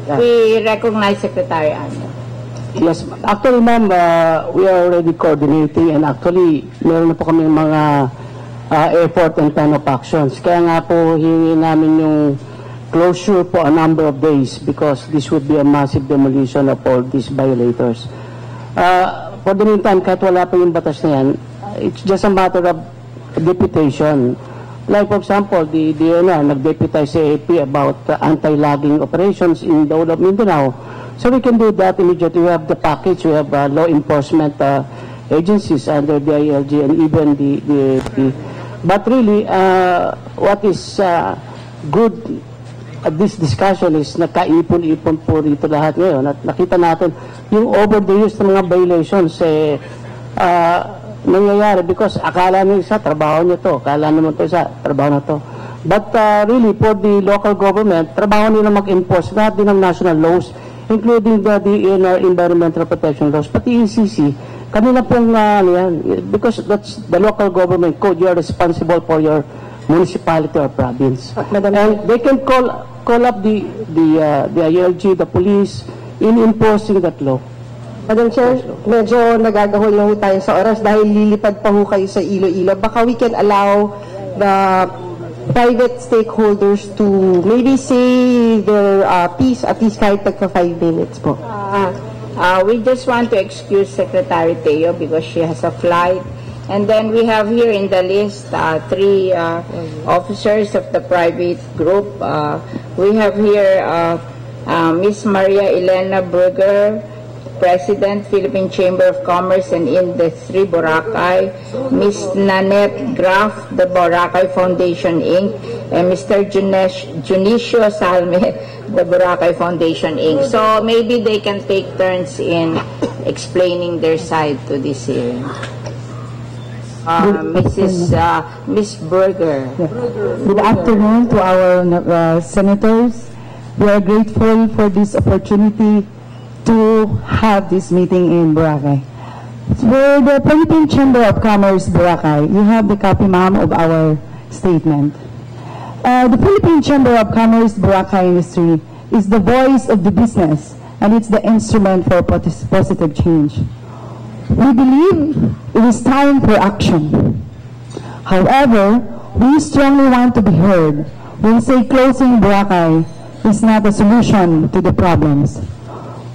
We recognize Secretary Anyo. Yes, actually ma'am, we are already coordinating and actually meron na po kami mga effort and plan of actions. Kaya nga po hingi namin yung closure po a number of days because this would be a massive demolition of all these violators. For the meantime, kahit wala pa yung batas na yan, it's just a matter of deputation. Like for example, the DNR nag-deputize sa AP about anti-logging operations in the whole of Mindanao. So we can do that immediately. We have the package. We have law enforcement agencies under the ILG and even the but really, what is good at this discussion is nakaipon-ipon po rito lahat ngayon at nakita natin yung over the years ng mga violations nangyayari because akala nyo isa, trabaho nyo to. Akala naman to isa, trabaho na to. But really, for the local government, trabaho nila mag-enforce lahat din ng national laws, including the environmental protection laws, pati ECC. Kanina pong, because that's the local government code, you are responsible for your municipality or province. And they can call up the ILG, the police, in enforcing that law. Madam Chair, medyo nagagahol na ho tayo sa oras dahil lilipad pa ho kayo sa Iloilo. Baka we can allow the private stakeholders to maybe say their piece at least kahit pagka 5 minutes po. We just want to excuse Secretary Teo because she has a flight. And then we have here in the list 3 officers of the private group. We have here Miss Maria Elena Berger, President, Philippine Chamber of Commerce and Industry, Boracay, Ms. Nanette Graf, the Boracay Foundation, Inc., and Mr. Junicio Salme, the Boracay Foundation, Inc. So maybe they can take turns in explaining their side to this hearing. Ms. Berger. Good afternoon to our senators. We are grateful for this opportunity to have this meeting in Boracay. For the Philippine Chamber of Commerce, Boracay, you have the copy, ma'am, of our statement. The Philippine Chamber of Commerce, Boracay industry is the voice of the business, and it's the instrument for positive change. We believe it is time for action. However, we strongly want to be heard. We say closing Boracay is not a solution to the problems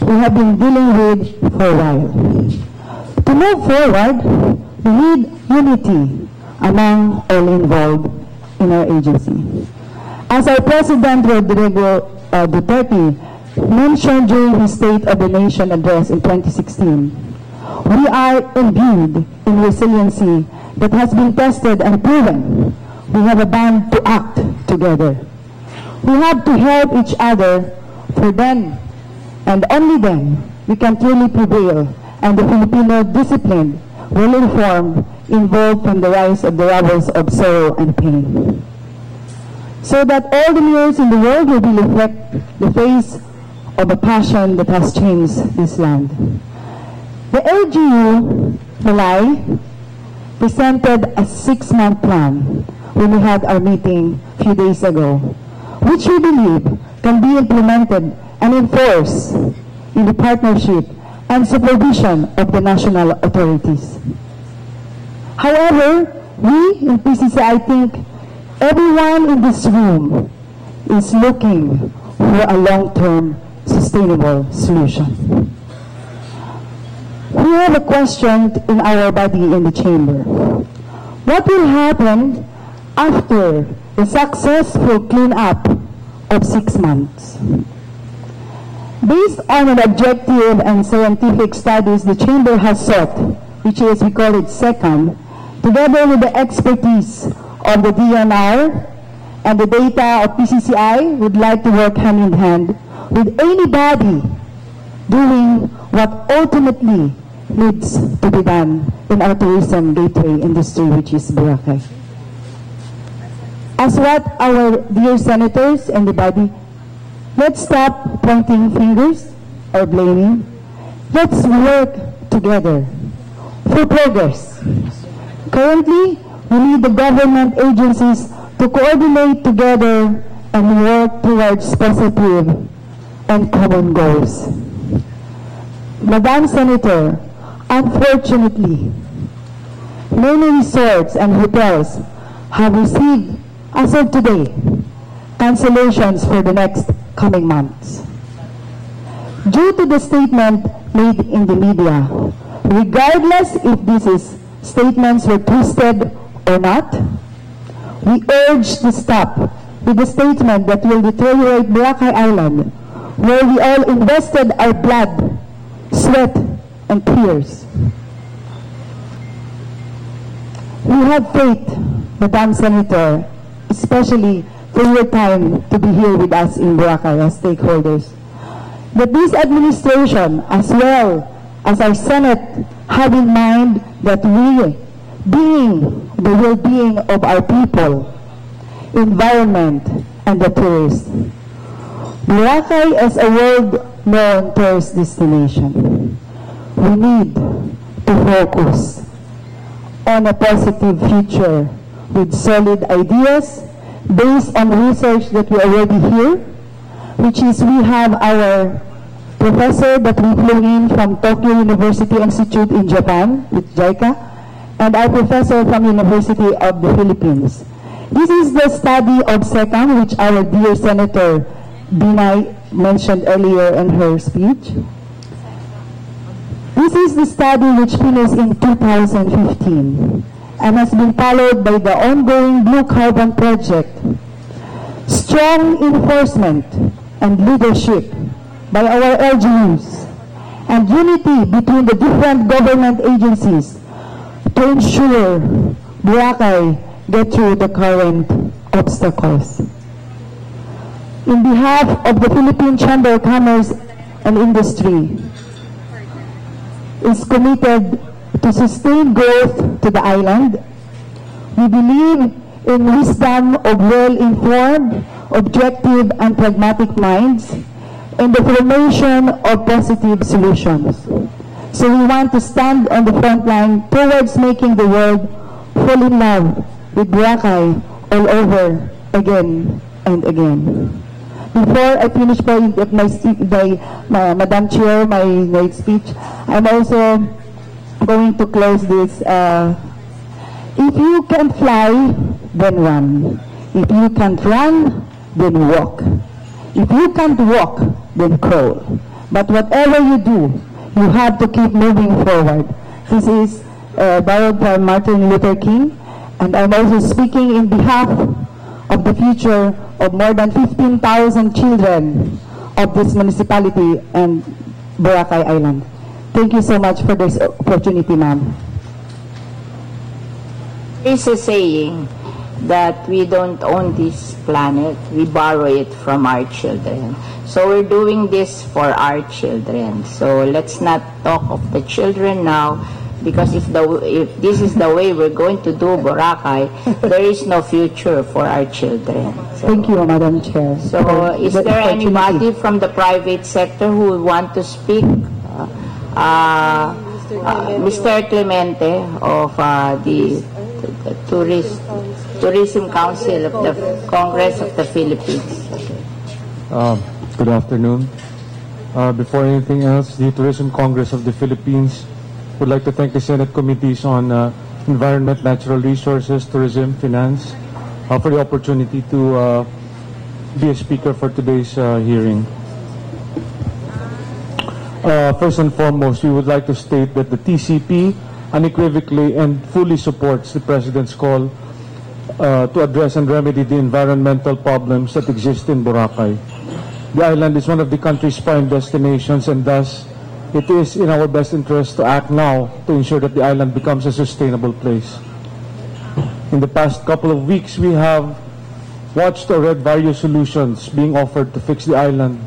we have been dealing with for a while. To move forward, we need unity among all involved in our agency. As our President Rodrigo Duterte mentioned during his State of the Nation address in 2016, we are imbued in resiliency that has been tested and proven. We have a bond to act together. We have to help each other, for then, and only then, we can truly prevail, and the Filipino disciplined, well-informed, involved from the rise of the rebels of sorrow and pain. So that all the mirrors in the world will reflect the face of a passion that has changed this land. The LGU, Malay, presented a 6-month plan when we had our meeting a few days ago, which we believe can be implemented and enforced in the partnership and supervision of the national authorities. However, we in PCCI think everyone in this room is looking for a long-term sustainable solution. We have a question in our body in the chamber. What will happen after the successful cleanup of 6 months? Based on an objective and scientific studies the chamber has sought, which is, we call it SECAM, together with the expertise of the DNR and the data of PCCI, would like to work hand in hand with anybody doing what ultimately needs to be done in our tourism gateway industry, which is Boracay. As what our dear senators and the body, let's stop pointing fingers or blaming. Let's work together for progress. Currently, we need the government agencies to coordinate together and work towards positive and common goals. Madam Senator, unfortunately, many resorts and hotels have received, as of today, cancellations for the next coming months. Due to the statement made in the media, regardless if these statements were twisted or not, we urge to stop with the statement that will deteriorate Boracay Island, where we all invested our blood, sweat, and tears. We have faith, Madam Senator, especially for your time to be here with us in Boracay as stakeholders, that this administration, as well as our Senate, have in mind that we, being the well-being of our people, environment, and the tourists. Boracay is a world-known tourist destination. We need to focus on a positive future with solid ideas based on research that we already hear, which is we have our professor that we flew in from Tokyo University Institute in Japan with JICA, and our professor from University of the Philippines. This is the study of SECAM, which our dear Senator Binay mentioned earlier in her speech. This is the study which finished in 2015 and has been followed by the ongoing Blue Carbon Project. Strong enforcement and leadership by our LGUs and unity between the different government agencies to ensure Boracay get through the current obstacles. In behalf of the Philippine Chamber of Commerce and Industry, is committed to sustain growth to the island. We believe in wisdom of well-informed, objective, and pragmatic minds, and the formation of positive solutions. So we want to stand on the front line towards making the world fall in love with Boracay all over again and again. Before I finish Madam Chair, my speech, I'm also going to close this. If you can fly, then run. If you can't run, then walk. If you can't walk, then crawl. But whatever you do, you have to keep moving forward. This is borrowed from Martin Luther King, and I'm also speaking in behalf of the future of more than 15,000 children of this municipality and Boracay Island. Thank you so much for this opportunity, ma'am. There's a saying that we don't own this planet, we borrow it from our children. So we're doing this for our children. So let's not talk of the children now, because if this is the way we're going to do Boracay, there is no future for our children. So, thank you, Madam Chair. So is there anybody from the private sector who would want to speak? Mr. Clemente of the Tourism Council of the Congress of the Philippines. Good afternoon. Before anything else, the Tourism Congress of the Philippines would like to thank the Senate Committees on Environment, Natural Resources, Tourism, Finance for the opportunity to be a speaker for today's hearing. First and foremost, we would like to state that the TCP unequivocally and fully supports the President's call to address and remedy the environmental problems that exist in Boracay. The island is one of the country's prime destinations, and thus it is in our best interest to act now to ensure that the island becomes a sustainable place. In the past couple of weeks, we have watched or read various solutions being offered to fix the island,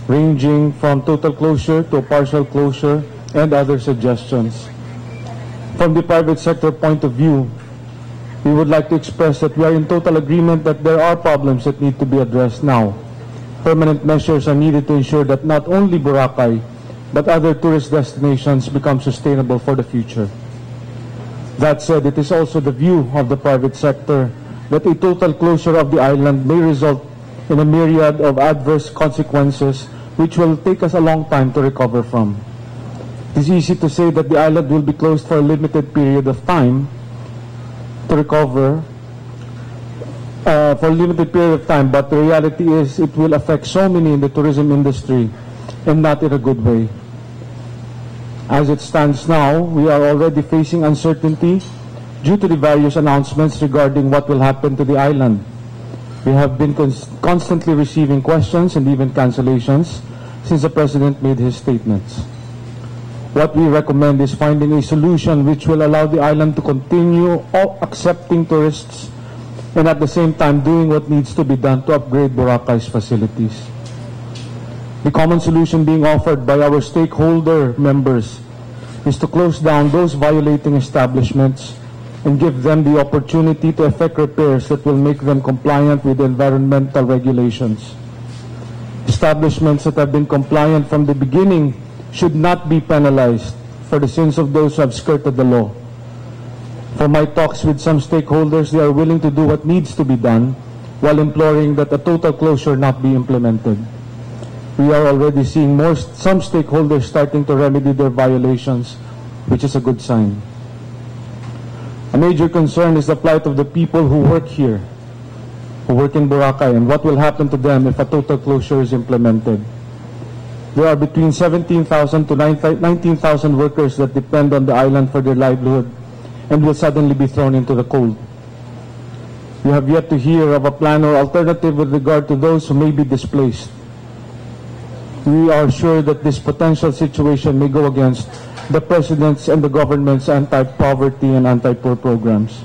ranging from total closure to partial closure and other suggestions. From the private sector point of view, we would like to express that we are in total agreement that there are problems that need to be addressed now. Permanent measures are needed to ensure that not only Boracay, but other tourist destinations become sustainable for the future. That said, it is also the view of the private sector that a total closure of the island may result in a myriad of adverse consequences which will take us a long time to recover from. It is easy to say that the island will be closed for a limited period of time to recover, for a limited period of time, but the reality is it will affect so many in the tourism industry and not in a good way. As it stands now, we are already facing uncertainty due to the various announcements regarding what will happen to the island. We have been constantly receiving questions and even cancellations since the President made his statements. What we recommend is finding a solution which will allow the island to continue accepting tourists and at the same time doing what needs to be done to upgrade Boracay's facilities. The common solution being offered by our stakeholder members is to close down those violating establishments and give them the opportunity to effect repairs that will make them compliant with environmental regulations. Establishments that have been compliant from the beginning should not be penalized for the sins of those who have skirted the law. For my talks with some stakeholders, they are willing to do what needs to be done while imploring that a total closure not be implemented. We are already seeing some stakeholders starting to remedy their violations, which is a good sign. A major concern is the plight of the people who work here, who work in Boracay, and what will happen to them if a total closure is implemented. There are between 17,000 to 19,000 workers that depend on the island for their livelihood and will suddenly be thrown into the cold. We have yet to hear of a plan or alternative with regard to those who may be displaced. We are sure that this potential situation may go against the President's and the government's anti-poverty and anti-poor programs.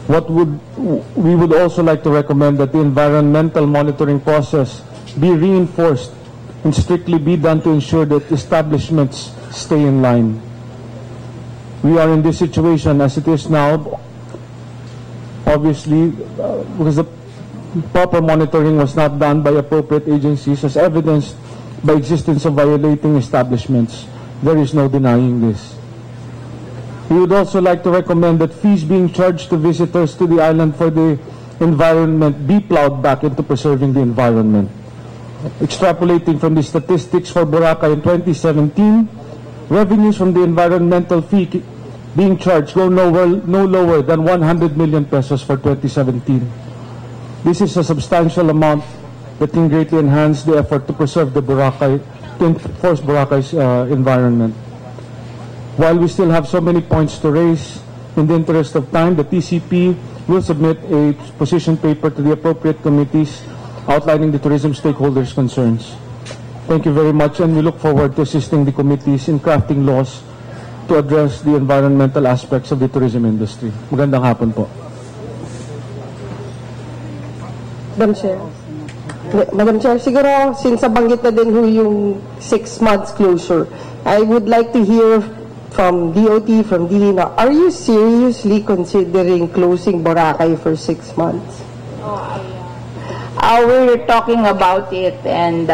We would also like to recommend that the environmental monitoring process be reinforced and strictly be done to ensure that establishments stay in line. we are in this situation as it is now, obviously, because the proper monitoring was not done by appropriate agencies, as evidenced by existence of violating establishments. There is no denying this. We would also like to recommend that fees being charged to visitors to the island for the environment be plowed back into preserving the environment. Extrapolating from the statistics for Boracay in 2017, revenues from the environmental fee being charged go no lower than 100 million pesos for 2017. This is a substantial amount that can greatly enhance the effort to preserve the Boracay, to enforce Boracay's environment. While we still have so many points to raise, in the interest of time, the TCP will submit a position paper to the appropriate committees outlining the tourism stakeholders' concerns. Thank you very much, and we look forward to assisting the committees in crafting laws to address the environmental aspects of the tourism industry. Magandang hapon po. Madam Chair, siguro since nabanggit na din ho yung 6 months closure, I would like to hear from DOT, from DINA, are you seriously considering closing Boracay for 6 months? We're talking about it, and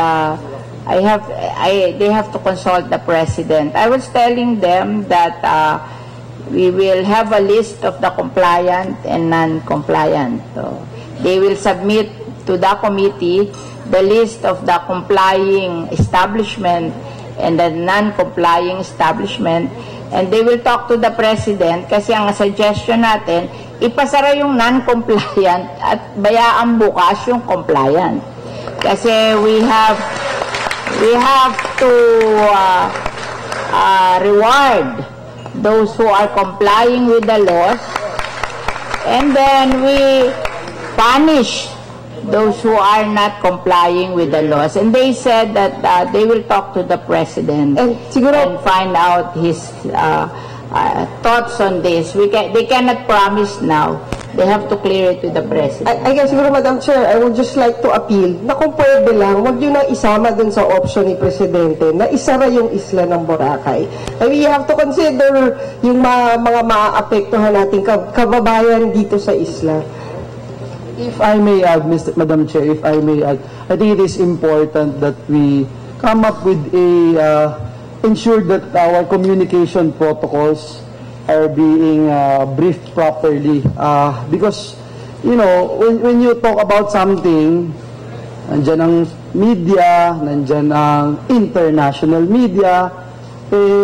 they have to consult the president. I was telling them that we will have a list of the compliant and non-compliant. So they will submit to the committee the list of the complying establishment and the non-complying establishment, and they will talk to the president kasi ang suggestion natin, ipasara yung non-compliant at bayaan bukas yung compliant. Kasi we have to reward those who are complying with the laws, and then we punish those who are not complying with the laws. And they said that they will talk to the president and find out his thoughts on this. They cannot promise now. They have to clear it to the president. I guess, siguro, Madam Chair, I would just like to appeal na kung pwede lang, huwag nyo na isama dun sa option ni Presidente na isara yung isla ng Boracay. I mean, you have to consider yung mga maaapektuhan nating kababayan dito sa isla. If I may add, Madam Chair, if I may add, I think it is important that we come up with ensure that our communication protocols are being briefed properly. Because, you know, when you talk about something, nandyan ang media, nandyan ang international media,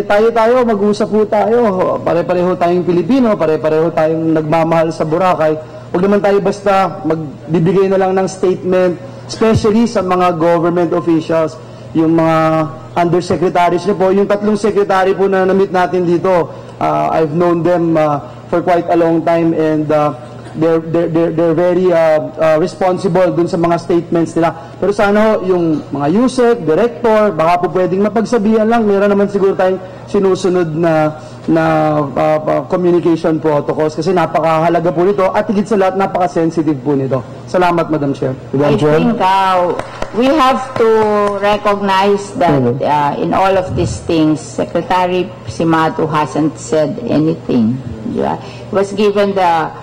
tayo mag-usap po tayo, pare-pareho tayong Pilipino, pare-pareho tayong nagmamahal sa Boracay. Huwag naman tayo basta magbibigay na lang ng statement, especially sa mga government officials, yung mga undersecretaries niyo po, yung 3 secretary po na na-meet natin dito. I've known them for quite a long time, and they're very responsible dun sa mga statements nila. Pero sana ho, yung mga USEC, director, baka po pwedeng mapagsabihan lang, meron naman siguro tayong sinusunod na communication protocols kasi napakahalaga po nito at higit sa lahat napaka-sensitive po nito. Salamat, Madam Chair. I think we have to recognize that in all of these things, Secretary Simato hasn't said anything. He was given the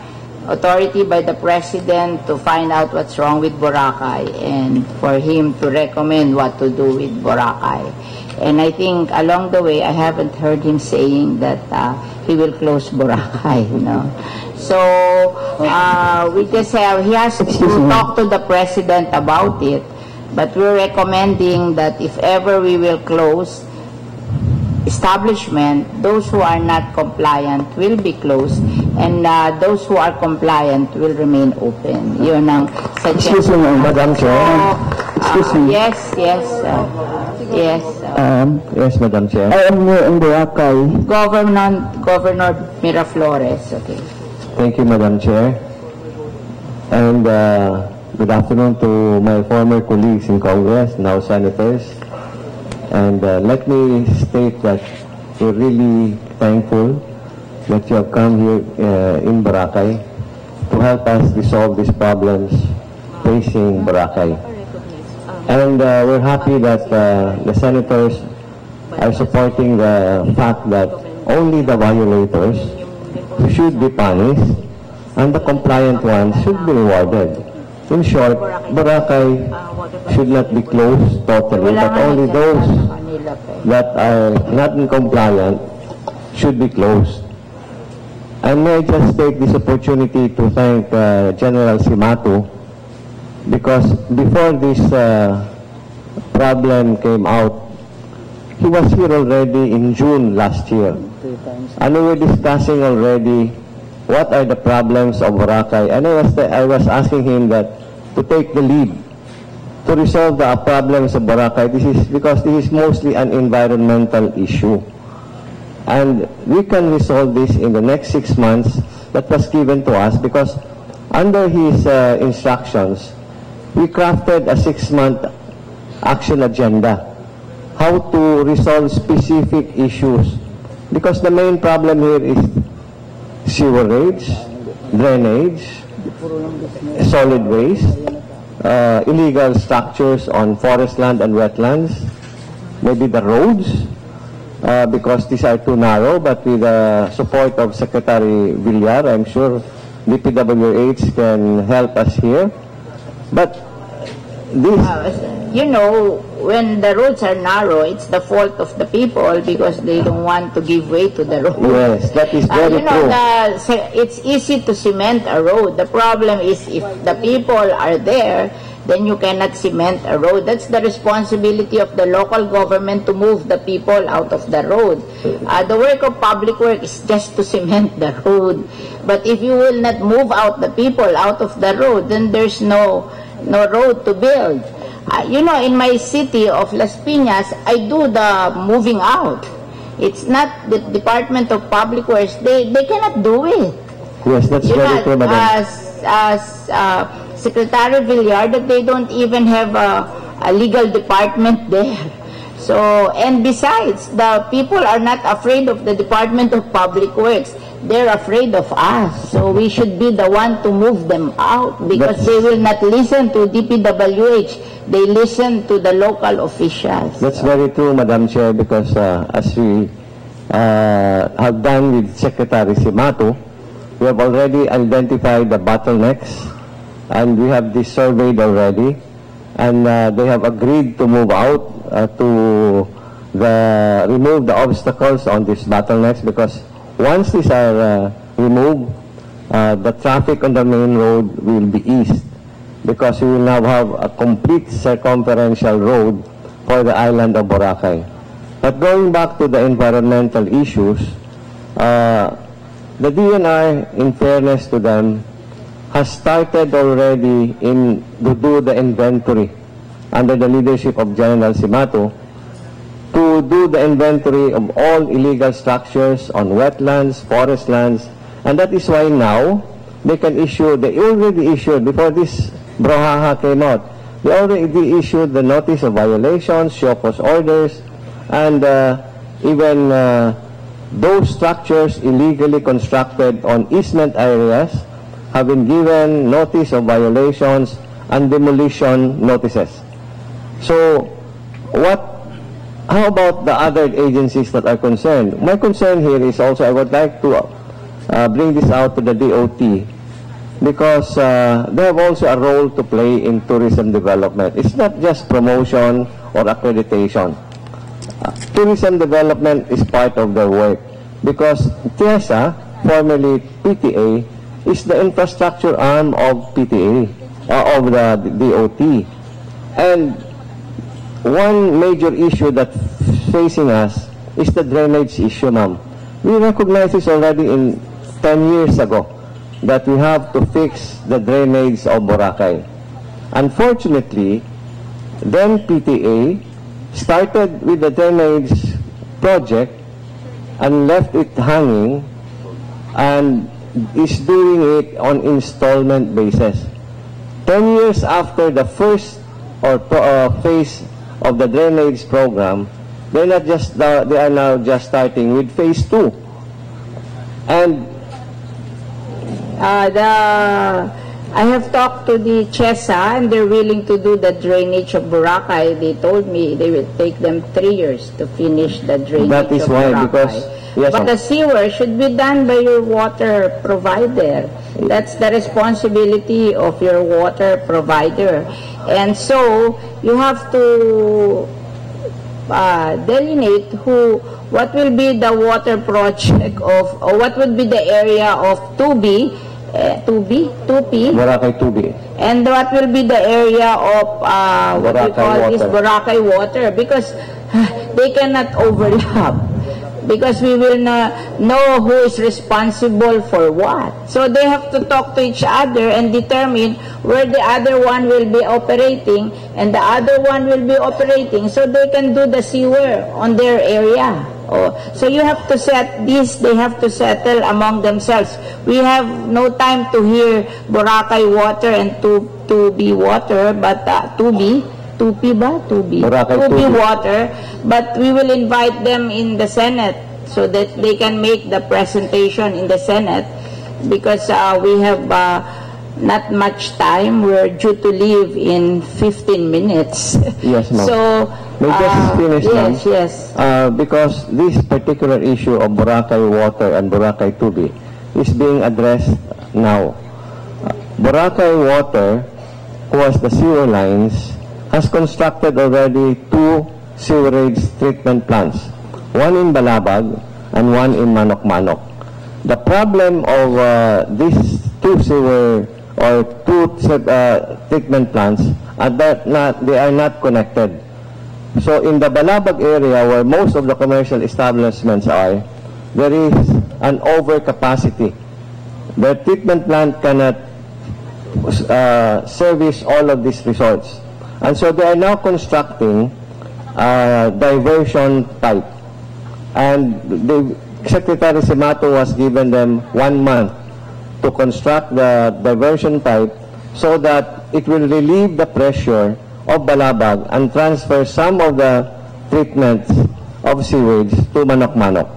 authority by the President to find out what's wrong with Boracay and for him to recommend what to do with Boracay. And I think along the way, I haven't heard him saying that he will close Boracay, you know. So we just have, he has to talk to the President about it, but we're recommending that if ever we will close establishment, those who are not compliant will be closed, and those who are compliant will remain open. Yun ang suggestion. Excuse me, Madam Chair. Excuse me. Yes. Yes, Madam Chair. I am here in Boracay. Governor Miraflores. Okay. Thank you, Madam Chair. And good afternoon to my former colleagues in Congress, now senators. And let me state that we're really thankful that you have come here in Boracay to help us resolve these problems facing Boracay. And we're happy that the senators are supporting the fact that only the violators should be punished and the compliant ones should be rewarded. In short, Boracay should not be closed totally, but only those that are not in compliant should be closed. And may I just take this opportunity to thank General Simato, because before this problem came out, he was here already in June last year. And we were discussing already what are the problems of Boracay. And I was asking him that to take the lead to resolve the problems of Boracay. This is because this is mostly an environmental issue. And we can resolve this in the next 6 months that was given to us, because under his instructions, we crafted a 6-month action agenda, how to resolve specific issues. Because the main problem here is sewerage, drainage, solid waste, illegal structures on forest land and wetlands, maybe the roads, because these are too narrow, but with the support of Secretary Villar, I'm sure DPWH can help us here. But this... you know, when the roads are narrow, it's the fault of the people because they don't want to give way to the road. Yes, that is very true. It's easy to cement a road. The problem is if the people are there, then you cannot cement a road. That's the responsibility of the local government to move the people out of the road. The work of public work is just to cement the road. But if you will not move out the people out of the road, then there's no road to build. You know, in my city of Las Piñas, I do the moving out. It's not the Department of Public Works. They cannot do it. Yes, that's very true, madam. As Secretary Villar, that they don't even have a legal department there. So, and besides, the people are not afraid of the Department of Public Works. They're afraid of us. So we should be the one to move them out, because they will not listen to DPWH. They listen to the local officials. That's very true, Madam Chair, because as we have done with Secretary Simato, we have already identified the bottlenecks, and we have this surveyed already, and they have agreed to move out to remove the obstacles on these bottlenecks, because once these are removed, the traffic on the main road will be eased, because we will now have a complete circumferential road for the island of Boracay. But going back to the environmental issues, the DNR, in fairness to them, has started already to do the inventory under the leadership of General Simato, to do the inventory of all illegal structures on wetlands, forest lands, and that is why now they already issued, before this brouhaha came out, they already issued the notice of violations, show cause orders, and even those structures illegally constructed on easement areas have been given notice of violations and demolition notices. So, how about the other agencies that are concerned? My concern here is also, I would like to bring this out to the DOT, because they have also a role to play in tourism development. It's not just promotion or accreditation. Tourism development is part of their work, because TIESA, formerly PTA, is the infrastructure arm of PTA, of the DOT. And one major issue that's facing us is the drainage issue, ma'am. We recognized this already 10 years ago, that we have to fix the drainage of Boracay. Unfortunately, then PTA started with the drainage project and left it hanging, and is doing it on installment basis. 10 years after the first phase of the drainage program, they are now just starting with phase 2. And I have talked to the CHESA and they're willing to do the drainage of Boracay. They told me they will take them 3 years to finish the drainage That is of why, Boracay. because yes, but the sewer should be done by your water provider. That's the responsibility of your water provider. And so you have to delineate what will be the water project of, or what would be the area of 2P, Boracay 2B. and what will be the area of what we call this Boracay water, because they cannot overlap, because we will not know who is responsible for what. So they have to talk to each other and determine where the other one will be operating and the other one will be operating, so they can do the sewer on their area. So you have to set this, they have to settle among themselves. We have no time to hear Boracay water and 2B water, but 2B water, but we will invite them in the Senate so that they can make the presentation in the Senate, because we have not much time. We're due to leave in 15 minutes. Yes, ma'am. So, may just finish, ma'am. Yes. Because this particular issue of Boracay water and Boracay 2B is being addressed now. Boracay water, who has the sewer lines, has constructed already 2 sewerage treatment plants, one in Balabag and one in Manok-Manok. The problem of these 2 sewer or 2 treatment plants are that they are not connected. So in the Balabag area, where most of the commercial establishments are, there is an overcapacity. The treatment plant cannot service all of these resorts. And so they are now constructing a diversion pipe. And the Secretary Simato was given them 1 month to construct the diversion pipe so that it will relieve the pressure of Balabag and transfer some of the treatments of sewage to Manok-Manok.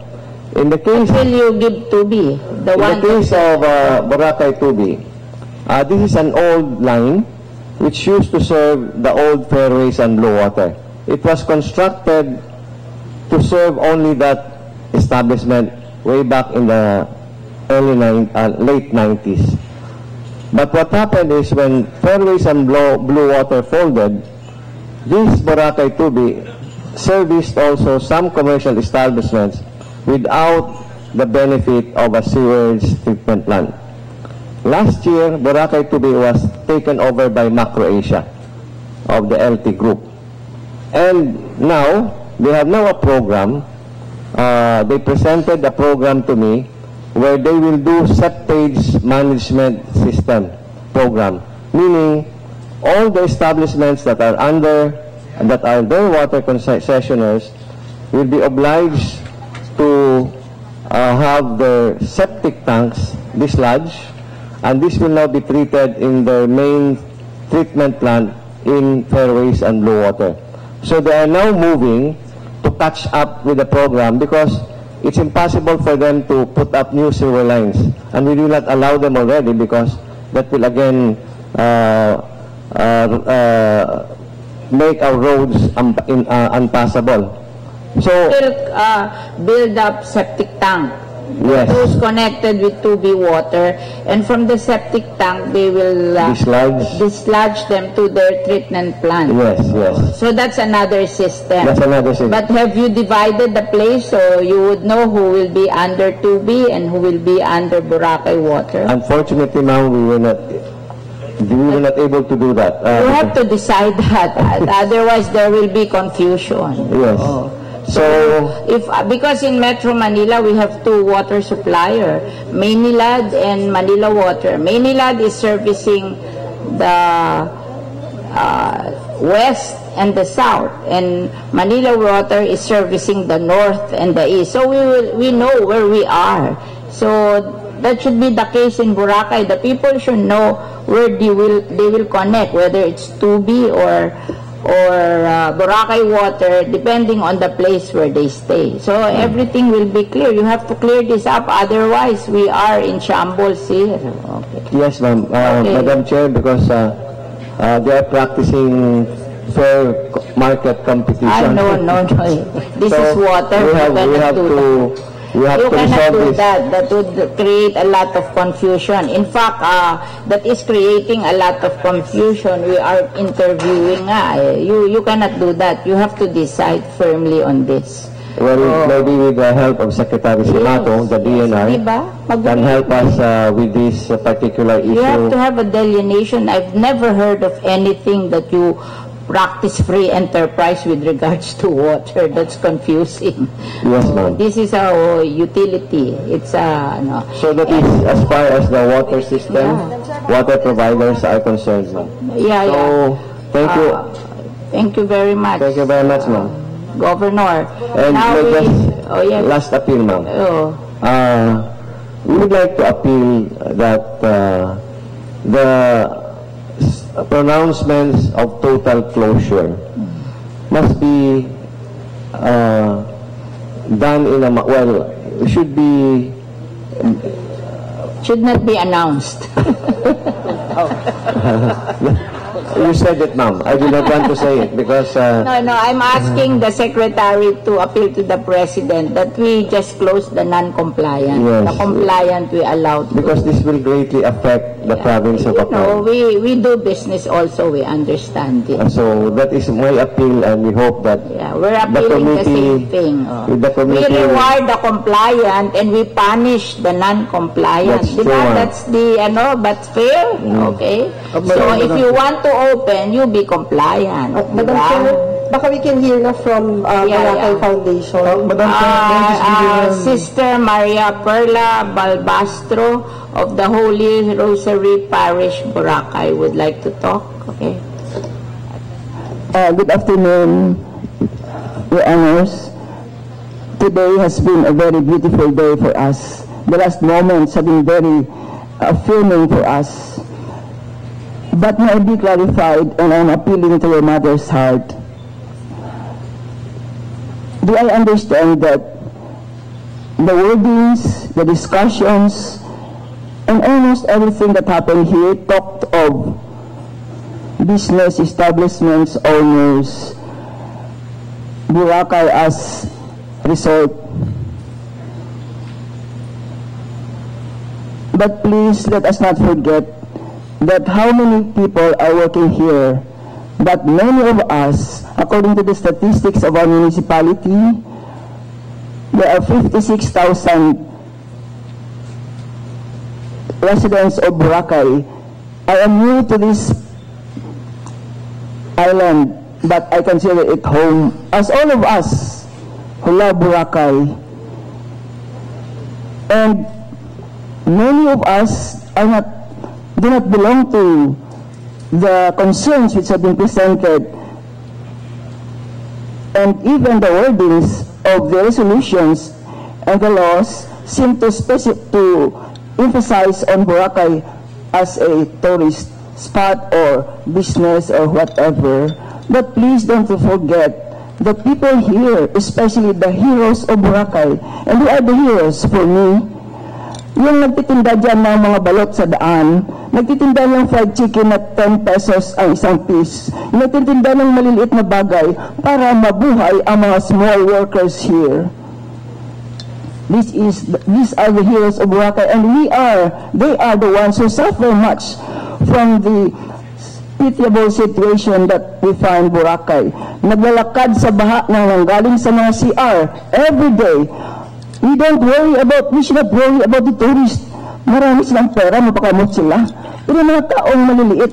In the case, will you give 2B? In the case of Boracay 2B, this is an old line which used to serve the old fairways and blue water. It was constructed to serve only that establishment way back in the late 90s. But what happened is when fairways and blue water folded, this Boracay 2B serviced also some commercial establishments without the benefit of a sewage treatment plant. Last year, Boracay 2B was taken over by Macro Asia of the LT Group. And now, they have now a program. They presented a program to me where they will do septage management system program, meaning all the establishments that are their water concessionaires will be obliged to have their septic tanks dislodged, and this will now be treated in the main treatment plant in fairways and blue water. So they are now moving to catch up with the program because it's impossible for them to put up new sewer lines, and we do not allow them already because that will again make our roads unpassable. So build up septic tank. Yes. Those connected with 2B water, and from the septic tank they will dislodge them to their treatment plant. Yes, yes. So that's another system. That's another system. But have you divided the place so you would know who will be under 2B and who will be under Boracay water? Unfortunately, ma'am, we were not able to do that. You have to decide that. Otherwise, there will be confusion. Yes. So, because in Metro Manila, we have 2 water supplier, Maynilad and Manila Water. Maynilad is servicing the west and the south, and Manila Water is servicing the north and the east. So we know where we are. So that should be the case in Boracay. The people should know where they will connect, whether it's 2B or or Boracay water, depending on the place where they stay. So everything will be clear. You have to clear this up, otherwise we are in shambles here. Okay. Yes, ma'am. Okay. Madam Chair, because they are practicing fair market competition. No. This So, is water. We have to resolve this. That would create a lot of confusion. In fact, that is creating a lot of confusion. We are interviewing. You cannot do that. You have to decide firmly on this. Well, maybe with the help of Secretary Simato, the DNR, can help us with this particular issue. You have to have a delineation. I've never heard of anything that you practice free enterprise with regards to water. That's confusing. Yes, ma'am. This is a utility. It's a no. So that is as far as the water system, water providers are concerned, ma'am. So, thank you. Thank you very much. Thank you very much, ma'am. Governor. And now yes. Last appeal, ma'am. We would like to appeal that the pronouncements of total closure must be done in a should not be announced. You said it, ma'am. I do not want to say it because No, I'm asking the secretary to appeal to the president that we just close the non-compliant. Yes. The compliant we allowed. Because this will greatly affect the province of Bacolod. We do business also. We understand it. So that is my appeal, and we hope that we're appealing the same thing. We reward the compliant and we punish the non-compliant. That's the that's fair. Okay. So if you want to open, you be compliant. Madam Chair, baka we can hear na from Boracay Foundation. Madam Chair, Sister Maria Perla Balbastro of the Holy Rosary Parish, Boracay, would like to talk. Okay. Good afternoon, Your Honors. Today has been a very beautiful day for us. The last moments have been very affirming for us. But may I be clarified, and I'm appealing to your mother's heart. Do I understand that the wordings, the discussions, and almost everything that happened here talked of business establishments, owners, Boracay as resort? But please let us not forget that how many people are working here, but many of us, according to the statistics of our municipality, there are 56,000 residents of Boracay. I am new to this island, but I consider it home, as all of us who love Boracay. And many of us do not belong to the concerns which have been presented, and even the wordings of the resolutions and the laws seem to emphasize on Boracay as a tourist spot or business or whatever. But please don't forget the people here, especially the heroes of Boracay. And who are the heroes for me? Yung nagtitinda dyan ng mga balot sa daan, nagtitinda ng fried chicken na 10 pesos ang isang piece, nagtitinda ng maliliit na bagay para mabuhay ang mga small workers here. These are the heroes of Boracay, and they are the ones who suffer much from the pitiable situation that we find Boracay. Naglalakad sa baha na nanggaling sa mga CR every day. We should not worry about the tourists. Marami silang pera, mapakamot sila. Pero mga taong maliliit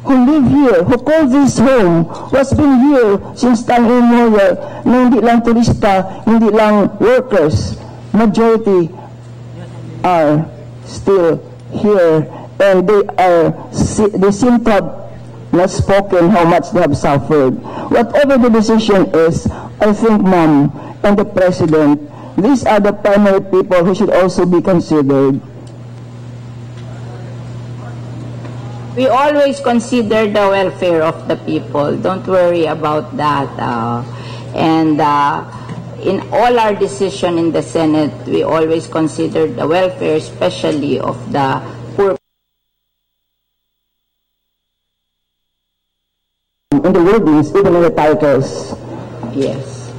who live here, who call this home, who has been here since time immemorial, na hindi lang turista, hindi lang workers, majority are still here, and they seem to have not spoken how much they have suffered. Whatever the decision is, I think, Ma'am, and the President, these are the primary people who should also be considered. We always consider the welfare of the people. Don't worry about that. In all our decision in the Senate, we always consider the welfare, especially of the poor. In the wordings, even in the titles. Yes.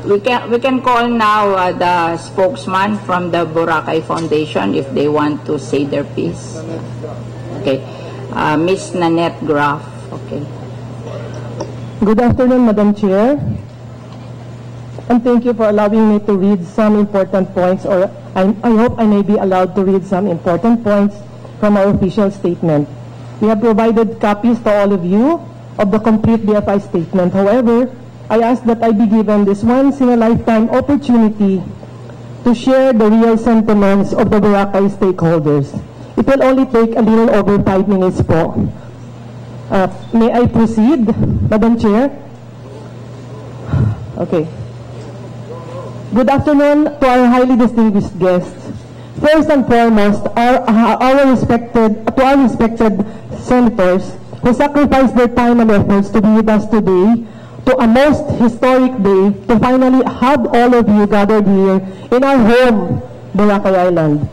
We can call now the spokesman from the Boracay Foundation if they want to say their piece. Okay. Ms. Nanette Graff. Okay. Good afternoon, Madam Chair. And thank you for allowing me to read some important points, or I hope I may be allowed to read some important points from our official statement. We have provided copies to all of you of the complete BFI statement. However, I ask that I be given this once-in-a-lifetime opportunity to share the real sentiments of the Boracay stakeholders. It will only take a little over 5 minutes po. May I proceed, Madam Chair? Okay. Good afternoon to our highly distinguished guests. First and foremost, our respected senators who sacrificed their time and efforts to be with us today, to a most historic day, to finally have all of you gathered here in our home, Boracay Island.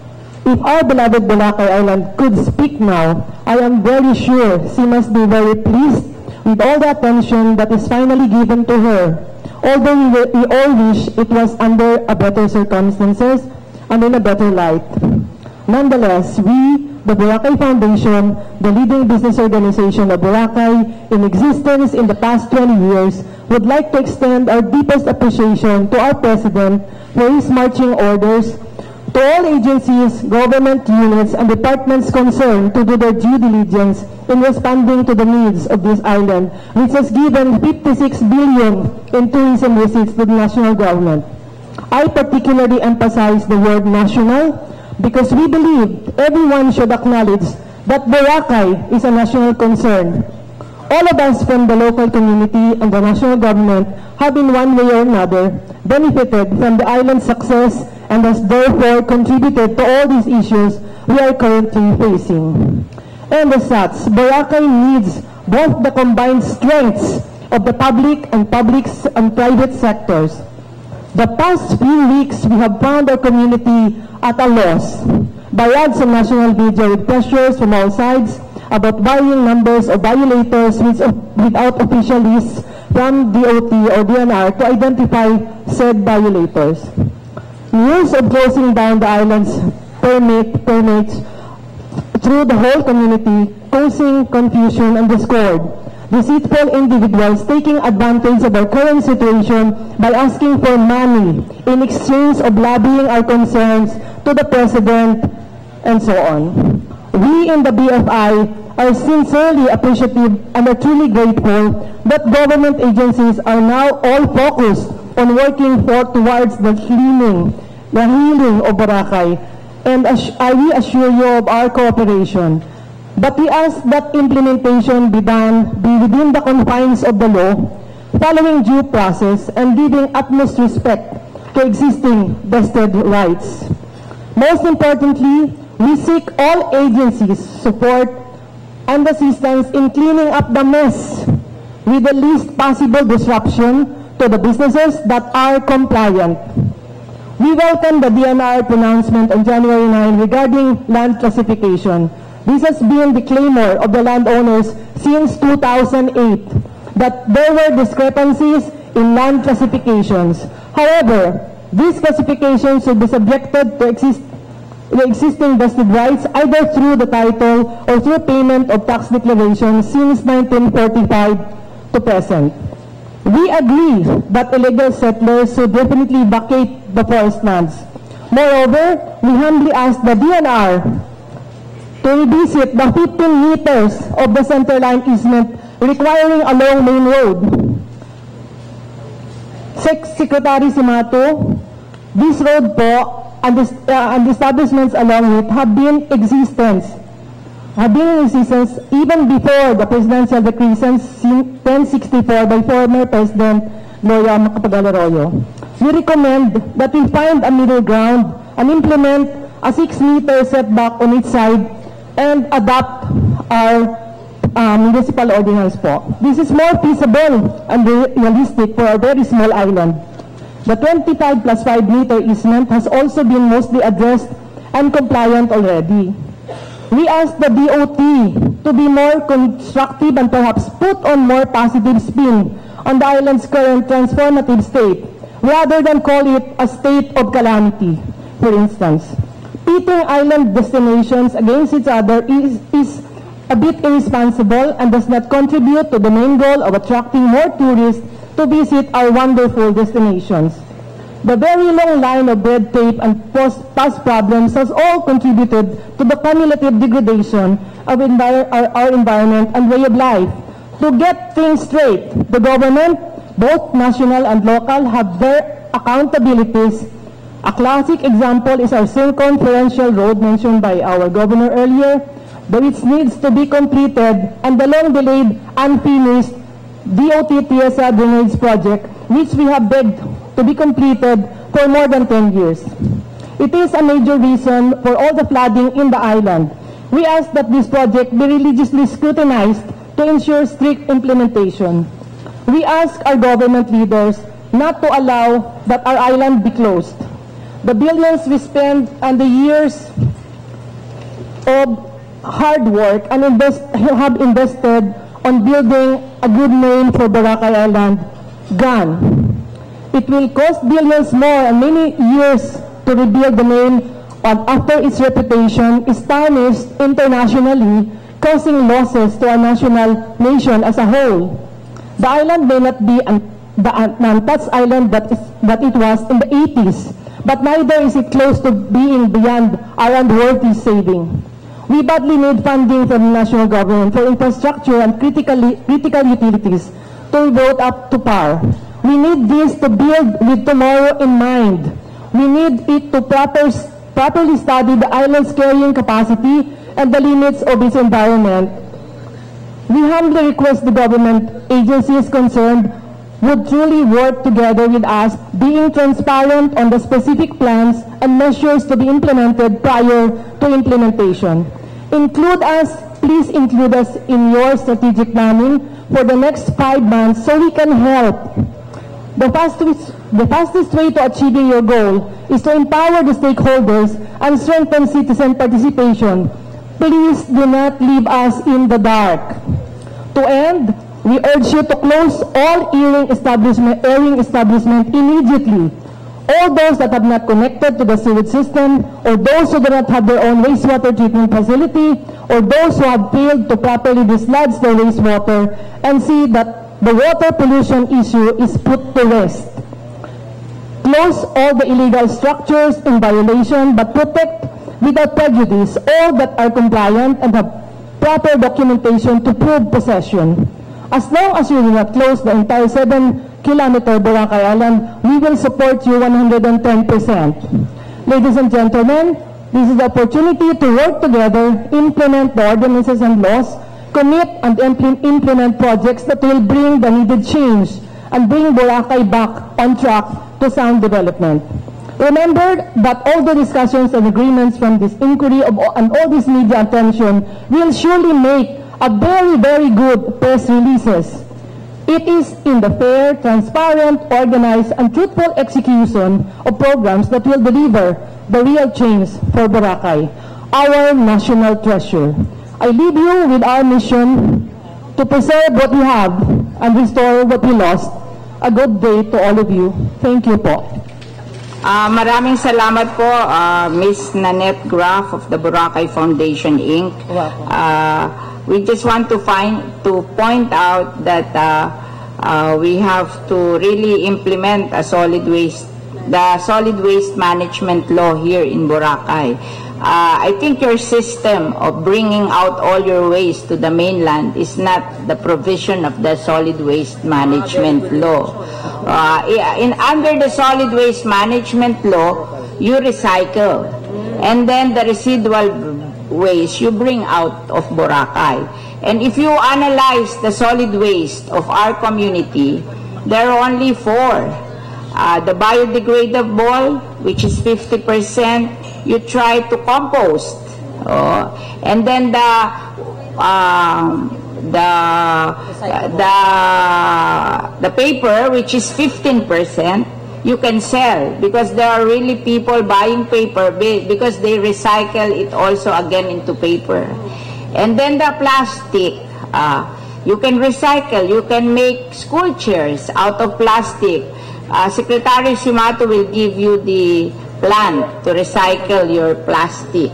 If our beloved Boracay Island could speak now, I am very sure she must be very pleased with all the attention that is finally given to her. Although we all wish it was under a better circumstances and in a better light. Nonetheless, we, the Boracay Foundation, the leading business organization of Boracay in existence in the past 20 years, would like to extend our deepest appreciation to our President for his marching orders to all agencies, government units, and departments concerned to do their due diligence in responding to the needs of this island, which has given 56 billion in tourism receipts to the national government. I particularly emphasize the word national because we believe everyone should acknowledge that Boracay is a national concern. All of us from the local community and the national government have in one way or another benefited from the island's success and has therefore contributed to all these issues we are currently facing. And as such, Boracay needs both the combined strengths of the public and private sectors. The past few weeks, we have found our community at a loss. Barrages of national media with pressures from all sides about varying numbers of violators without official lists from DOT or DNR to identify said violators. News of closing down the island's permits through the whole community, causing confusion and discord. Deceitful individuals taking advantage of our current situation by asking for money in exchange of lobbying our concerns to the President and so on. We in the BFI are sincerely appreciative and are truly grateful that government agencies are now all focused on working towards the healing of Boracay, and we assure you of our cooperation. But we ask that implementation be within the confines of the law, following due process and giving utmost respect to existing vested rights. Most importantly, we seek all agencies' support and assistance in cleaning up the mess with the least possible disruption to the businesses that are compliant. We welcome the DNR pronouncement on January 9 regarding land classification. This has been the clamor of the landowners since 2008, that there were discrepancies in land classifications. However, these classifications should be subjected to the existing vested rights either through the title or through payment of tax declarations since 1945 to present. We agree that illegal settlers should definitely vacate the forest lands. Moreover, we humbly ask the DNR to revisit the 15 meters of the centerline easement requiring a long main road. Secretary Simato, this road po and the establishments along it have been in existence even before the presidential decree since 1064 by former President Gloria Macapagal-Arroyo. We recommend that we find a middle ground and implement a 6-meter setback on each side and adopt our municipal ordinance po. This is more feasible and realistic for a very small island. The 25 plus 5 meter easement has also been mostly addressed and compliant already. We ask the DOT to be more constructive and perhaps put on more positive spin on the island's current transformative state, rather than call it a state of calamity. For instance, pitting island destinations against each other is a bit irresponsible and does not contribute to the main goal of attracting more tourists to visit our wonderful destinations. The very long line of red tape and past problems has all contributed to the cumulative degradation of our environment and way of life. To get things straight, the government, both national and local, have their accountabilities. A classic example is our circumferential road mentioned by our governor earlier, but it needs to be completed, and the long-delayed, unfinished DOT-TSA drainage project, which we have begged to be completed for more than 10 years. It is a major reason for all the flooding in the island. We ask that this project be religiously scrutinized to ensure strict implementation. We ask our government leaders not to allow that our island be closed. The billions we spend and the years of hard work and have invested on building a good name for Boracay Island, gone. It will cost billions more and many years to rebuild the name after its reputation is tarnished internationally, causing losses to our nation as a whole. The island may not be the untouched island that it was in the 80s, but neither is it close to being beyond our unworthy saving. We badly need funding from the national government for infrastructure and critical utilities to be brought up to par. We need this to build with tomorrow in mind. We need it to properly study the island's carrying capacity and the limits of its environment. We humbly request the government agencies concerned would truly work together with us, being transparent on the specific plans and measures to be implemented prior to implementation. Please include us in your strategic planning for the next 5 months so we can help. The fastest way to achieving your goal is to empower the stakeholders and strengthen citizen participation. Please do not leave us in the dark. To end, we urge you to close all airing establishment immediately. All those that have not connected to the sewage system, or those who do not have their own wastewater treatment facility, or those who have failed to properly dislodge their wastewater, and see that the water pollution issue is put to rest. Close all the illegal structures in violation, but protect without prejudice all that are compliant and have proper documentation to prove possession. As long as you do not close the entire 7-kilometer Boracay Island, we will support you 110%. Ladies and gentlemen, this is the opportunity to work together, implement the ordinances and laws, commit and implement projects that will bring the needed change and bring Boracay back on track to sound development. Remember that all the discussions and agreements from this inquiry and all this media attention will surely make a very, very good press releases. It is in the fair, transparent, organized, and truthful execution of programs that will deliver the real change for Boracay, our national treasure. I leave you with our mission to preserve what we have and restore what we lost. A good day to all of you. Thank you po. Maraming salamat po, Ms. Nanette Graf of the Boracay Foundation, Inc. We just want to point out that we have to really implement the solid waste management law here in Boracay. I think your system of bringing out all your waste to the mainland is not the provision of the solid waste management law. Under the solid waste management law, you recycle, and then the residual waste you bring out of Boracay. And if you analyze the solid waste of our community, there are only 4. The biodegradable, which is 50%, you try to compost, Oh. And then the paper, which is 15%, you can sell because there are really people buying paper because they recycle it also again into paper. And then the plastic, you can recycle, you can make school chairs out of plastic. Secretary Simato will give you the plan to recycle your plastic.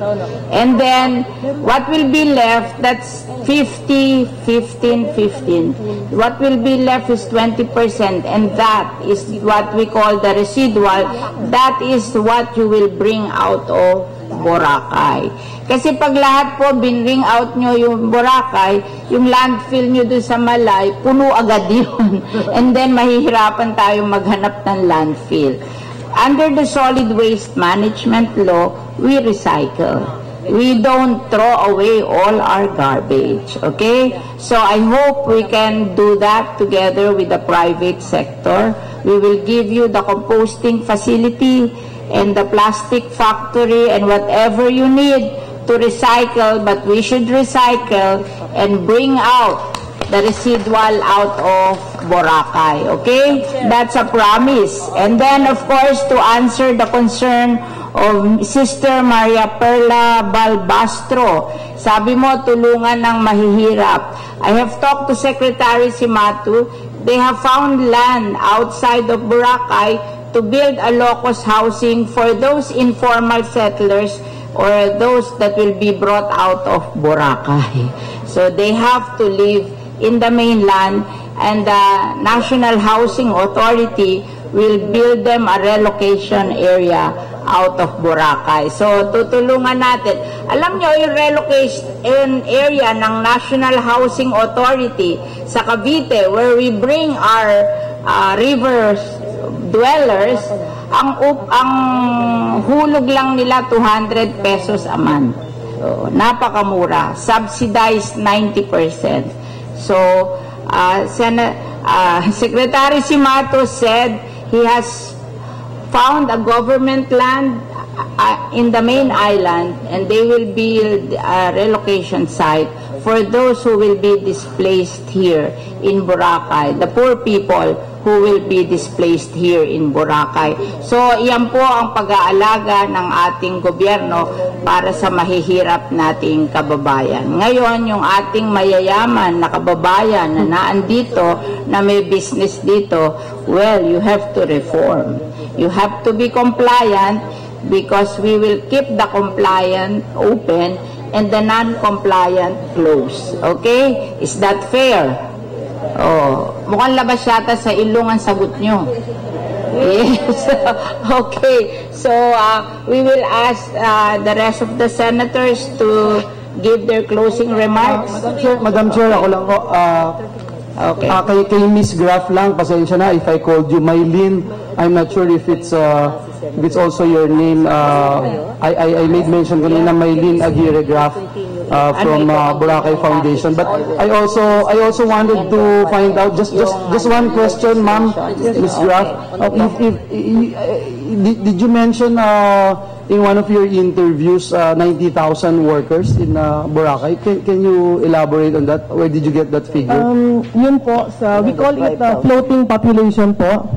And then what will be left, that's 50, 15, 15. What will be left is 20%, and that is what we call the residual. That is what you will bring out of Boracay. Kasi pag lahat po binring out nyo yung Boracay, yung landfill nyo doon sa Malay, puno agad yun. And then mahihirapan tayong maghanap ng landfill. Under the solid waste management law, we recycle. We don't throw away all our garbage, okay? So I hope we can do that together with the private sector. We will give you the composting facility and the plastic factory and whatever you need to recycle, but we should recycle and bring out the residual out of Boracay, okay? That's a promise. And then, of course, to answer the concern of Sister Maria Perla Balbastro, sabi mo, tulungan ng mahihirap. I have talked to Secretary Simato. They have found land outside of Boracay to build a locus housing for those informal settlers or those that will be brought out of Boracay. So they have to live in the mainland, and the National Housing Authority will build them a relocation area out of Boracay. So tutulungan natin. Alam nyo, yung relocation area ng National Housing Authority sa Cavite, where we bring our rivers dwellers, ang hulog lang nila 200 pesos a month. So, napakamura. Subsidized 90%. So, Secretary Simato said he has found a government land in the main island, and they will build a relocation site for those who will be displaced here in Boracay, the poor people who will be displaced here in Boracay. So, iyan po ang pag-aalaga ng ating gobyerno para sa mahihirap nating kababayan. Ngayon, yung ating mayayaman na kababayan na naandito, na may business dito, well, you have to reform. You have to be compliant because we will keep the compliant open and the non-compliant closed. Okay? Is that fair? Oh, mukhang labas yata sa ilong ang sagot nyo. Yes. Okay. So, we will ask the rest of the senators to give their closing remarks. Madam Chair, ako lang po. Okay. Kay Miss Graf lang, pasensya na if I called you Mylene. I'm not sure if it's also your name. I made mention kanina Mylene Aguirre Graf from Boracay Foundation. But I also wanted to find out just one question, ma'am, Miss Graf. Did you mention in one of your interviews 90,000 workers in Boracay? Can you elaborate on that? Where did you get that figure? Yun po, we call it floating population po.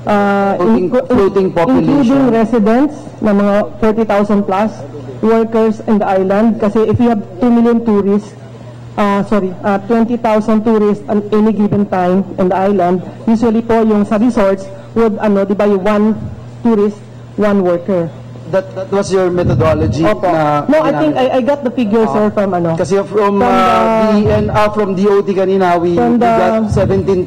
Floating population. Including residents na mga 30,000 plus, workers in the island. Kasi if you have 2 million tourists, 20,000 tourists at any given time in the island, usually po yung sa resorts would, di ba, yung 1 tourist, 1 worker. That was your methodology? Na, no, I think I got the figure, sir, from Kasi from DOT kanina, we got 17,000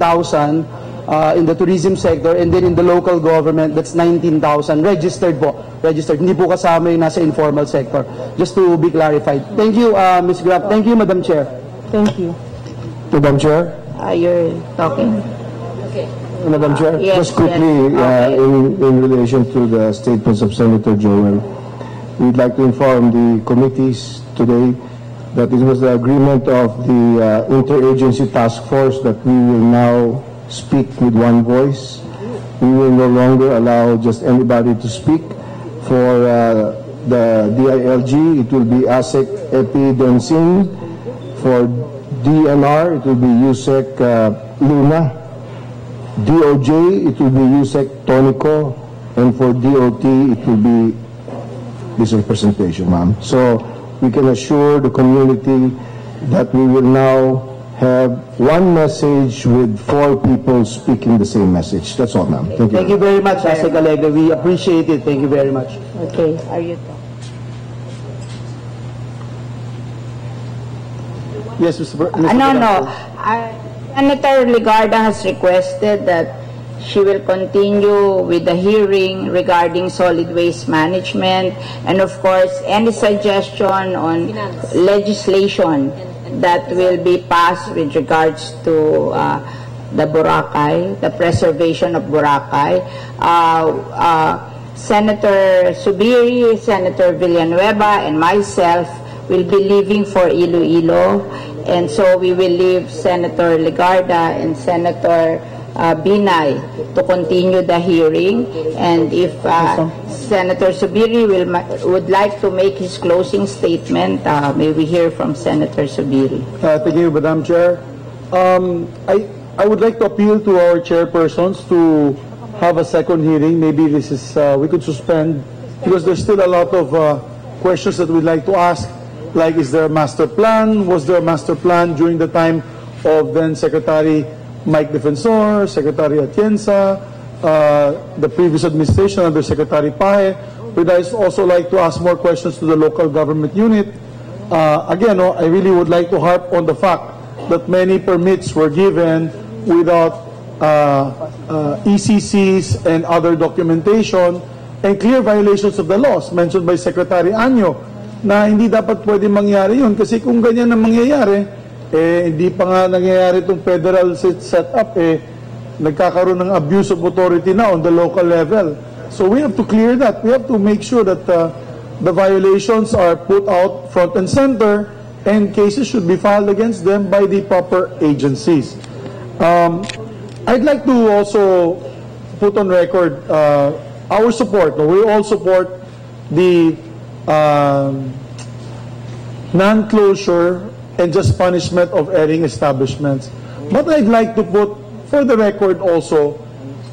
in the tourism sector, and then in the local government, that's 19,000. Registered po. Registered. Hindi po kasama yung nasa informal sector. Just to be clarified. Thank you, Ms. Graf. Thank you, Madam Chair. Thank you. Madam Chair? You're talking. Okay. Madam Chair, yes, just quickly, yes. in relation to the statements of Senator Joel, we'd like to inform the committees today that it was the agreement of the interagency task force that we will now speak with one voice. We will no longer allow just anybody to speak for the DILG, it will be ASEC Epidonsin. For DNR, it will be USEC Luna. DOJ, it will be USEC Tonico. And for DOT, it will be this representation, ma'am. So we can assure the community that we will now have one message with 4 people speaking the same message. That's all, ma'am. Thank you. Thank you very much, Asek Alega. We appreciate it. Thank you very much. Okay, are you Yes, Mr. No. Senator Ligarda has requested that she will continue with the hearing regarding solid waste management and, of course, any suggestion on legislation that will be passed with regards to the Boracay, the preservation of Boracay. Senator Subiri, Senator Villanueva, and myself will be leaving for Iloilo, and so we will leave Senator Ligarda and Senator Binay to continue the hearing. And if Senator Subiri would like to make his closing statement, may we hear from Senator Subiri. Thank you, Madam Chair. I would like to appeal to our chairpersons to have a second hearing. Maybe this is we could suspend because there's still a lot of questions that we'd like to ask. Like, is there a master plan? Was there a master plan during the time of then Secretary Mike Defensor, Secretary Atienza, the previous administration under Secretary Pae? We'd also like to ask more questions to the local government unit. Again, I really would like to harp on the fact that many permits were given without ECCs and other documentation and clear violations of the laws mentioned by Secretary Anyo, na hindi dapat pwede mangyari yun kasi kung ganyan ang mangyayari, hindi pa nga nangyayari itong federal setup, nagkakaroon ng abuse of authority na on the local level. So we have to clear that. We have to make sure that the violations are put out front and center and cases should be filed against them by the proper agencies. I'd like to also put on record our support. We all support the non-closure and just punishment of erring establishments. But I'd like to put for the record also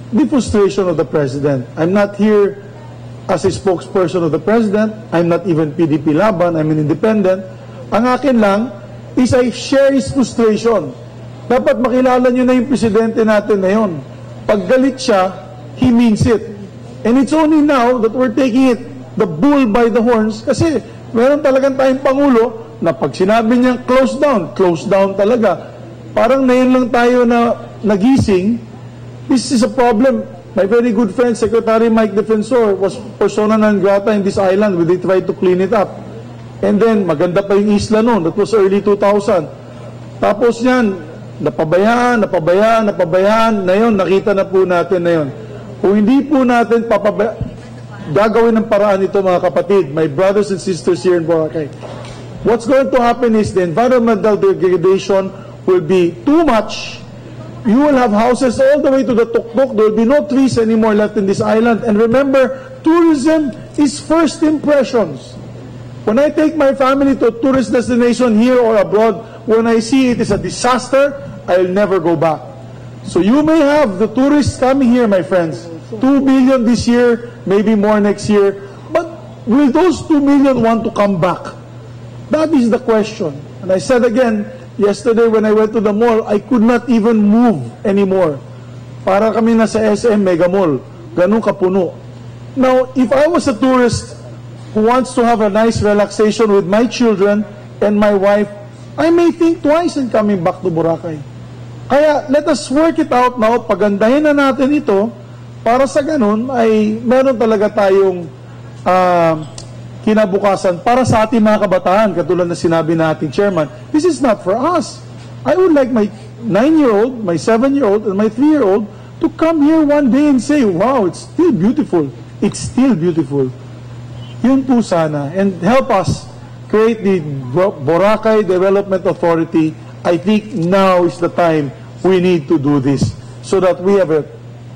the frustration of the President. I'm not here as a spokesperson of the President. I'm not even PDP Laban. I'm an independent. Ang akin lang is I share his frustration. Dapat makilala nyo na yung Presidente natin na yun. Pag galit siya, he means it. And it's only now that we're taking it the bull by the horns kasi meron talagang tayong Pangulo na pag sinabi niya close down talaga. Parang ngayon lang tayo na nagising. This is a problem. My very good friend, Secretary Mike Defensor, was persona non grata in this island when they tried to clean it up. And then, maganda pa yung isla noon. That was early 2000. Tapos yan, napabayaan. Ngayon, nakita na po natin na yun. Kung hindi po natin gagawin ng paraan ito, mga kapatid, my brothers and sisters here in Boracay, what's going to happen is the environmental degradation will be too much. You will have houses all the way to the tuktok. There will be no trees anymore left in this island. And remember, tourism is first impressions. When I take my family to a tourist destination here or abroad, when I see it is a disaster, I'll never go back. So you may have the tourists coming here, my friends. 2 million this year, maybe more next year. But will those 2 million want to come back? That is the question. And I said again, yesterday when I went to the mall, I could not even move anymore. Para kami nasa SM Mega Mall. Ganun kapuno. Now, if I was a tourist who wants to have a nice relaxation with my children and my wife, I may think twice in coming back to Boracay. Kaya, let us work it out now. Pagandahin na natin ito para sa ganun ay meron talaga tayong kinabukasan para sa ating mga kabataan, katulad na sinabi natin, Chairman. This is not for us. I would like my 9-year-old, my 7-year-old, and my 3-year-old to come here one day and say, wow, it's still beautiful. It's still beautiful. Yun po sana. And help us create the Boracay Development Authority. I think now is the time we need to do this so that we have a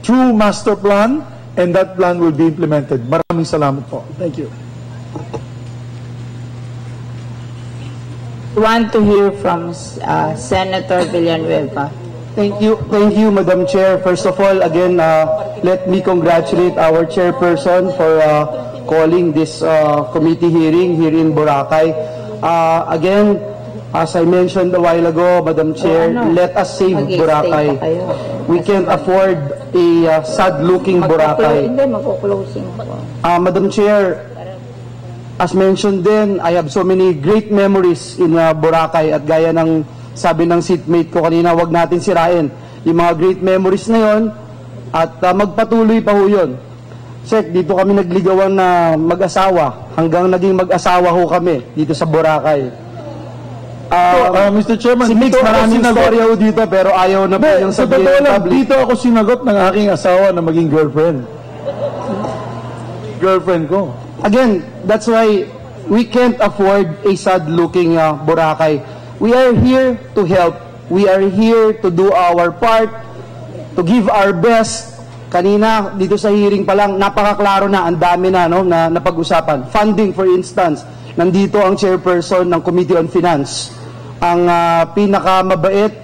true master plan and that plan will be implemented. Maraming salamat po. Thank you. want to hear from Senator Villanueva. Thank you, Madam Chair. First of all, again, let me congratulate our chairperson for calling this committee hearing here in Boracay. Again, as I mentioned a while ago, Madam Chair, let us save Boracay. We can't afford a sad-looking Boracay. Hindi, magkuklosing ako. Madam Chair, as mentioned din, I have so many great memories in Boracay at gaya ng sabi ng seatmate ko kanina, wag natin sirain yung mga great memories na yon at magpatuloy pa ho yun. Sek, dito kami nagligawan na mag-asawa hanggang naging mag-asawa ho kami dito sa Boracay. Mr. Chairman, si Mix, maraming storya ho dito pero ayaw na po yung sabihin ng public. Dito ako sinagot ng aking asawa na maging girlfriend. Girlfriend ko. Again, that's why we can't afford a sad-looking Boracay. We are here to help. We are here to do our part, to give our best. Kanina, dito sa hearing pa lang, napakaklaro na, ang dami na, no, na napag-usapan. Funding, for instance, nandito ang chairperson ng Committee on Finance. Ang pinakamabait,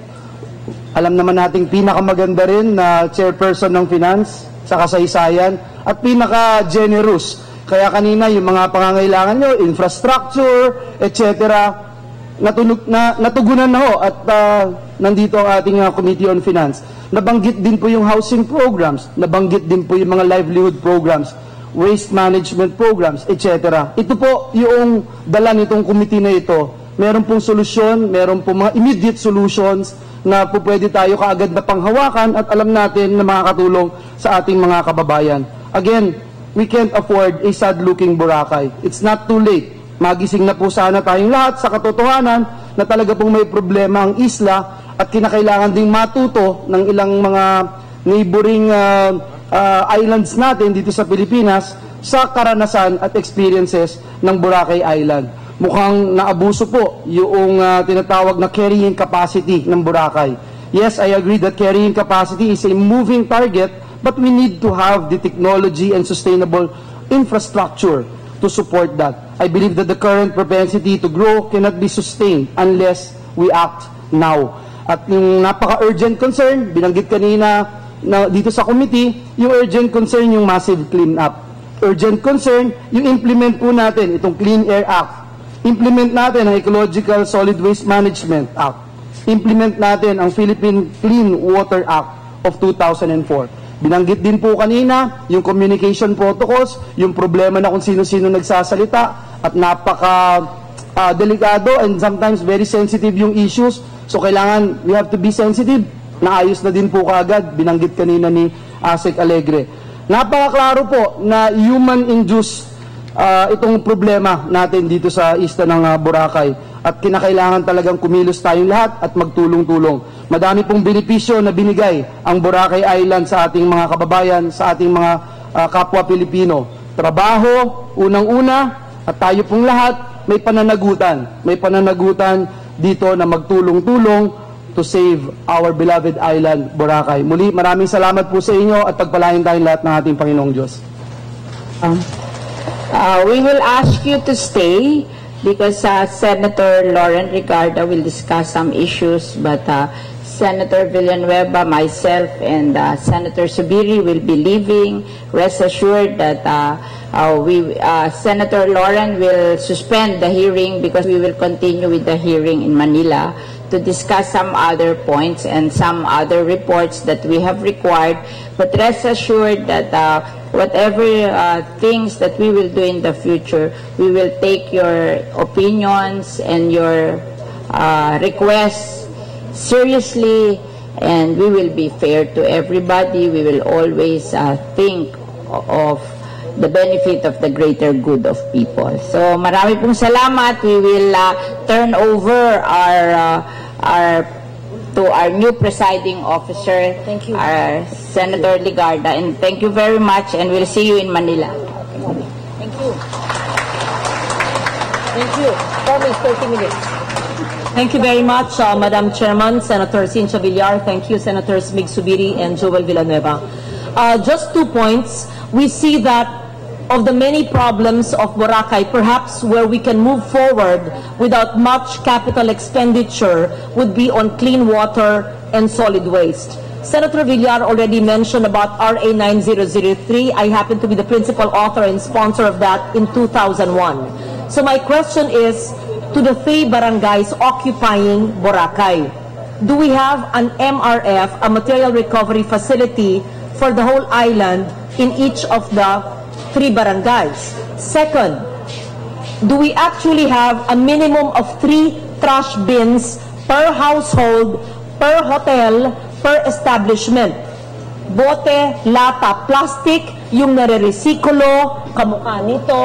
alam naman nating pinakamaganda rin na chairperson ng Finance sa kasaysayan, at pinaka-generous. Kaya kanina, yung mga pangangailangan nyo, infrastructure, etc., natugunan na ho at nandito ang ating Committee on Finance. Nabanggit din po yung housing programs, nabanggit din po yung mga livelihood programs, waste management programs, etc. Ito po yung dala nitong committee na ito. Meron pong solusyon, meron pong mga immediate solutions na po pwede tayo kaagad na panghawakan at alam natin na makakatulong sa ating mga kababayan. Again, we can't afford a sad-looking Boracay. It's not too late. Magising na po sana tayong lahat sa katotohanan na talaga pong may problema ang isla at kinakailangan ding matuto ng ilang mga neighboring islands natin dito sa Pilipinas sa karanasan at experiences ng Boracay Island. Mukhang naabuso po yung tinatawag na carrying capacity ng Boracay. Yes, I agree that carrying capacity is a moving target, but we need to have the technology and sustainable infrastructure to support that. I believe that the current propensity to grow cannot be sustained unless we act now. At yung napaka-urgent concern, binanggit kanina na dito sa committee, yung urgent concern yung massive clean-up. Urgent concern, yung implement po natin itong Clean Air Act. Implement natin ang Ecological Solid Waste Management Act. Implement natin ang Philippine Clean Water Act of 2004. Binanggit din po kanina yung communication protocols, yung problema na kung sino-sino nagsasalita at napaka-delikado and sometimes very sensitive yung issues. So kailangan, we have to be sensitive. Naayos na din po kaagad, binanggit kanina ni Asek Alegre. Napakaklaro po na human-induced itong problema natin dito sa isla ng Boracay. At kinakailangan talagang kumilos tayong lahat at magtulong-tulong. Madami pong benepisyo na binigay ang Boracay Island sa ating mga kababayan, sa ating mga kapwa Pilipino. Trabaho, unang-una, at tayo pong lahat may pananagutan. May pananagutan dito na magtulong-tulong to save our beloved island, Boracay. Muli, maraming salamat po sa inyo at pagpalain tayong lahat ng ating Panginoong Diyos. We will ask you to stay because Senator Lauren Ricardo will discuss some issues, but Senator Villanueva, myself, and Senator Subiri will be leaving. Rest assured that Senator Lauren will suspend the hearing because we will continue with the hearing in Manila to discuss some other points and some other reports that we have required. But rest assured that whatever things that we will do in the future, we will take your opinions and your requests seriously, and we will be fair to everybody. We will always think of the benefit of the greater good of people. So marami pong salamat. We will turn over to our new presiding officer, thank you, Senator Ligarda, and thank you very much, and we'll see you in Manila. Thank you. Thank you. Promise 30 minutes. Thank you very much, Madam Chairman, Senator Cynthia Villar. Thank you, Senators Mig Subiri and Joel Villanueva. Just 2 points. We see that of the many problems of Boracay, perhaps where we can move forward without much capital expenditure would be on clean water and solid waste. Senator Villar already mentioned about RA 9003. I happen to be the principal author and sponsor of that in 2001. So my question is to the 3 barangays occupying Boracay. Do we have an MRF, a material recovery facility, for the whole island in each of the 3 barangays? Second, do we actually have a minimum of 3 trash bins per household, per hotel, per establishment? Bote, lata, plastic, yung nare-resikulo, kamukha nito,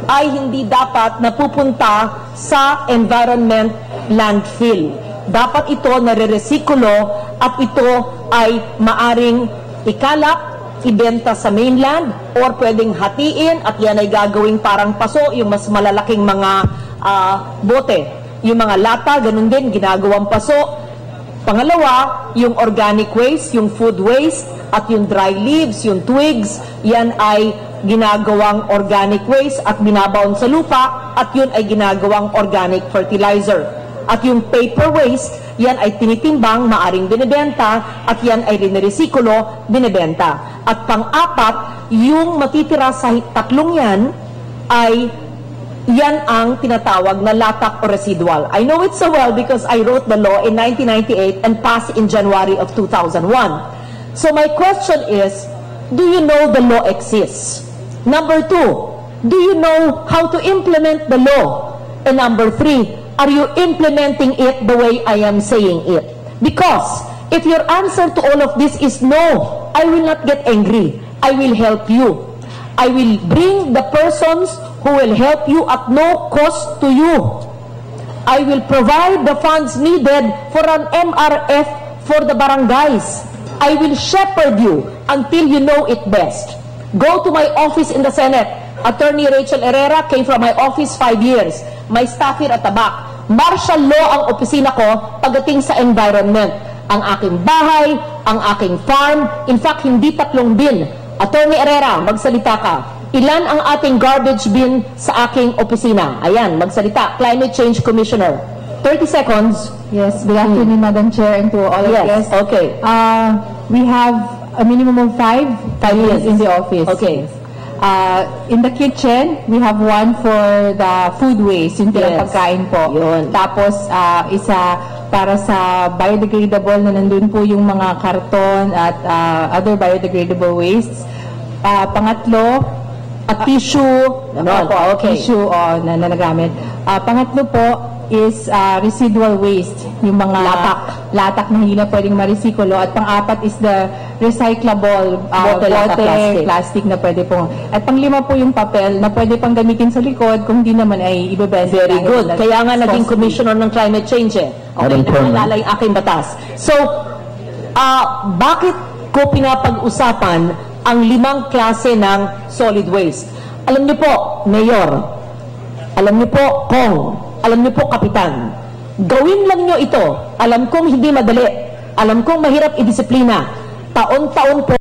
ay hindi dapat napupunta sa environment landfill. Dapat ito nare-resikulo at ito ay maaring ikalap, ibenta sa mainland, or pwedeng hatiin at yan ay gagawing parang paso, yung mas malalaking mga bote. Yung mga lata, ganun din, ginagawang paso. Pangalawa, yung organic waste, yung food waste, at yung dry leaves, yung twigs, yan ay ginagawang organic waste at binabaon sa lupa, at yun ay ginagawang organic fertilizer. At yung paper waste, yan ay tinitimbang, maaring binibenta, at yan ay riniresikulo, binibenta. At pang-apat, yung matitira sa 3 yan, ay yan ang tinatawag na latak o residual. I know it so well because I wrote the law in 1998 and passed in January of 2001. So my question is, do you know the law exists? Number 2, do you know how to implement the law? And number 3, are you implementing it the way I am saying it? Because if your answer to all of this is no, I will not get angry. I will help you. I will bring the persons who will help you at no cost to you. I will provide the funds needed for an MRF for the barangays. I will shepherd you until you know it best. Go to my office in the Senate. Attorney Rachel Herrera came from my office 5 years. My staff here at the back. Martial law ang opisina ko pagdating sa environment. Ang aking bahay, ang aking farm, in fact, hindi 3 bin. Attorney Herrera, magsalita ka. Ilan ang ating garbage bin sa aking opisina? Ayan, magsalita. Climate Change Commissioner. 30 seconds. Yes, good afternoon, Madam Chair, and to all of Yes, us. okay. We have a minimum of 5 bins in the office. Okay. In the kitchen, we have 1 for the food waste, yung pagkain po. Yun. Tapos, isa para sa biodegradable na nandun po yung mga karton at other biodegradable wastes. Pangatlo, tissue. Tissue na nagamit. Pangatlo po is residual waste, yung mga latak na hindi na pwedeng maresikulo. At pang-apat is the recyclable bote, plastic na pwede pong. At pang-5 po yung papel na pwede pang gamitin sa likod kung hindi naman ay ibebenta. Very good. Kaya nga naging commissioner ng climate change eh. Okay, naalala yung aking batas. So, bakit ko pinapag-usapan ang 5 klase ng solid waste? Alam niyo po, Mayor, alam niyo po, Kong, alam niyo po, Kapitan, gawin lang niyo ito. Alam kong hindi madali. Alam kong mahirap i-disiplina. Taon-taon po